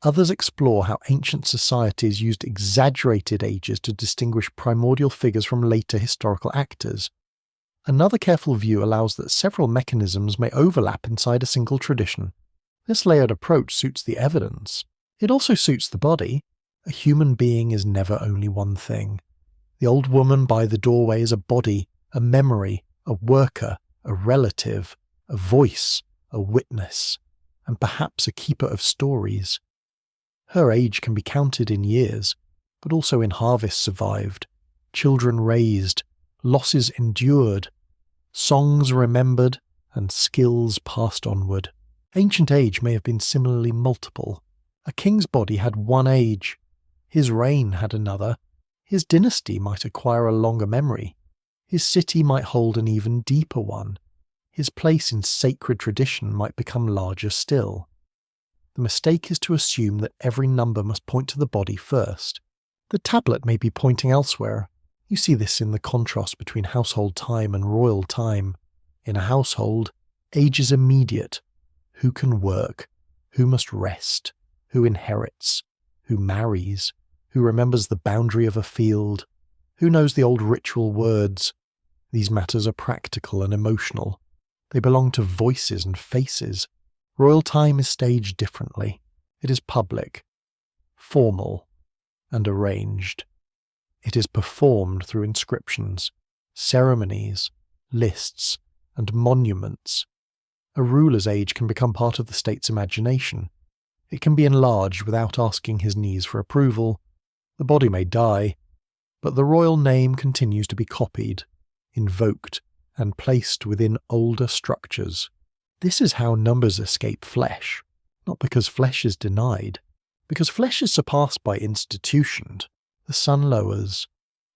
Others explore how ancient societies used exaggerated ages to distinguish primordial figures from later historical actors. Another careful view allows that several mechanisms may overlap inside a single tradition. This layered approach suits the evidence. It also suits the body. A human being is never only one thing. The old woman by the doorway is a body, a memory, a worker, a relative, a voice, a witness, and perhaps a keeper of stories. Her age can be counted in years, but also in harvests survived, children raised, losses endured, songs remembered, and skills passed onward. Ancient age may have been similarly multiple. A king's body had one age, his reign had another, his dynasty might acquire a longer memory, his city might hold an even deeper one, his place in sacred tradition might become larger still. The mistake is to assume that every number must point to the body first. The tablet may be pointing elsewhere. You see this in the contrast between household time and royal time. In a household, age is immediate. Who can work? Who must rest? Who inherits? Who marries? Who remembers the boundary of a field? Who knows the old ritual words? These matters are practical and emotional. They belong to voices and faces. Royal time is staged differently. It is public, formal, and arranged. It is performed through inscriptions, ceremonies, lists, and monuments. A ruler's age can become part of the state's imagination. It can be enlarged without asking his knees for approval. The body may die, but the royal name continues to be copied, invoked, and placed within older structures. This is how numbers escape flesh, not because flesh is denied. Because flesh is surpassed by institution, the sun lowers,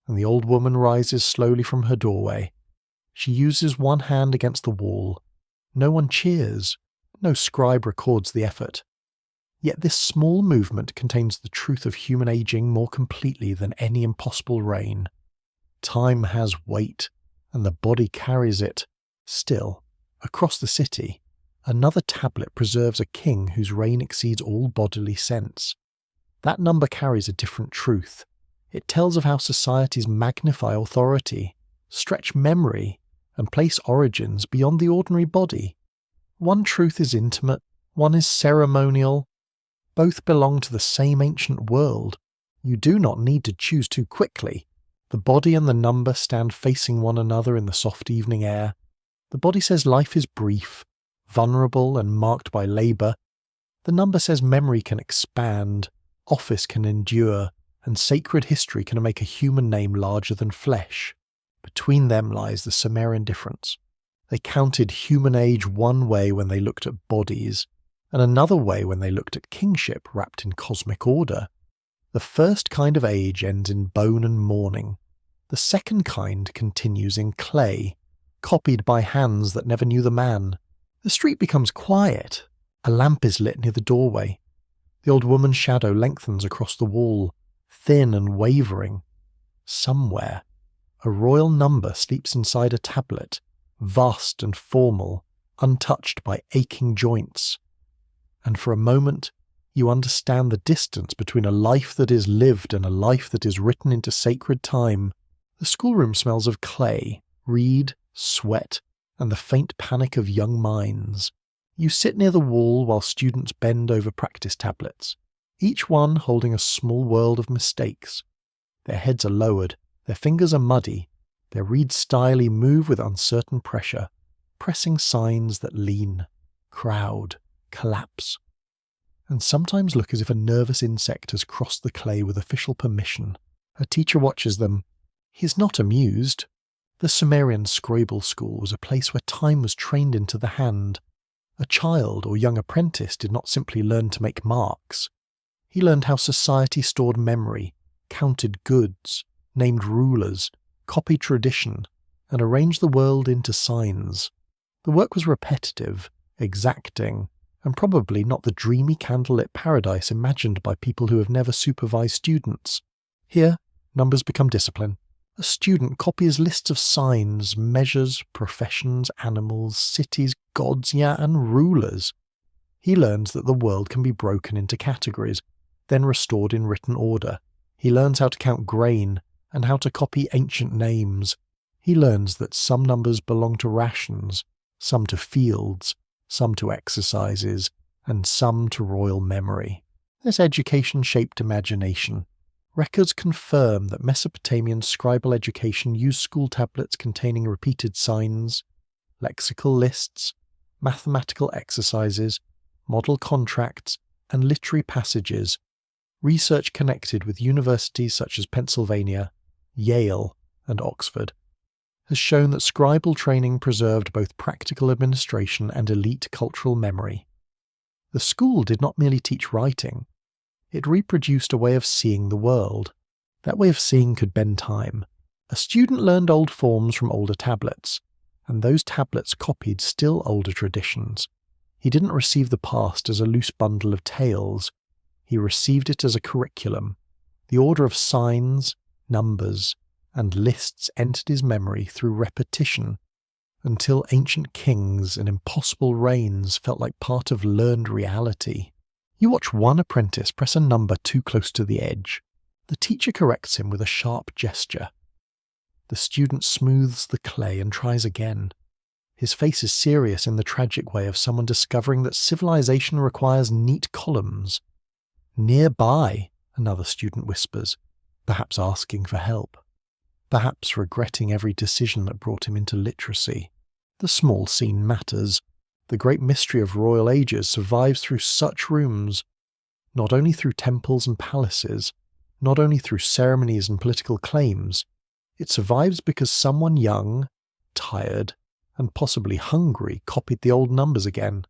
and the old woman rises slowly from her doorway. She uses one hand against the wall. No one cheers. No scribe records the effort. Yet this small movement contains the truth of human aging more completely than any impossible reign. Time has weight, and the body carries it. Still, across the city, another tablet preserves a king whose reign exceeds all bodily sense. That number carries a different truth. It tells of how societies magnify authority, stretch memory, and place origins beyond the ordinary body. One truth is intimate, one is ceremonial. Both belong to the same ancient world. You do not need to choose too quickly. The body and the number stand facing one another in the soft evening air. The body says life is brief, vulnerable and marked by labour. The number says memory can expand, office can endure, and sacred history can make a human name larger than flesh. Between them lies the Sumerian difference. They counted human age one way when they looked at bodies, and another way when they looked at kingship wrapped in cosmic order. The first kind of age ends in bone and mourning. The second kind continues in clay, copied by hands that never knew the man. The street becomes quiet. A lamp is lit near the doorway. The old woman's shadow lengthens across the wall, thin and wavering. Somewhere, a royal number sleeps inside a tablet, vast and formal, untouched by aching joints. And for a moment, you understand the distance between a life that is lived and a life that is written into sacred time. The schoolroom smells of clay, reed, sweat, and the faint panic of young minds. You sit near the wall while students bend over practice tablets, each one holding a small world of mistakes. Their heads are lowered, their fingers are muddy, their reeds styly move with uncertain pressure, pressing signs that lean, crowd, collapse, and sometimes look as if a nervous insect has crossed the clay with official permission. A teacher watches them. He is not amused. The Sumerian Scribal School was a place where time was trained into the hand. A child or young apprentice did not simply learn to make marks. He learned how society stored memory, counted goods, named rulers, copied tradition, and arranged the world into signs. The work was repetitive, exacting, and probably not the dreamy candlelit paradise imagined by people who have never supervised students. Here, numbers become discipline. A student copies lists of signs, measures, professions, animals, cities, gods, and rulers. He learns that the world can be broken into categories, then restored in written order. He learns how to count grain and how to copy ancient names. He learns that some numbers belong to rations, some to fields, some to exercises, and some to royal memory. This education shaped imagination. Records confirm that Mesopotamian scribal education used school tablets containing repeated signs, lexical lists, mathematical exercises, model contracts, and literary passages. Research connected with universities such as Pennsylvania, Yale, and Oxford has shown that scribal training preserved both practical administration and elite cultural memory. The school did not merely teach writing, it reproduced a way of seeing the world. That way of seeing could bend time. A student learned old forms from older tablets, and those tablets copied still older traditions. He didn't receive the past as a loose bundle of tales, he received it as a curriculum. The order of signs, numbers, and lists entered his memory through repetition, until ancient kings and impossible reigns felt like part of learned reality. You watch one apprentice press a number too close to the edge. The teacher corrects him with a sharp gesture. The student smooths the clay and tries again. His face is serious in the tragic way of someone discovering that civilization requires neat columns. Nearby, another student whispers, perhaps asking for help, perhaps regretting every decision that brought him into literacy. The small scene matters. The great mystery of royal ages survives through such rooms, not only through temples and palaces, not only through ceremonies and political claims. It survives because someone young, tired, and possibly hungry copied the old numbers again.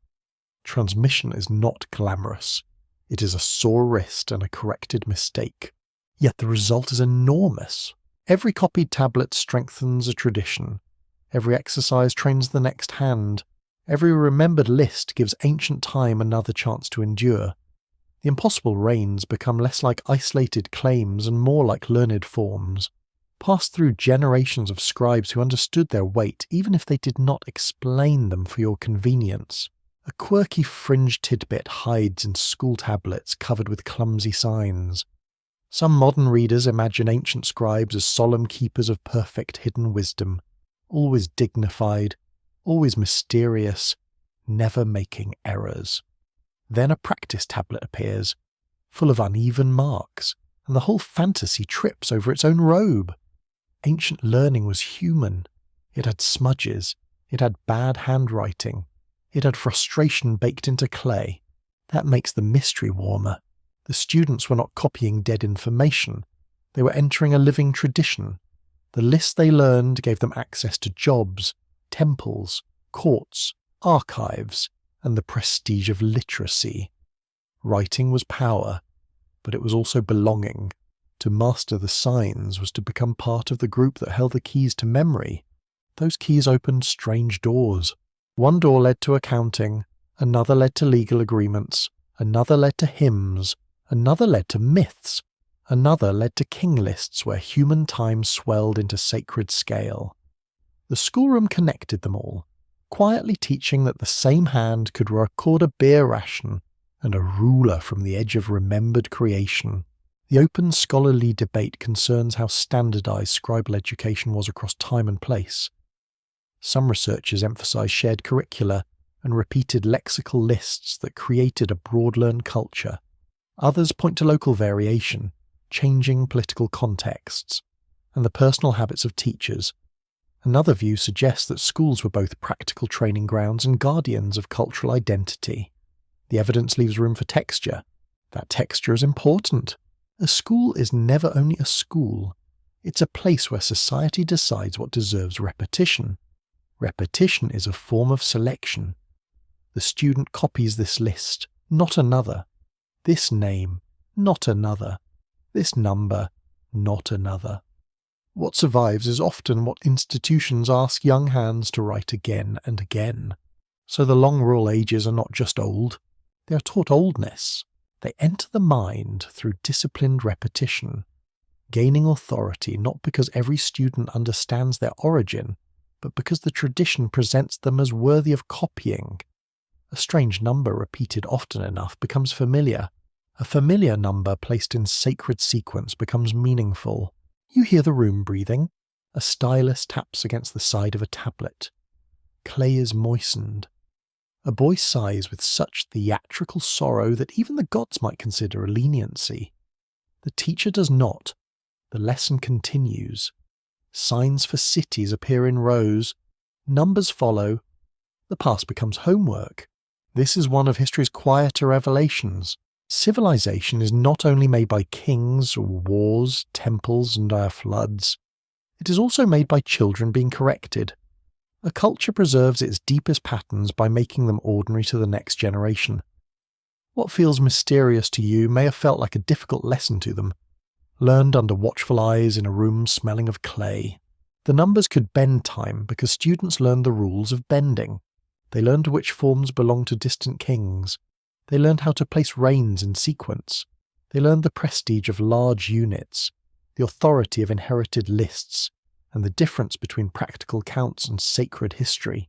Transmission is not glamorous. It is a sore wrist and a corrected mistake. Yet the result is enormous. Every copied tablet strengthens a tradition. Every exercise trains the next hand. Every remembered list gives ancient time another chance to endure. The impossible reigns become less like isolated claims and more like learned forms, passed through generations of scribes who understood their weight even if they did not explain them for your convenience. A quirky fringe tidbit hides in school tablets covered with clumsy signs. Some modern readers imagine ancient scribes as solemn keepers of perfect hidden wisdom, always dignified, always mysterious, never making errors. Then a practice tablet appears, full of uneven marks, and the whole fantasy trips over its own robe. Ancient learning was human. It had smudges. It had bad handwriting. It had frustration baked into clay. That makes the mystery warmer. The students were not copying dead information. They were entering a living tradition. The lists they learned gave them access to jobs, temples, courts, archives, and the prestige of literacy. Writing was power, but it was also belonging. To master the signs was to become part of the group that held the keys to memory. Those keys opened strange doors. One door led to accounting, another led to legal agreements, another led to hymns, another led to myths, another led to king lists where human time swelled into sacred scale. The schoolroom connected them all, quietly teaching that the same hand could record a beer ration and a ruler from the edge of remembered creation. The open scholarly debate concerns how standardized scribal education was across time and place. Some researchers emphasize shared curricula and repeated lexical lists that created a broad-learned culture. Others point to local variation, changing political contexts, and the personal habits of teachers. Another view suggests that schools were both practical training grounds and guardians of cultural identity. The evidence leaves room for texture. That texture is important. A school is never only a school. It's a place where society decides what deserves repetition. Repetition is a form of selection. The student copies this list, not another. This name, not another. This number, not another. What survives is often what institutions ask young hands to write again and again. So the long royal ages are not just old, they are taught oldness. They enter the mind through disciplined repetition, gaining authority not because every student understands their origin, but because the tradition presents them as worthy of copying. A strange number repeated often enough becomes familiar. A familiar number placed in sacred sequence becomes meaningful. You hear the room breathing. A stylus taps against the side of a tablet. Clay is moistened. A boy sighs with such theatrical sorrow that even the gods might consider a leniency. The teacher does not. The lesson continues. Signs for cities appear in rows. Numbers follow. The past becomes homework. This is one of history's quieter revelations. Civilization is not only made by kings, wars, temples, and floods. It is also made by children being corrected. A culture preserves its deepest patterns by making them ordinary to the next generation. What feels mysterious to you may have felt like a difficult lesson to them, learned under watchful eyes in a room smelling of clay. The numbers could bend time because students learned the rules of bending. They learned which forms belonged to distant kings. They learned how to place reigns in sequence. They learned the prestige of large units, the authority of inherited lists, and the difference between practical counts and sacred history.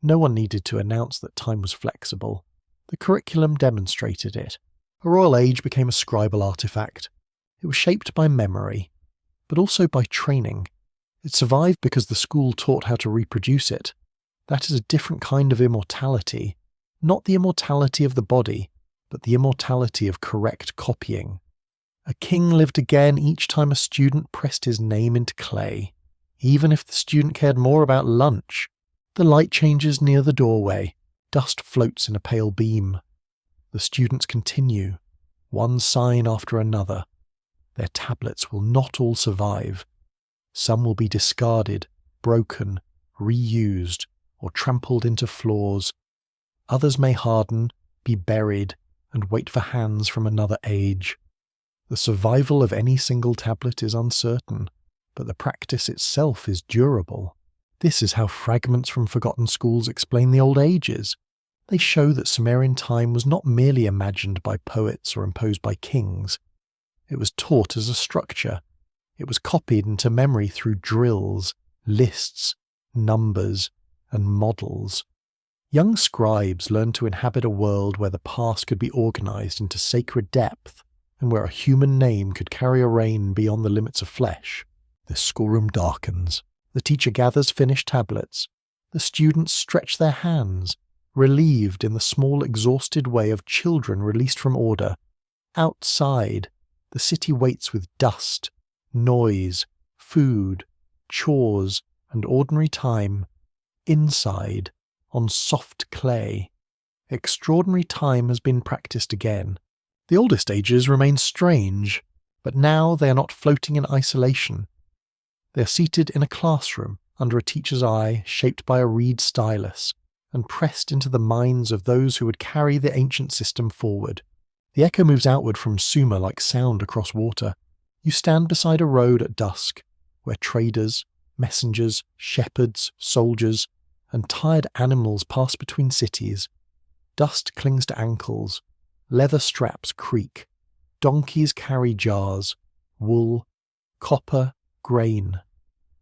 No one needed to announce that time was flexible. The curriculum demonstrated it. A royal age became a scribal artifact. It was shaped by memory, but also by training. It survived because the school taught how to reproduce it. That is a different kind of immortality. Not the immortality of the body, but the immortality of correct copying. A king lived again each time a student pressed his name into clay. Even if the student cared more about lunch, the light changes near the doorway. Dust floats in a pale beam. The students continue, one sign after another. Their tablets will not all survive. Some will be discarded, broken, reused, or trampled into flaws. Others may harden, be buried, and wait for hands from another age. The survival of any single tablet is uncertain, but the practice itself is durable. This is how fragments from forgotten schools explain the old ages. They show that Sumerian time was not merely imagined by poets or imposed by kings. It was taught as a structure. It was copied into memory through drills, lists, numbers, and models. Young scribes learned to inhabit a world where the past could be organized into sacred depth, and where a human name could carry a reign beyond the limits of flesh. The schoolroom darkens. The teacher gathers finished tablets. The students stretch their hands, relieved in the small exhausted way of children released from order. Outside, the city waits with dust, noise, food, chores, and ordinary time. Inside, on soft clay, extraordinary time has been practiced again. The oldest ages remain strange, but now they are not floating in isolation. They are seated in a classroom under a teacher's eye shaped by a reed stylus and pressed into the minds of those who would carry the ancient system forward. The echo moves outward from Sumer like sound across water. You stand beside a road at dusk, where traders, messengers, shepherds, soldiers, and tired animals pass between cities. Dust clings to ankles, leather straps creak, donkeys carry jars, wool, copper, grain,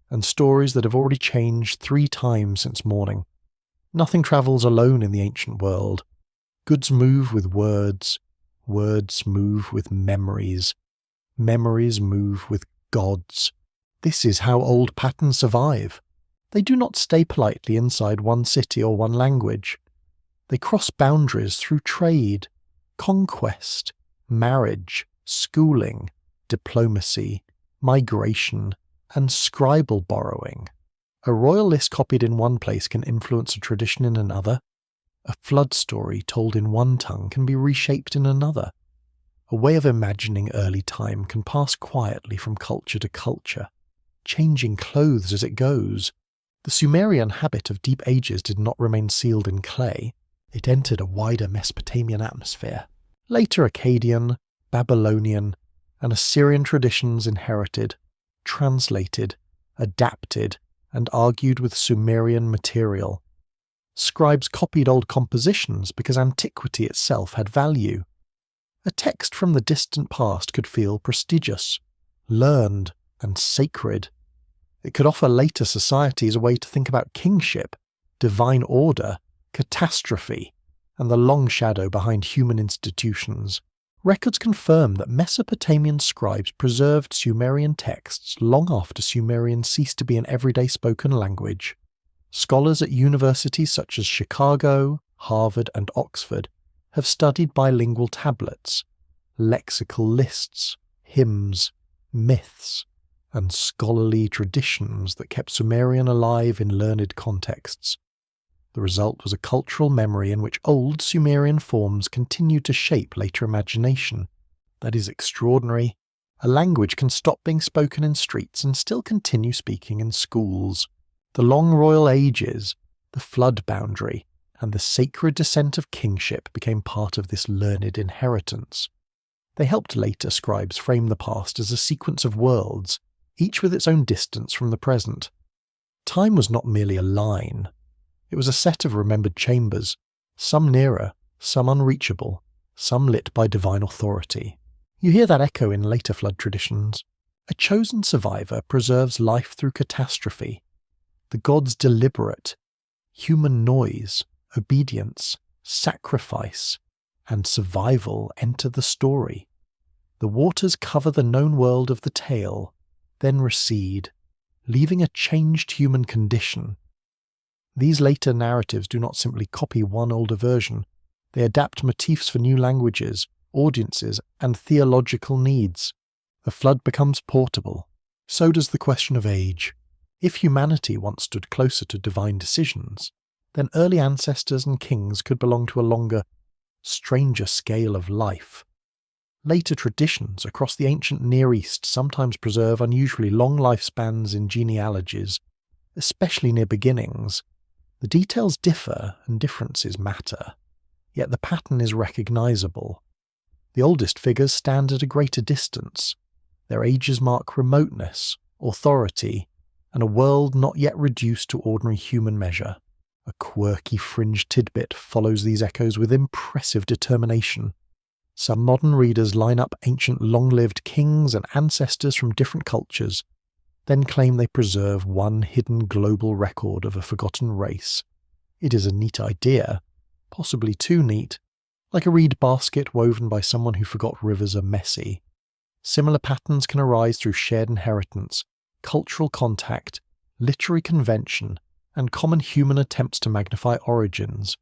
and stories that have already changed 3 times since morning. Nothing travels alone in the ancient world. Goods move with words, words move with memories, memories move with gods. This is how old patterns survive. They do not stay politely inside one city or one language. They cross boundaries through trade, conquest, marriage, schooling, diplomacy, migration, and scribal borrowing. A royal list copied in one place can influence a tradition in another. A flood story told in one tongue can be reshaped in another. A way of imagining early time can pass quietly from culture to culture, changing clothes as it goes. The Sumerian habit of deep ages did not remain sealed in clay. It entered a wider Mesopotamian atmosphere. Later Akkadian, Babylonian, and Assyrian traditions inherited, translated, adapted, and argued with Sumerian material. Scribes copied old compositions because antiquity itself had value. A text from the distant past could feel prestigious, learned, and sacred. It could offer later societies a way to think about kingship, divine order, catastrophe, and the long shadow behind human institutions. Records confirm that Mesopotamian scribes preserved Sumerian texts long after Sumerian ceased to be an everyday spoken language. Scholars at universities such as Chicago, Harvard, and Oxford have studied bilingual tablets, lexical lists, hymns, myths, and scholarly traditions that kept Sumerian alive in learned contexts. The result was a cultural memory in which old Sumerian forms continued to shape later imagination. That is extraordinary. A language can stop being spoken in streets and still continue speaking in schools. The long royal ages, the flood boundary, and the sacred descent of kingship became part of this learned inheritance. They helped later scribes frame the past as a sequence of worlds, each with its own distance from the present. Time was not merely a line. It was a set of remembered chambers, some nearer, some unreachable, some lit by divine authority. You hear that echo in later flood traditions. A chosen survivor preserves life through catastrophe. The gods deliberate. Human noise, obedience, sacrifice, and survival enter the story. The waters cover the known world of the tale, then recede, leaving a changed human condition. These later narratives do not simply copy one older version. They adapt motifs for new languages, audiences, and theological needs. The flood becomes portable. So does the question of age. If humanity once stood closer to divine decisions, then early ancestors and kings could belong to a longer, stranger scale of life. Later traditions across the ancient Near East sometimes preserve unusually long lifespans in genealogies, especially near beginnings. The details differ and differences matter, yet the pattern is recognizable. The oldest figures stand at a greater distance. Their ages mark remoteness, authority, and a world not yet reduced to ordinary human measure. A quirky fringe tidbit follows these echoes with impressive determination. Some modern readers line up ancient long-lived kings and ancestors from different cultures, then claim they preserve one hidden global record of a forgotten race. It is a neat idea, possibly too neat, like a reed basket woven by someone who forgot rivers are messy. Similar patterns can arise through shared inheritance, cultural contact, literary convention, and common human attempts to magnify origins.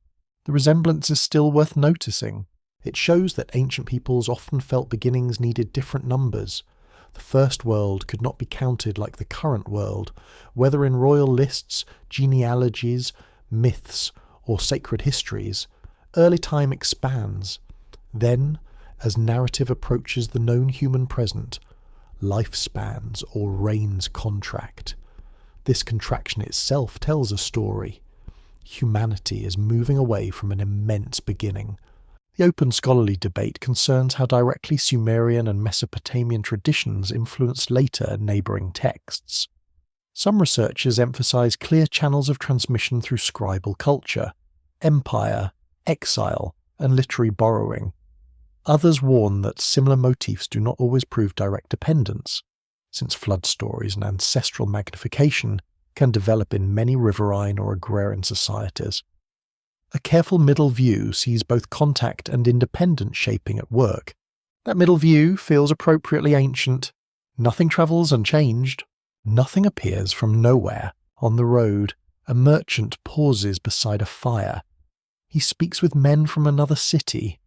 The resemblance is still worth noticing. It shows that ancient peoples often felt beginnings needed different numbers. The first world could not be counted like the current world, whether in royal lists, genealogies, myths, or sacred histories. Early time expands. Then, as narrative approaches the known human present, lifespans or reigns contract. This contraction itself tells a story. Humanity is moving away from an immense beginning. The open scholarly debate concerns how directly Sumerian and Mesopotamian traditions influenced later neighbouring texts. Some researchers emphasise clear channels of transmission through scribal culture, empire, exile, and literary borrowing. Others warn that similar motifs do not always prove direct dependence, since flood stories and ancestral magnification can develop in many riverine or agrarian societies. A careful middle view sees both contact and independent shaping at work. That middle view feels appropriately ancient. Nothing travels unchanged. Nothing appears from nowhere. On the road, a merchant pauses beside a fire. He speaks with men from another city.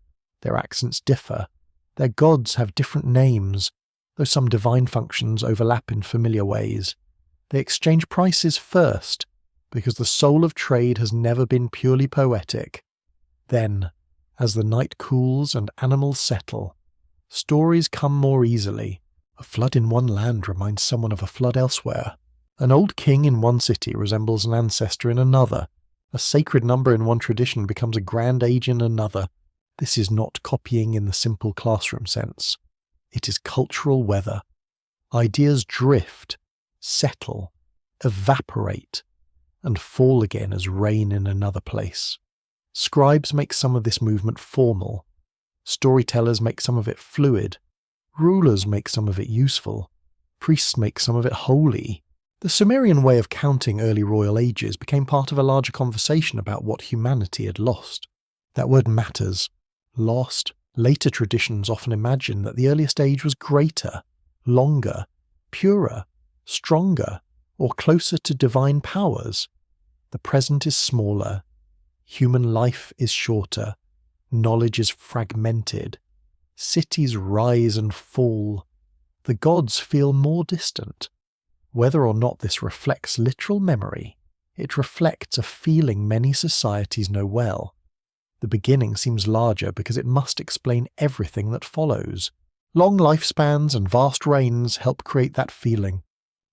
Their accents differ. Their gods have different names, though some divine functions overlap in familiar ways. They exchange prices first, because the soul of trade has never been purely poetic. Then, as the night cools and animals settle, stories come more easily. A flood in one land reminds someone of a flood elsewhere. An old king in one city resembles an ancestor in another. A sacred number in one tradition becomes a grand age in another. This is not copying in the simple classroom sense. It is cultural weather. Ideas drift, settle, evaporate, and fall again as rain in another place. Scribes make some of this movement formal. Storytellers make some of it fluid. Rulers make some of it useful. Priests make some of it holy. The Sumerian way of counting early royal ages became part of a larger conversation about what humanity had lost. That word matters. Lost. Later traditions often imagine that the earliest age was greater, longer, purer, stronger, or closer to divine powers. The present is smaller. Human life is shorter. Knowledge is fragmented. Cities rise and fall. The gods feel more distant. Whether or not this reflects literal memory, it reflects a feeling many societies know well. The beginning seems larger because it must explain everything that follows. Long lifespans and vast reigns help create that feeling.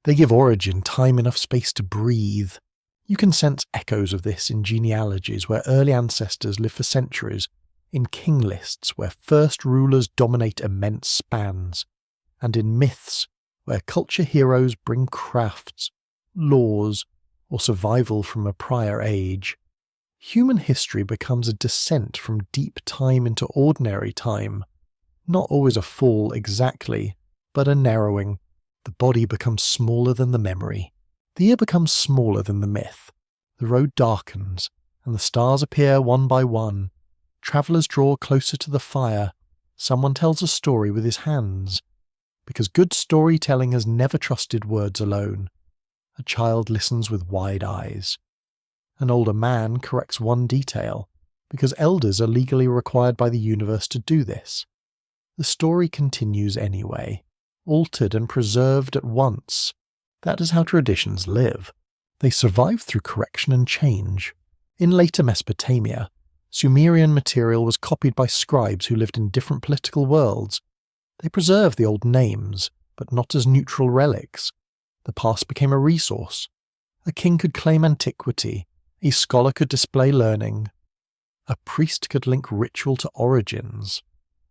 They give origin time enough space to breathe. You can sense echoes of this in genealogies where early ancestors live for centuries, in king lists where first rulers dominate immense spans, and in myths where culture heroes bring crafts, laws, or survival from a prior age. Human history becomes a descent from deep time into ordinary time. Not always a fall exactly, but a narrowing. The body becomes smaller than the memory. The ear becomes smaller than the myth. The road darkens, and the stars appear one by one. Travellers draw closer to the fire. Someone tells a story with his hands. Because good storytelling has never trusted words alone. A child listens with wide eyes. An older man corrects one detail, because elders are legally required by the universe to do this. The story continues anyway, altered and preserved at once. That is how traditions live. They survive through correction and change. In later Mesopotamia, Sumerian material was copied by scribes who lived in different political worlds. They preserved the old names, but not as neutral relics. The past became a resource. A king could claim antiquity. A scholar could display learning. A priest could link ritual to origins.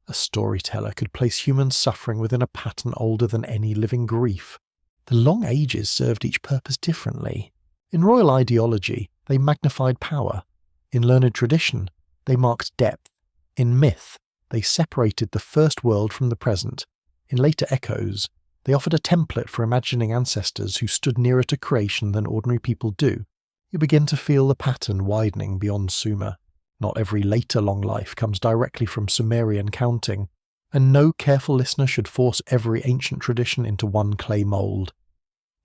A storyteller could place human suffering within a pattern older than any living grief. The long ages served each purpose differently. In royal ideology, they magnified power. In learned tradition, they marked depth. In myth, they separated the first world from the present. In later echoes, they offered a template for imagining ancestors who stood nearer to creation than ordinary people do. You begin to feel the pattern widening beyond Sumer. Not every later long life comes directly from Sumerian counting, and no careful listener should force every ancient tradition into one clay mould.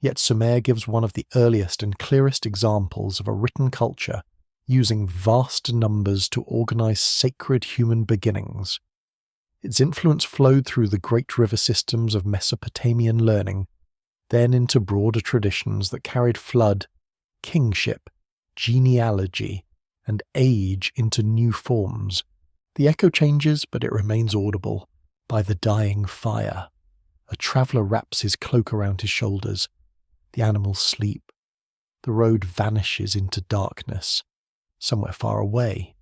Yet Sumer gives one of the earliest and clearest examples of a written culture using vast numbers to organize sacred human beginnings. Its influence flowed through the great river systems of Mesopotamian learning, then into broader traditions that carried flood, kingship, genealogy, and age into new forms. The echo changes, but it remains audible. By the dying fire. A traveller wraps his cloak around his shoulders. The animals sleep. The road vanishes into darkness, somewhere far away.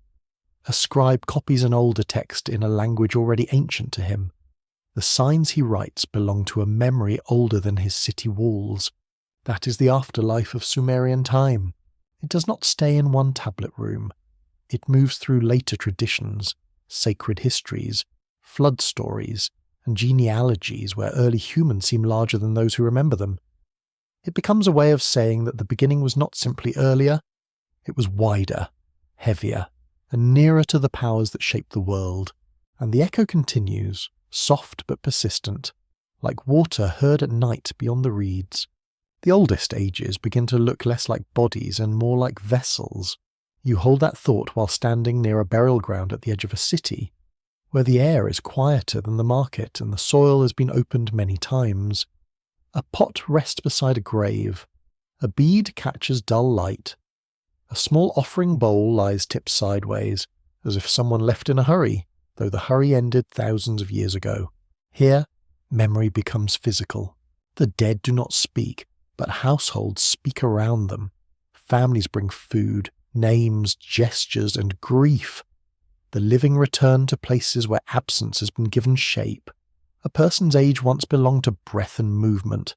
A scribe copies an older text in a language already ancient to him. The signs he writes belong to a memory older than his city walls. That is the afterlife of Sumerian time. It does not stay in one tablet room. It moves through later traditions, sacred histories, flood stories, and genealogies where early humans seem larger than those who remember them. It becomes a way of saying that the beginning was not simply earlier, it was wider, heavier, and nearer to the powers that shape the world. And the echo continues, soft but persistent, like water heard at night beyond the reeds. The oldest ages begin to look less like bodies and more like vessels. You hold that thought while standing near a burial ground at the edge of a city, where the air is quieter than the market and the soil has been opened many times. A pot rests beside a grave. A bead catches dull light. A small offering bowl lies tipped sideways, as if someone left in a hurry, though the hurry ended thousands of years ago. Here, memory becomes physical. The dead do not speak, but households speak around them. Families bring food, names, gestures, and grief. The living return to places where absence has been given shape. A person's age once belonged to breath and movement.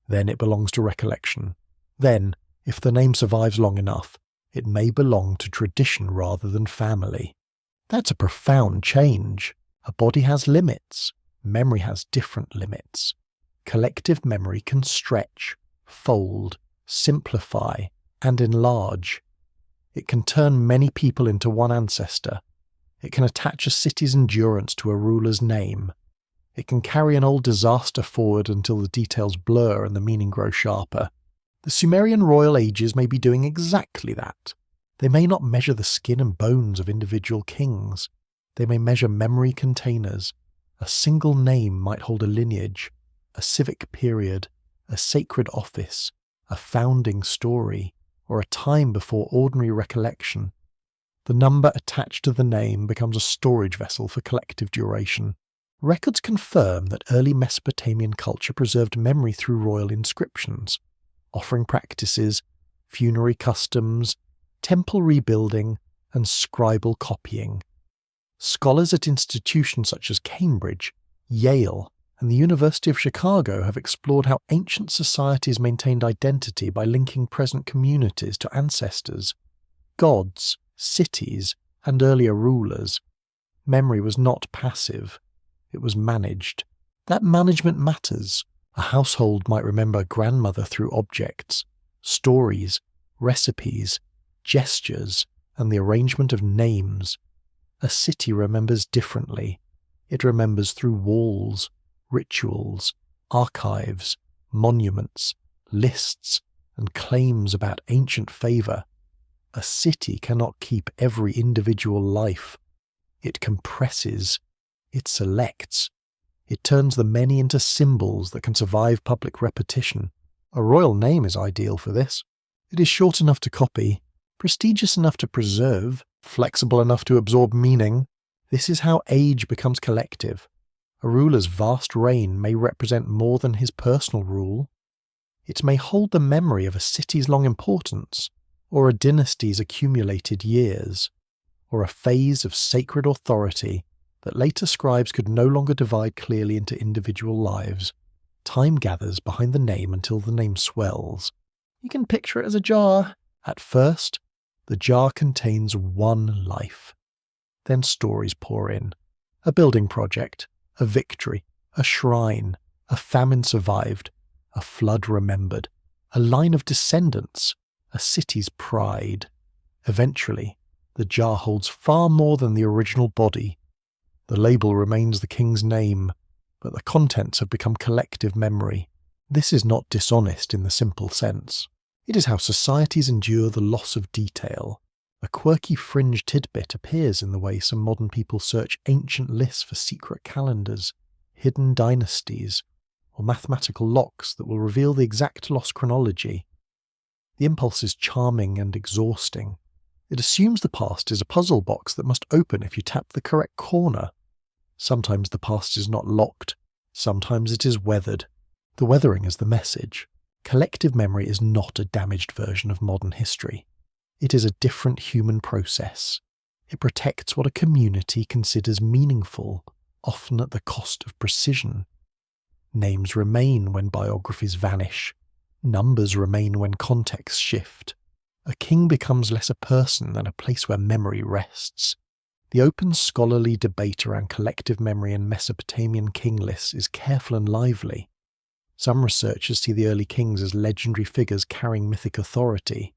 Then it belongs to recollection. Then, if the name survives long enough, it may belong to tradition rather than family. That's a profound change. A body has limits. Memory has different limits. Collective memory can stretch, fold, simplify, and enlarge. It can turn many people into one ancestor. It can attach a city's endurance to a ruler's name. It can carry an old disaster forward until the details blur and the meaning grows sharper. The Sumerian royal ages may be doing exactly that. They may not measure the skin and bones of individual kings. They may measure memory containers. A single name might hold a lineage. a civic period, a sacred office, a founding story, or a time before ordinary recollection. The number attached to the name becomes a storage vessel for collective duration. Records confirm that early Mesopotamian culture preserved memory through royal inscriptions, offering practices, funerary customs, temple rebuilding, and scribal copying. Scholars at institutions such as Cambridge, Yale, and the University of Chicago have explored how ancient societies maintained identity by linking present communities to ancestors, gods, cities, and earlier rulers. Memory was not passive, it was managed. That management matters. A household might remember grandmother through objects, stories, recipes, gestures, and the arrangement of names. A city remembers differently. It remembers through walls, rituals, archives, monuments, lists, and claims about ancient favour. A city cannot keep every individual life. It compresses. It selects. It turns the many into symbols that can survive public repetition. A royal name is ideal for this. It is short enough to copy, prestigious enough to preserve, flexible enough to absorb meaning. This is how age becomes collective. A ruler's vast reign may represent more than his personal rule. It may hold the memory of a city's long importance, or a dynasty's accumulated years, or a phase of sacred authority that later scribes could no longer divide clearly into individual lives. Time gathers behind the name until the name swells. You can picture it as a jar. At first, the jar contains one life. Then stories pour in. A building project, a victory, a shrine, a famine survived, a flood remembered, a line of descendants, a city's pride. Eventually, the jar holds far more than the original body. The label remains the king's name, but the contents have become collective memory. This is not dishonest in the simple sense. It is how societies endure the loss of detail. A quirky fringe tidbit appears in the way some modern people search ancient lists for secret calendars, hidden dynasties, or mathematical locks that will reveal the exact lost chronology. The impulse is charming and exhausting. It assumes the past is a puzzle box that must open if you tap the correct corner. Sometimes the past is not locked, sometimes it is weathered. The weathering is the message. Collective memory is not a damaged version of modern history. It is a different human process. It protects what a community considers meaningful, often at the cost of precision. Names remain when biographies vanish. Numbers remain when contexts shift. A king becomes less a person than a place where memory rests. The open scholarly debate around collective memory and Mesopotamian king lists is careful and lively. Some researchers see the early kings as legendary figures carrying mythic authority.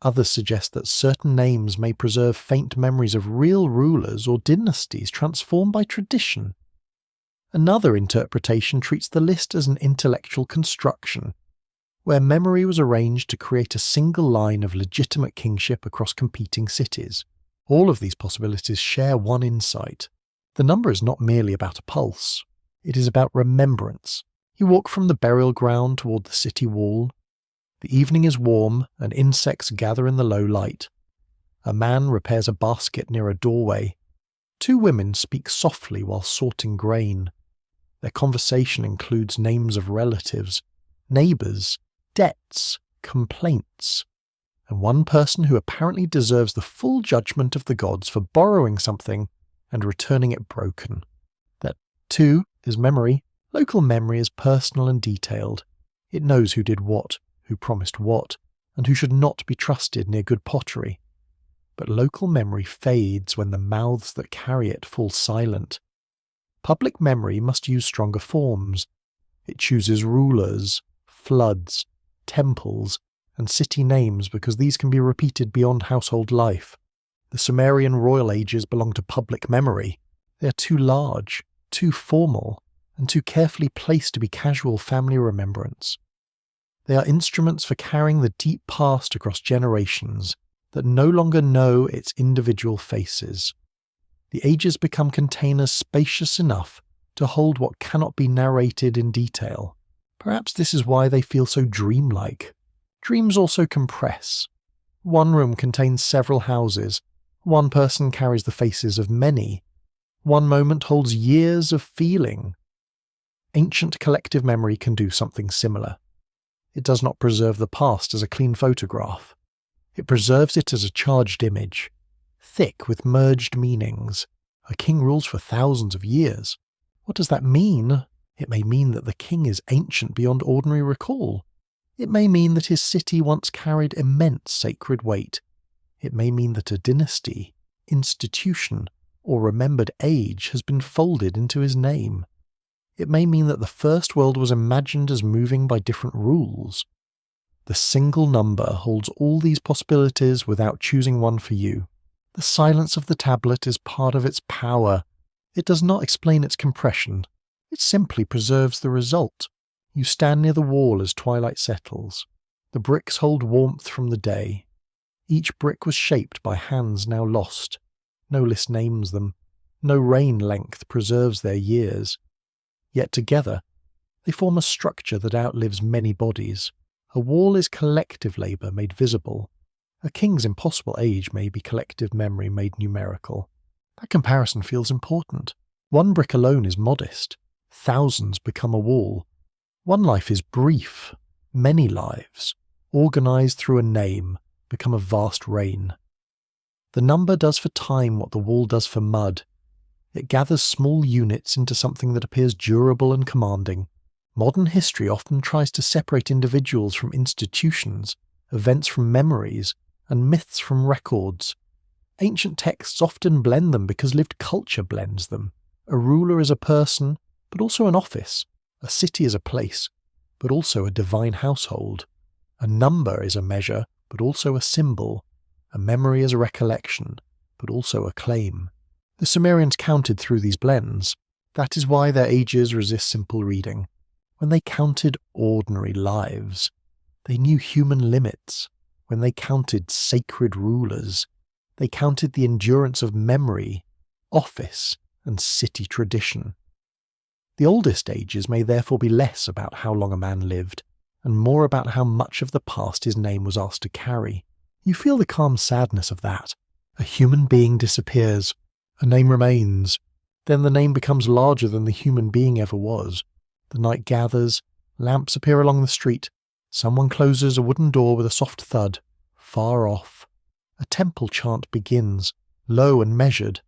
Others suggest that certain names may preserve faint memories of real rulers or dynasties transformed by tradition. Another interpretation treats the list as an intellectual construction, where memory was arranged to create a single line of legitimate kingship across competing cities. All of these possibilities share one insight. The number is not merely about a pulse. It is about remembrance. You walk from the burial ground toward the city wall. The evening is warm, and insects gather in the low light. A man repairs a basket near a doorway. Two women speak softly while sorting grain. Their conversation includes names of relatives, neighbours, debts, complaints, and one person who apparently deserves the full judgment of the gods for borrowing something and returning it broken. That, too, is memory. Local memory is personal and detailed. It knows who did what, who promised what, and who should not be trusted near good pottery. But local memory fades when the mouths that carry it fall silent. Public memory must use stronger forms. It chooses rulers, floods, temples, and city names because these can be repeated beyond household life. The Sumerian royal ages belong to public memory. They are too large, too formal, and too carefully placed to be casual family remembrance. They are instruments for carrying the deep past across generations that no longer know its individual faces. The ages become containers spacious enough to hold what cannot be narrated in detail. Perhaps this is why they feel so dreamlike. Dreams also compress. One room contains several houses. One person carries the faces of many. One moment holds years of feeling. Ancient collective memory can do something similar. It does not preserve the past as a clean photograph. It preserves it as a charged image, thick with merged meanings. A king rules for thousands of years. What does that mean? It may mean that the king is ancient beyond ordinary recall. It may mean that his city once carried immense sacred weight. It may mean that a dynasty, institution, or remembered age has been folded into his name. It may mean that the first world was imagined as moving by different rules. The single number holds all these possibilities without choosing one for you. The silence of the tablet is part of its power. It does not explain its compression. It simply preserves the result. You stand near the wall as twilight settles. The bricks hold warmth from the day. Each brick was shaped by hands now lost. No list names them. No reign length preserves their years. Yet together, they form a structure that outlives many bodies. A wall is collective labour made visible. A king's impossible age may be collective memory made numerical. That comparison feels important. One brick alone is modest. Thousands become a wall. One life is brief. Many lives, organised through a name, become a vast reign. The number does for time what the wall does for mud. It gathers small units into something that appears durable and commanding. Modern history often tries to separate individuals from institutions, events from memories, and myths from records. Ancient texts often blend them because lived culture blends them. A ruler is a person, but also an office. A city is a place, but also a divine household. A number is a measure, but also a symbol. A memory is a recollection, but also a claim. The Sumerians counted through these blends. That is why their ages resist simple reading. When they counted ordinary lives, they knew human limits. When they counted sacred rulers, they counted the endurance of memory, office, and city tradition. The oldest ages may therefore be less about how long a man lived, and more about how much of the past his name was asked to carry. You feel the calm sadness of that. A human being disappears. A name remains. Then the name becomes larger than the human being ever was. The night gathers. Lamps appear along the street. Someone closes a wooden door with a soft thud. Far off, a temple chant begins, low and measured.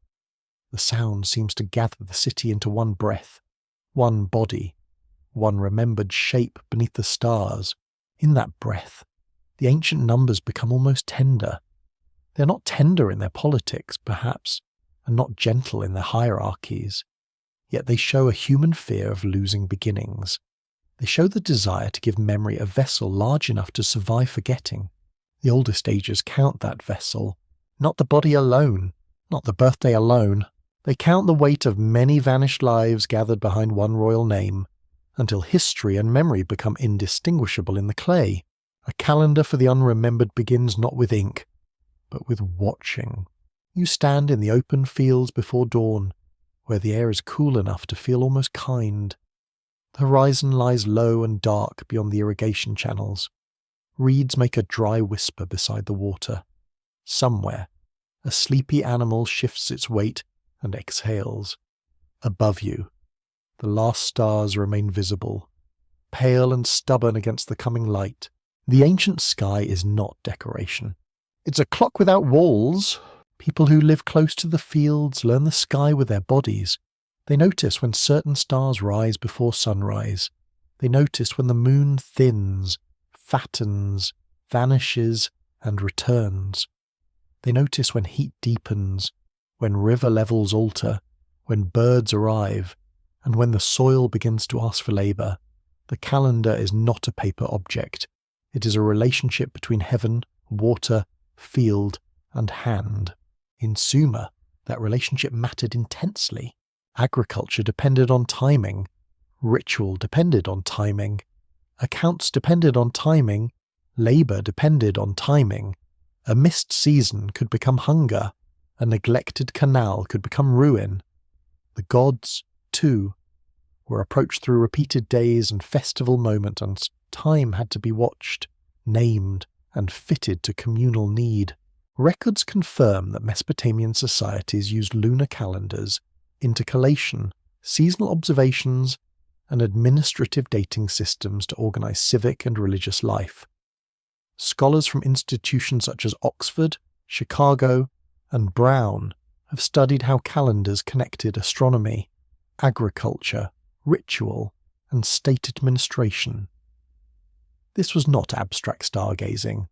The sound seems to gather the city into one breath, one body, one remembered shape beneath the stars. In that breath, the ancient numbers become almost tender. They are not tender in their politics, perhaps, and not gentle in their hierarchies. Yet they show a human fear of losing beginnings. They show the desire to give memory a vessel large enough to survive forgetting. The oldest ages count that vessel, not the body alone, not the birthday alone. They count the weight of many vanished lives gathered behind one royal name, until history and memory become indistinguishable in the clay. A calendar for the unremembered begins not with ink, but with watching. You stand in the open fields before dawn, where the air is cool enough to feel almost kind. The horizon lies low and dark beyond the irrigation channels. Reeds make a dry whisper beside the water. Somewhere, a sleepy animal shifts its weight and exhales. Above you, the last stars remain visible, pale and stubborn against the coming light. The ancient sky is not decoration. It's a clock without walls. People who live close to the fields learn the sky with their bodies. They notice when certain stars rise before sunrise. They notice when the moon thins, fattens, vanishes, and returns. They notice when heat deepens, when river levels alter, when birds arrive, and when the soil begins to ask for labour. The calendar is not a paper object. It is a relationship between heaven, water, field, and hand. In Sumer, that relationship mattered intensely. Agriculture depended on timing. Ritual depended on timing. Accounts depended on timing. Labour depended on timing. A missed season could become hunger. A neglected canal could become ruin. The gods, too, were approached through repeated days and festival moments, and time had to be watched, named, and fitted to communal need. Records confirm that Mesopotamian societies used lunar calendars, intercalation, seasonal observations, and administrative dating systems to organize civic and religious life. Scholars from institutions such as Oxford, Chicago, and Brown have studied how calendars connected astronomy, agriculture, ritual, and state administration. This was not abstract stargazing.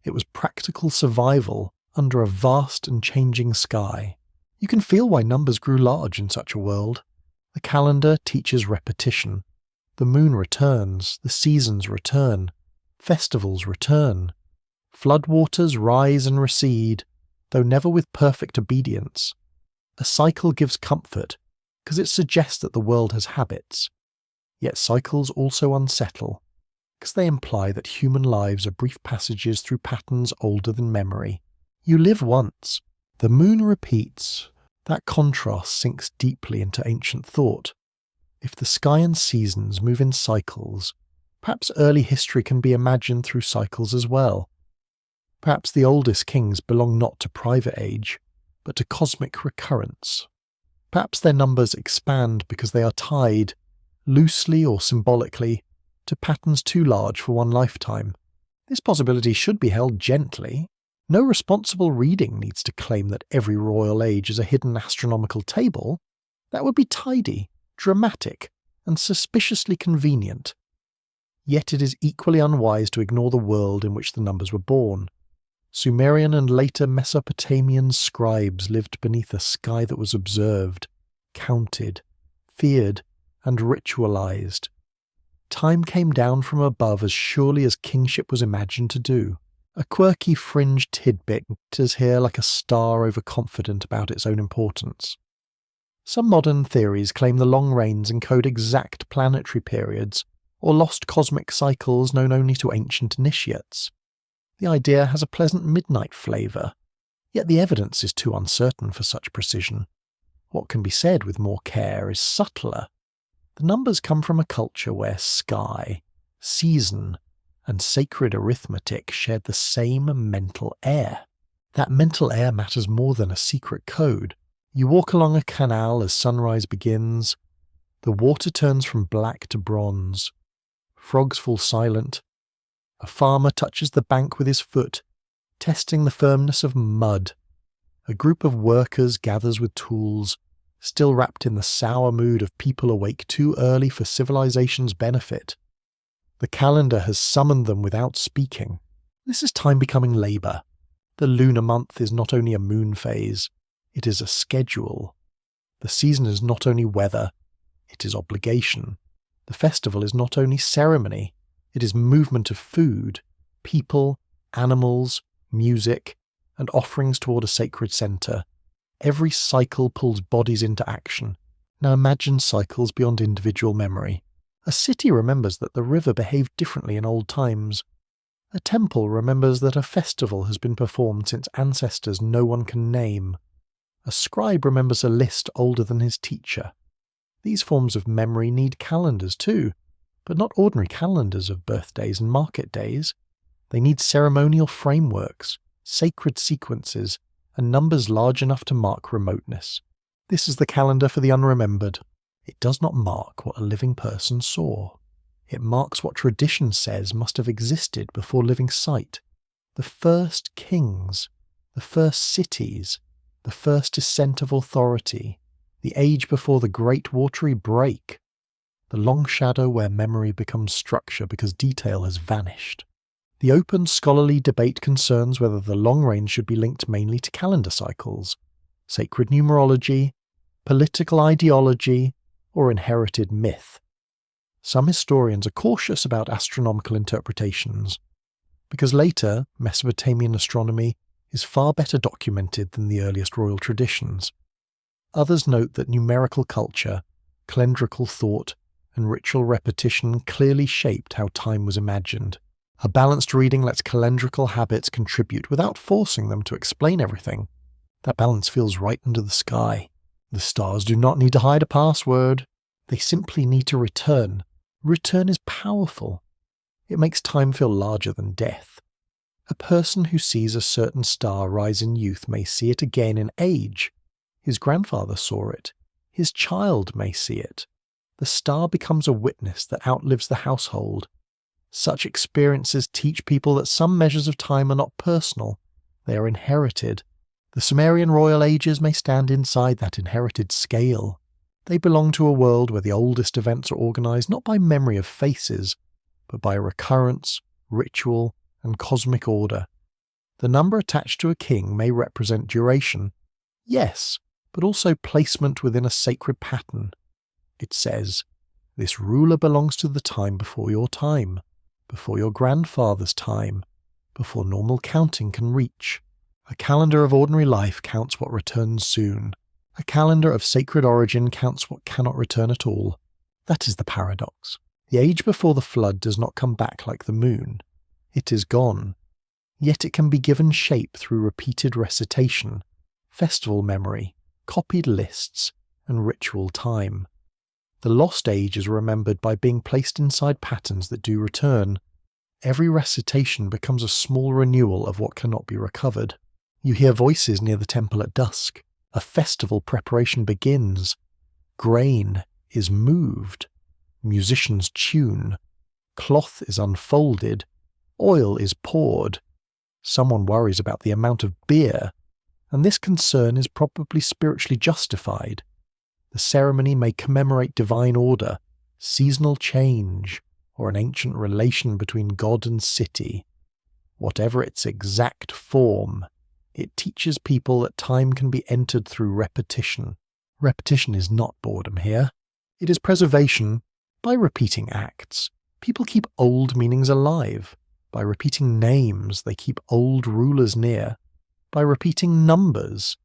It was practical survival under a vast and changing sky. You can feel why numbers grew large in such a world. The calendar teaches repetition. The moon returns, the seasons return, festivals return. Floodwaters rise and recede, though never with perfect obedience. A cycle gives comfort, because it suggests that the world has habits. Yet cycles also unsettle, because they imply that human lives are brief passages through patterns older than memory. You live once. The moon repeats. That contrast sinks deeply into ancient thought. If the sky and seasons move in cycles, perhaps early history can be imagined through cycles as well. Perhaps the oldest kings belong not to private age, but to cosmic recurrence. Perhaps their numbers expand because they are tied, loosely or symbolically, to patterns too large for one lifetime. This possibility should be held gently. No responsible reading needs to claim that every royal age is a hidden astronomical table. That would be tidy, dramatic, and suspiciously convenient. Yet it is equally unwise to ignore the world in which the numbers were born. Sumerian and later Mesopotamian scribes lived beneath a sky that was observed, counted, feared, and ritualized. Time came down from above as surely as kingship was imagined to do. A quirky fringe tidbit is here like a star overconfident about its own importance. Some modern theories claim the long reigns encode exact planetary periods, or lost cosmic cycles known only to ancient initiates. The idea has a pleasant midnight flavour, yet the evidence is too uncertain for such precision. What can be said with more care is subtler. The numbers come from a culture where sky, season, and sacred arithmetic shared the same mental air. That mental air matters more than a secret code. You walk along a canal as sunrise begins. The water turns from black to bronze. Frogs fall silent. A farmer touches the bank with his foot, testing the firmness of mud. A group of workers gathers with tools, still wrapped in the sour mood of people awake too early for civilization's benefit. The calendar has summoned them without speaking. This is time becoming labour. The lunar month is not only a moon phase, it is a schedule. The season is not only weather, it is obligation. The festival is not only ceremony, it is movement of food, people, animals, music, and offerings toward a sacred centre. Every cycle pulls bodies into action. Now imagine cycles beyond individual memory. A city remembers that the river behaved differently in old times. A temple remembers that a festival has been performed since ancestors no one can name. A scribe remembers a list older than his teacher. These forms of memory need calendars too, but not ordinary calendars of birthdays and market days. They need ceremonial frameworks, sacred sequences, and numbers large enough to mark remoteness. This is the calendar for the unremembered. It does not mark what a living person saw. It marks what tradition says must have existed before living sight. The first kings, the first cities, the first descent of authority, the age before the great watery break, the long shadow where memory becomes structure because detail has vanished. The open scholarly debate concerns whether the long reign should be linked mainly to calendar cycles, sacred numerology, political ideology, or inherited myth. Some historians are cautious about astronomical interpretations, because later Mesopotamian astronomy is far better documented than the earliest royal traditions. Others note that numerical culture, calendrical thought, and ritual repetition clearly shaped how time was imagined. A balanced reading lets calendrical habits contribute without forcing them to explain everything. That balance feels right under the sky. The stars do not need to hide a password. They simply need to return. Return is powerful. It makes time feel larger than death. A person who sees a certain star rise in youth may see it again in age. His grandfather saw it. His child may see it. The star becomes a witness that outlives the household. Such experiences teach people that some measures of time are not personal. They are inherited. The Sumerian royal ages may stand inside that inherited scale. They belong to a world where the oldest events are organized not by memory of faces, but by recurrence, ritual, and cosmic order. The number attached to a king may represent duration, yes, but also placement within a sacred pattern. It says, this ruler belongs to the time before your time, before your grandfather's time, before normal counting can reach. A calendar of ordinary life counts what returns soon. A calendar of sacred origin counts what cannot return at all. That is the paradox. The age before the flood does not come back like the moon. It is gone. Yet it can be given shape through repeated recitation, festival memory, copied lists, and ritual time. The lost age is remembered by being placed inside patterns that do return. Every recitation becomes a small renewal of what cannot be recovered. You hear voices near the temple at dusk. A festival preparation begins. Grain is moved. Musicians tune. Cloth is unfolded. Oil is poured. Someone worries about the amount of beer, and this concern is probably spiritually justified. The ceremony may commemorate divine order, seasonal change, or an ancient relation between God and city. Whatever its exact form, it teaches people that time can be entered through repetition. Repetition is not boredom here. It is preservation by repeating acts. People keep old meanings alive. By repeating names, they keep old rulers near. By repeating numbers,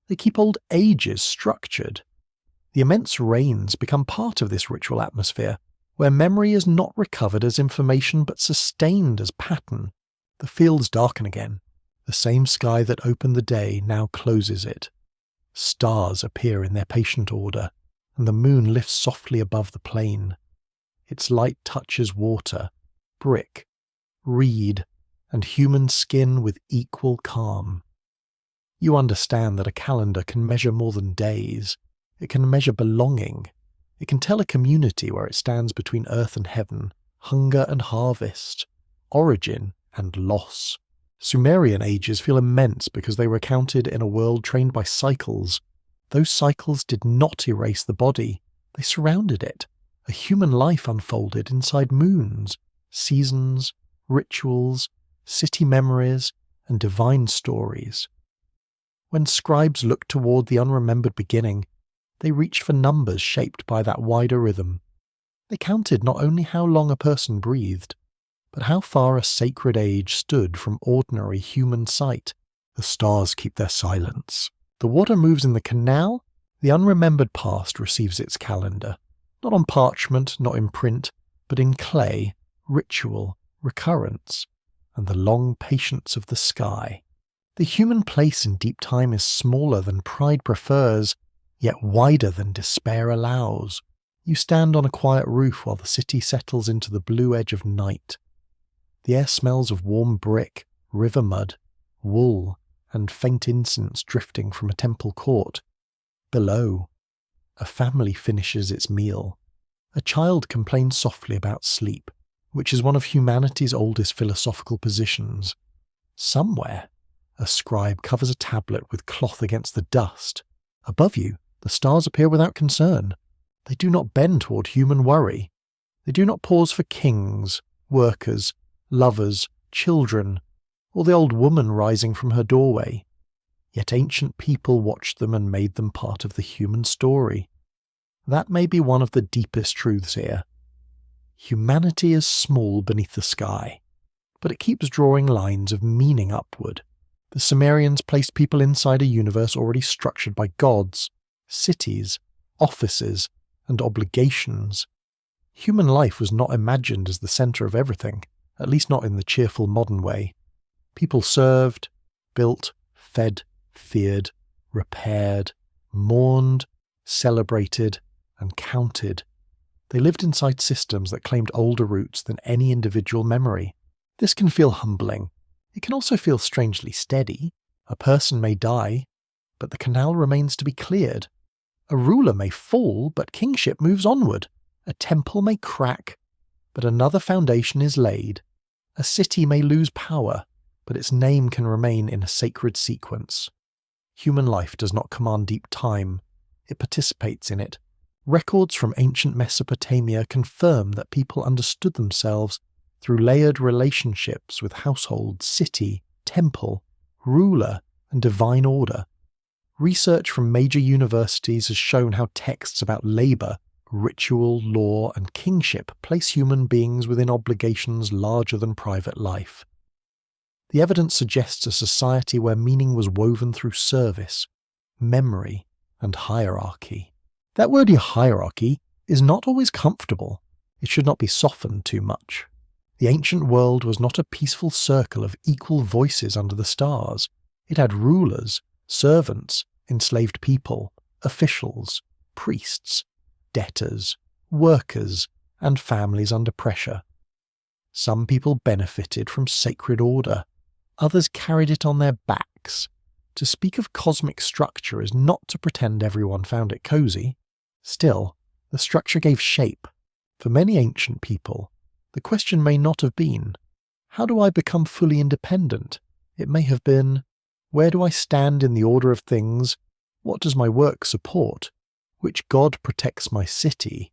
they keep old ages structured. The immense rains become part of this ritual atmosphere, where memory is not recovered as information but sustained as pattern. The fields darken again. The same sky that opened the day now closes it. Stars appear in their patient order, and the moon lifts softly above the plain. Its light touches water, brick, reed, and human skin with equal calm. You understand that a calendar can measure more than days. It can measure belonging. It can tell a community where it stands between earth and heaven, hunger and harvest, origin and loss. Sumerian ages feel immense because they were counted in a world trained by cycles. Those cycles did not erase the body. They surrounded it. A human life unfolded inside moons, seasons, rituals, city memories, and divine stories. When scribes looked toward the unremembered beginning, they reached for numbers shaped by that wider rhythm. They counted not only how long a person breathed, but how far a sacred age stood from ordinary human sight. The stars keep their silence. The water moves in the canal. The unremembered past receives its calendar, not on parchment, not in print, but in clay, ritual, recurrence, and the long patience of the sky. The human place in deep time is smaller than pride prefers, yet wider than despair allows. You stand on a quiet roof while the city settles into the blue edge of night. The air smells of warm brick, river mud, wool, and faint incense drifting from a temple court. Below, a family finishes its meal. A child complains softly about sleep, which is one of humanity's oldest philosophical positions. Somewhere, a scribe covers a tablet with cloth against the dust. Above you, the stars appear without concern. They do not bend toward human worry. They do not pause for kings, workers, lovers, children, or the old woman rising from her doorway. Yet ancient people watched them and made them part of the human story. That may be one of the deepest truths here. Humanity is small beneath the sky, but it keeps drawing lines of meaning upward. The Sumerians placed people inside a universe already structured by gods, cities, offices, and obligations. Human life was not imagined as the center of everything, at least not in the cheerful modern way. People served, built, fed, feared, repaired, mourned, celebrated, and counted. They lived inside systems that claimed older roots than any individual memory. This can feel humbling. It can also feel strangely steady. A person may die, but the canal remains to be cleared. A ruler may fall, but kingship moves onward. A temple may crack, but another foundation is laid. A city may lose power, but its name can remain in a sacred sequence. Human life does not command deep time. It participates in it. Records from ancient Mesopotamia confirm that people understood themselves through layered relationships with household, city, temple, ruler, and divine order. Research from major universities has shown how texts about labour, ritual, law, and kingship place human beings within obligations larger than private life. The evidence suggests a society where meaning was woven through service, memory, and hierarchy. That word hierarchy is not always comfortable. It should not be softened too much. The ancient world was not a peaceful circle of equal voices under the stars. It had rulers, servants, enslaved people, officials, priests, debtors, workers, and families under pressure. Some people benefited from sacred order. Others carried it on their backs. To speak of cosmic structure is not to pretend everyone found it cozy. Still, the structure gave shape. For many ancient people, the question may not have been, how do I become fully independent? It may have been, where do I stand in the order of things? What does my work support? Which god protects my city?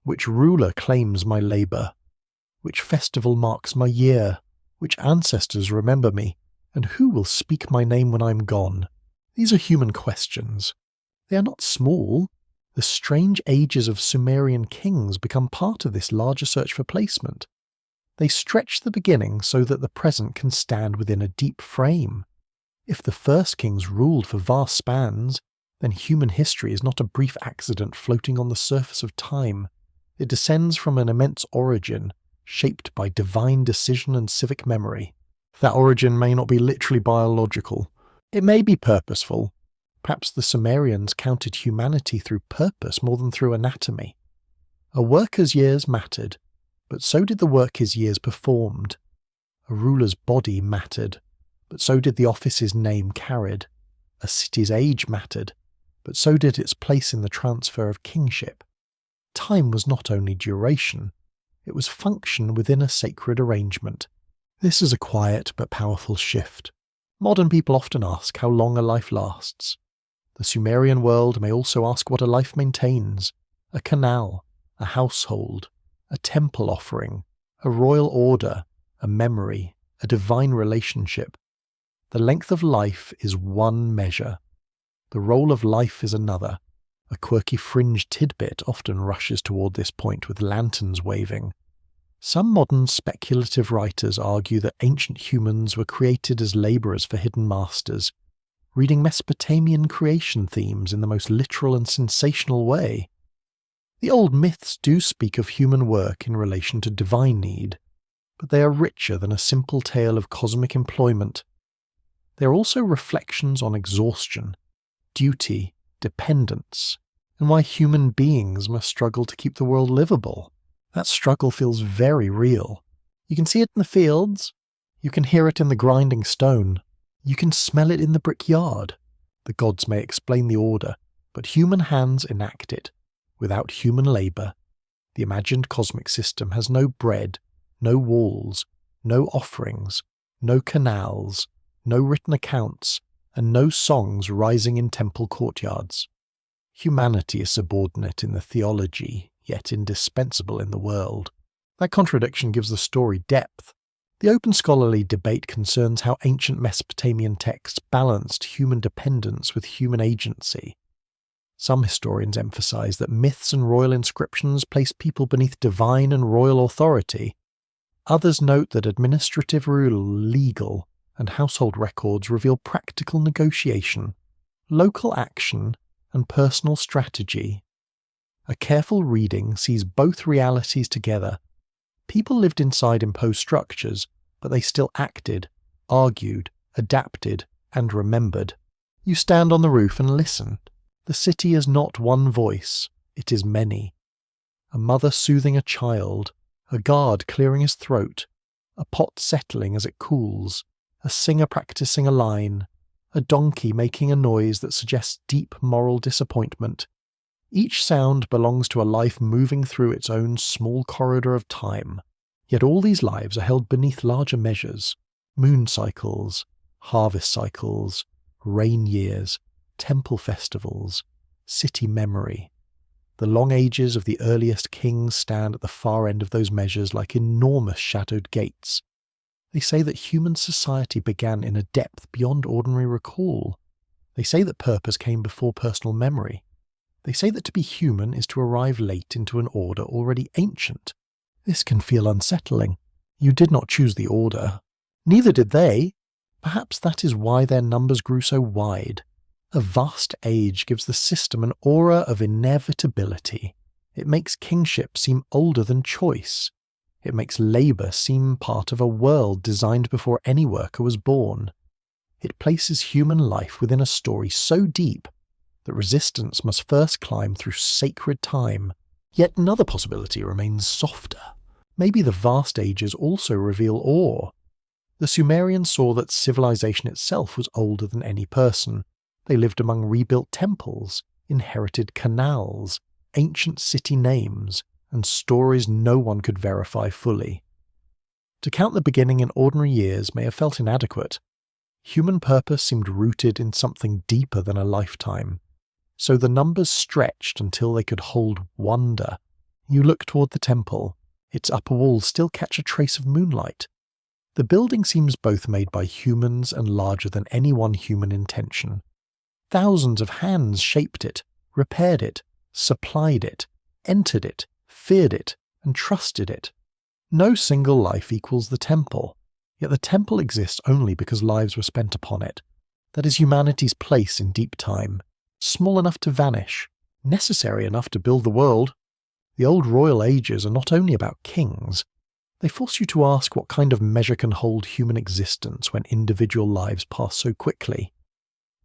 Which ruler claims my labour? Which festival marks my year? Which ancestors remember me? And who will speak my name when I'm gone? These are human questions. They are not small. The strange ages of Sumerian kings become part of this larger search for placement. They stretch the beginning so that the present can stand within a deep frame. If the first kings ruled for vast spans, then human history is not a brief accident floating on the surface of time. It descends from an immense origin, shaped by divine decision and civic memory. That origin may not be literally biological. It may be purposeful. Perhaps the Sumerians counted humanity through purpose more than through anatomy. A worker's years mattered, but so did the work his years performed. A ruler's body mattered, but so did the office his name carried. A city's age mattered, but so did its place in the transfer of kingship. Time was not only duration, it was function within a sacred arrangement. This is a quiet but powerful shift. Modern people often ask how long a life lasts. The Sumerian world may also ask what a life maintains: a canal, a household, a temple offering, a royal order, a memory, a divine relationship. The length of life is one measure. The role of life is another. A quirky fringe tidbit often rushes toward this point with lanterns waving. Some modern speculative writers argue that ancient humans were created as labourers for hidden masters, reading Mesopotamian creation themes in the most literal and sensational way. The old myths do speak of human work in relation to divine need, but they are richer than a simple tale of cosmic employment. They are also reflections on exhaustion, duty, dependence, and why human beings must struggle to keep the world livable. That struggle feels very real. You can see it in the fields. You can hear it in the grinding stone. You can smell it in the brickyard. The gods may explain the order, but human hands enact it. Without human labour, the imagined cosmic system has no bread, no walls, no offerings, no canals, no written accounts, and no songs rising in temple courtyards. Humanity is subordinate in the theology, yet indispensable in the world. That contradiction gives the story depth. The open scholarly debate concerns how ancient Mesopotamian texts balanced human dependence with human agency. Some historians emphasize that myths and royal inscriptions place people beneath divine and royal authority. Others note that administrative rule, legal, and household records reveal practical negotiation, local action, and personal strategy. A careful reading sees both realities together. People lived inside imposed structures, but they still acted, argued, adapted, and remembered. You stand on the roof and listen. The city is not one voice, it is many. a mother soothing a child, a guard clearing his throat, a pot settling as it cools, a singer practicing a line, a donkey making a noise that suggests deep moral disappointment. Each sound belongs to a life moving through its own small corridor of time. Yet all these lives are held beneath larger measures: moon cycles, harvest cycles, rain years, temple festivals, city memory. The long ages of the earliest kings stand at the far end of those measures like enormous shadowed gates. They say that human society began in a depth beyond ordinary recall. They say that purpose came before personal memory. They say that to be human is to arrive late into an order already ancient. This can feel unsettling. You did not choose the order. Neither did they. Perhaps that is why their numbers grew so wide. A vast age gives the system an aura of inevitability. It makes kingship seem older than choice. It makes labour seem part of a world designed before any worker was born. It places human life within a story so deep that resistance must first climb through sacred time. Yet another possibility remains softer. Maybe the vast ages also reveal awe. The Sumerians saw that civilization itself was older than any person. They lived among rebuilt temples, inherited canals, ancient city names, and stories no one could verify fully. To count the beginning in ordinary years may have felt inadequate. Human purpose seemed rooted in something deeper than a lifetime. So the numbers stretched until they could hold wonder. You look toward the temple. Its upper walls still catch a trace of moonlight. The building seems both made by humans and larger than any one human intention. Thousands of hands shaped it, repaired it, supplied it, entered it, feared it, and trusted it. No single life equals the temple, yet the temple exists only because lives were spent upon it. That is humanity's place in deep time. Small enough to vanish, necessary enough to build the world. The old royal ages are not only about kings. They force you to ask what kind of measure can hold human existence when individual lives pass so quickly.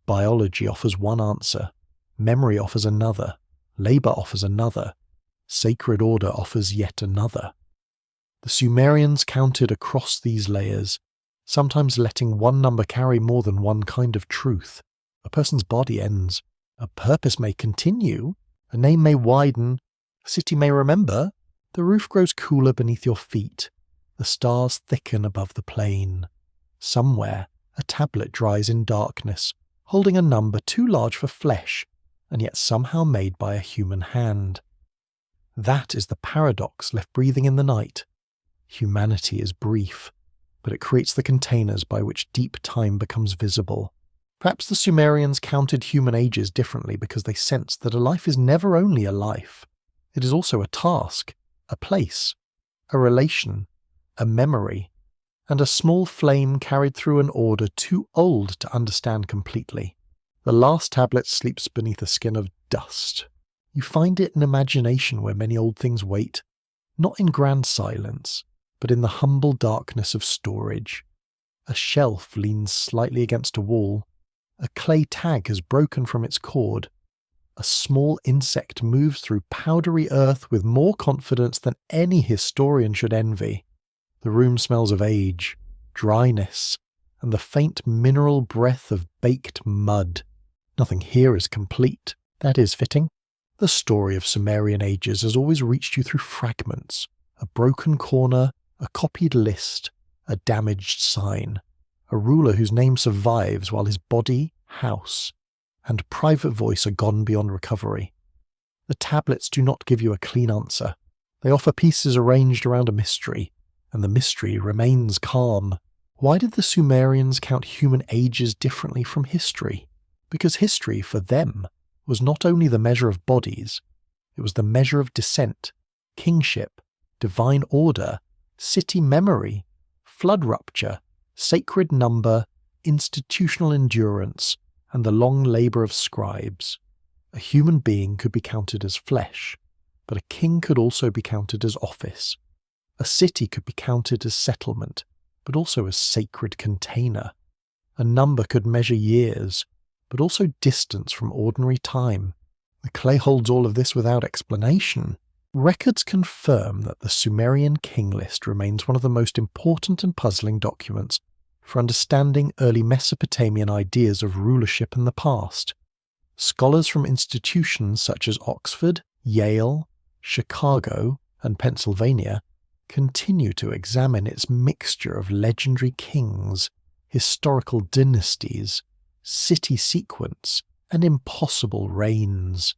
Biology offers one answer, memory offers another, labour offers another, sacred order offers yet another. The Sumerians counted across these layers, sometimes letting one number carry more than one kind of truth. A person's body ends. A purpose may continue, a name may widen, a city may remember, the roof grows cooler beneath your feet, the stars thicken above the plain. Somewhere, a tablet dries in darkness, holding a number too large for flesh, and yet somehow made by a human hand. That is the paradox left breathing in the night. Humanity is brief, but it creates the containers by which deep time becomes visible. Perhaps the Sumerians counted human ages differently because they sensed that a life is never only a life. It is also a task, a place, a relation, a memory, and a small flame carried through an order too old to understand completely. The last tablet sleeps beneath a skin of dust. You find it in imagination where many old things wait, not in grand silence, but in the humble darkness of storage. A shelf leans slightly against a wall. A clay tag has broken from its cord. A small insect moves through powdery earth with more confidence than any historian should envy. The room smells of age, dryness, and the faint mineral breath of baked mud. Nothing here is complete. That is fitting. The story of Sumerian ages has always reached you through fragments. A broken corner, a copied list, a damaged sign. A ruler whose name survives while his body, house, and private voice are gone beyond recovery. The tablets do not give you a clean answer. They offer pieces arranged around a mystery, and the mystery remains calm. Why did the Sumerians count human ages differently from history? Because history, for them, was not only the measure of bodies, it was the measure of descent, kingship, divine order, city memory, flood rupture, sacred number, institutional endurance, and the long labour of scribes. A human being could be counted as flesh, but a king could also be counted as office. A city could be counted as settlement, but also as sacred container. A number could measure years, but also distance from ordinary time. The clay holds all of this without explanation. Records confirm that the Sumerian King List remains one of the most important and puzzling documents for understanding early Mesopotamian ideas of rulership in the past. Scholars from institutions such as Oxford, Yale, Chicago, and Pennsylvania continue to examine its mixture of legendary kings, historical dynasties, city sequence, and impossible reigns.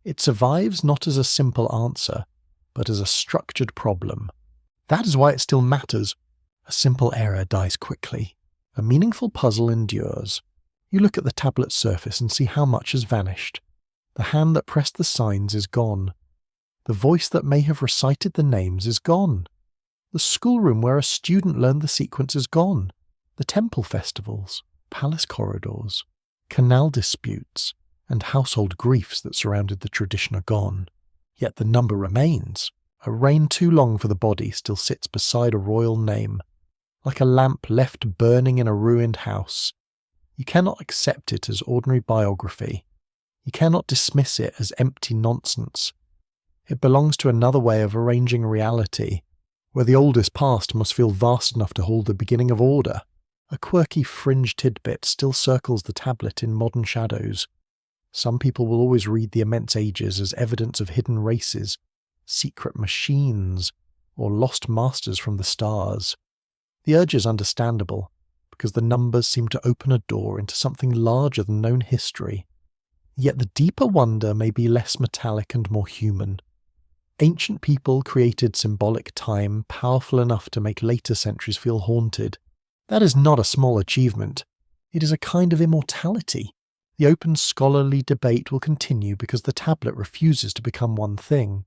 It survives not as a simple answer, but as a structured problem. That is why it still matters. A simple error dies quickly. A meaningful puzzle endures. You look at the tablet surface and see how much has vanished. The hand that pressed the signs is gone. The voice that may have recited the names is gone. The schoolroom where a student learned the sequence is gone. The temple festivals, palace corridors, canal disputes, and household griefs that surrounded the tradition are gone. Yet the number remains. A reign too long for the body still sits beside a royal name, like a lamp left burning in a ruined house. You cannot accept it as ordinary biography. You cannot dismiss it as empty nonsense. It belongs to another way of arranging reality, where the oldest past must feel vast enough to hold the beginning of order. A quirky fringe tidbit still circles the tablet in modern shadows. Some people will always read the immense ages as evidence of hidden races, secret machines, or lost masters from the stars. The urge is understandable, because the numbers seem to open a door into something larger than known history. Yet the deeper wonder may be less metallic and more human. Ancient people created symbolic time powerful enough to make later centuries feel haunted. That is not a small achievement. It is a kind of immortality. The open scholarly debate will continue because the tablet refuses to become one thing.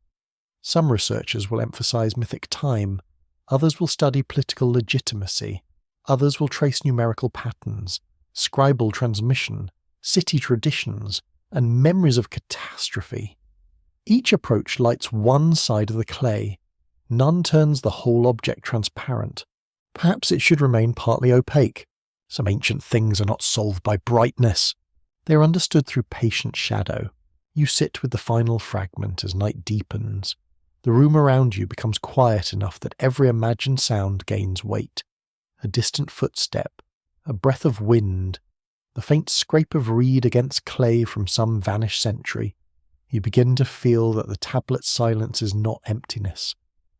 Some researchers will emphasize mythic time, others will study political legitimacy, others will trace numerical patterns, scribal transmission, city traditions, and memories of catastrophe. Each approach lights one side of the clay. None turns the whole object transparent. Perhaps it should remain partly opaque. Some ancient things are not solved by brightness. They are understood through patient shadow. You sit with the final fragment as night deepens. The room around you becomes quiet enough that every imagined sound gains weight. A distant footstep, a breath of wind, the faint scrape of reed against clay from some vanished century. You begin to feel that the tablet's silence is not emptiness.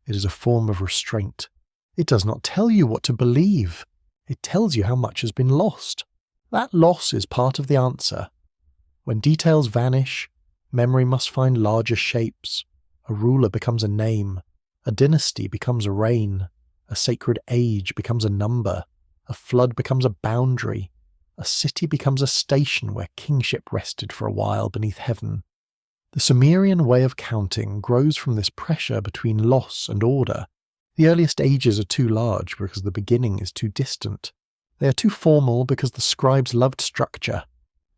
It is a form of restraint. It does not tell you what to believe. It tells you how much has been lost. That loss is part of the answer. When details vanish, memory must find larger shapes. A ruler becomes a name. A dynasty becomes a reign. A sacred age becomes a number. A flood becomes a boundary. A city becomes a station where kingship rested for a while beneath heaven. The Sumerian way of counting grows from this pressure between loss and order. The earliest ages are too large because the beginning is too distant. They are too formal because the scribes loved structure.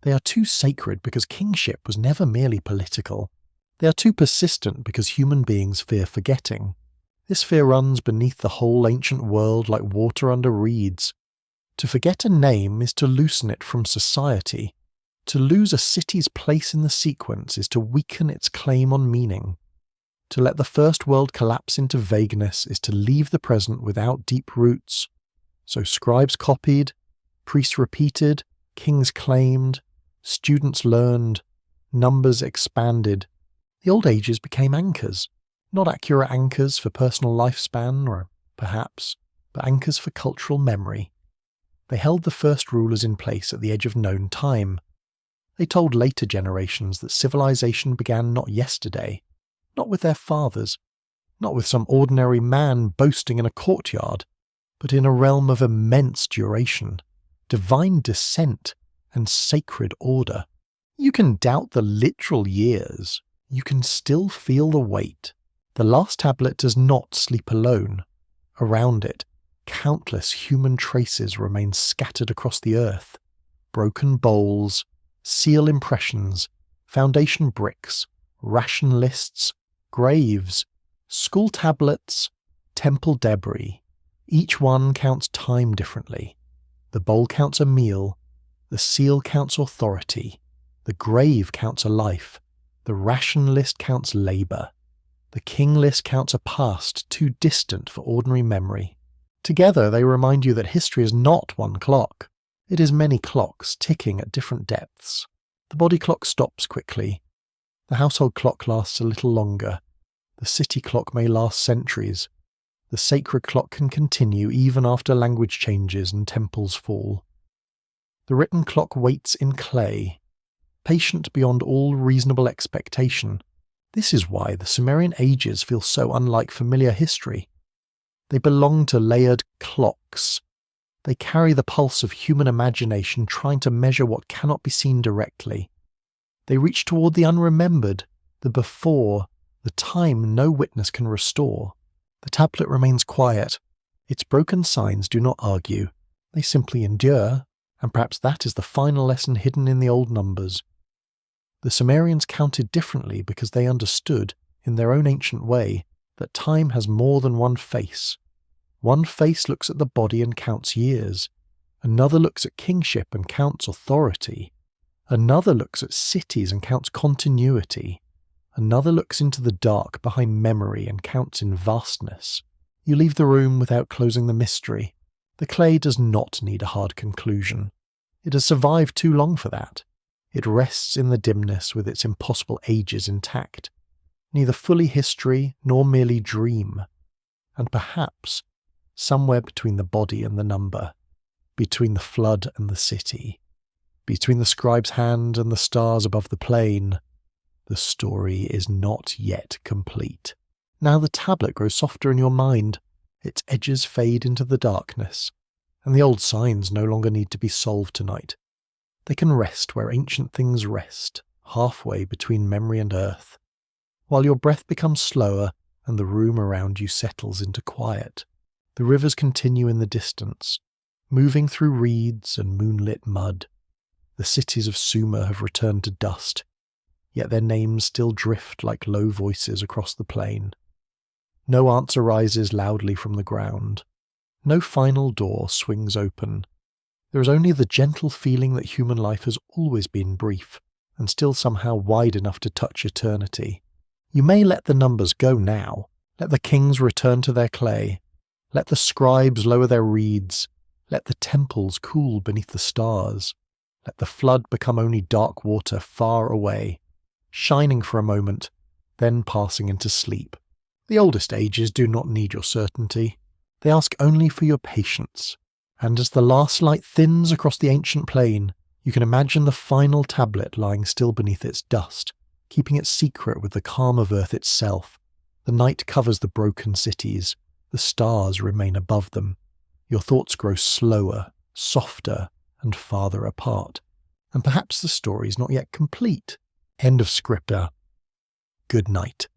They are too sacred because kingship was never merely political. They are too persistent because human beings fear forgetting. This fear runs beneath the whole ancient world like water under reeds. To forget a name is to loosen it from society. To lose a city's place in the sequence is to weaken its claim on meaning. To let the first world collapse into vagueness is to leave the present without deep roots. So scribes copied, priests repeated, kings claimed, students learned, numbers expanded. The old ages became anchors, not accurate anchors for personal lifespan, or perhaps, but anchors for cultural memory. They held the first rulers in place at the edge of known time. They told later generations that civilization began not yesterday, not with their fathers, not with some ordinary man boasting in a courtyard, but in a realm of immense duration, divine descent, and sacred order. You can doubt the literal years. You can still feel the weight. The last tablet does not sleep alone. Around it, countless human traces remain scattered across the earth. Broken bowls, seal impressions, foundation bricks, ration lists, graves, school tablets, temple debris. Each one counts time differently. The bowl counts a meal, the seal counts authority, the grave counts a life, the ration list counts labour. The King List counts a past too distant for ordinary memory. Together they remind you that history is not one clock. It is many clocks ticking at different depths. The body clock stops quickly. The household clock lasts a little longer. The city clock may last centuries. The sacred clock can continue even after language changes and temples fall. The written clock waits in clay, patient beyond all reasonable expectation. This is why the Sumerian ages feel so unlike familiar history. They belong to layered clocks. They carry the pulse of human imagination trying to measure what cannot be seen directly. They reach toward the unremembered, the before, the time no witness can restore. The tablet remains quiet. Its broken signs do not argue. They simply endure, and perhaps that is the final lesson hidden in the old numbers. The Sumerians counted differently because they understood, in their own ancient way, that time has more than one face. One face looks at the body and counts years. Another looks at kingship and counts authority. Another looks at cities and counts continuity. Another looks into the dark behind memory and counts in vastness. You leave the room without closing the mystery. The clay does not need a hard conclusion. It has survived too long for that. It rests in the dimness with its impossible ages intact. Neither fully history nor merely dream. And perhaps, somewhere between the body and the number, between the flood and the city, between the scribe's hand and the stars above the plain, the story is not yet complete. Now the tablet grows softer in your mind, its edges fade into the darkness, and the old signs no longer need to be solved tonight. They can rest where ancient things rest, halfway between memory and earth, while your breath becomes slower and the room around you settles into quiet. The rivers continue in the distance, moving through reeds and moonlit mud. The cities of Sumer have returned to dust, yet their names still drift like low voices across the plain. No answer rises loudly from the ground. No final door swings open. There is only the gentle feeling that human life has always been brief, and still somehow wide enough to touch eternity. You may let the numbers go now. Let the kings return to their clay. Let the scribes lower their reeds. Let the temples cool beneath the stars. Let the flood become only dark water far away, shining for a moment, then passing into sleep. The oldest ages do not need your certainty. They ask only for your patience. And as the last light thins across the ancient plain, you can imagine the final tablet lying still beneath its dust, keeping it secret with the calm of earth itself. The night covers the broken cities. The stars remain above them. Your thoughts grow slower, softer, and farther apart. And perhaps the story is not yet complete. End of scripture. Good night.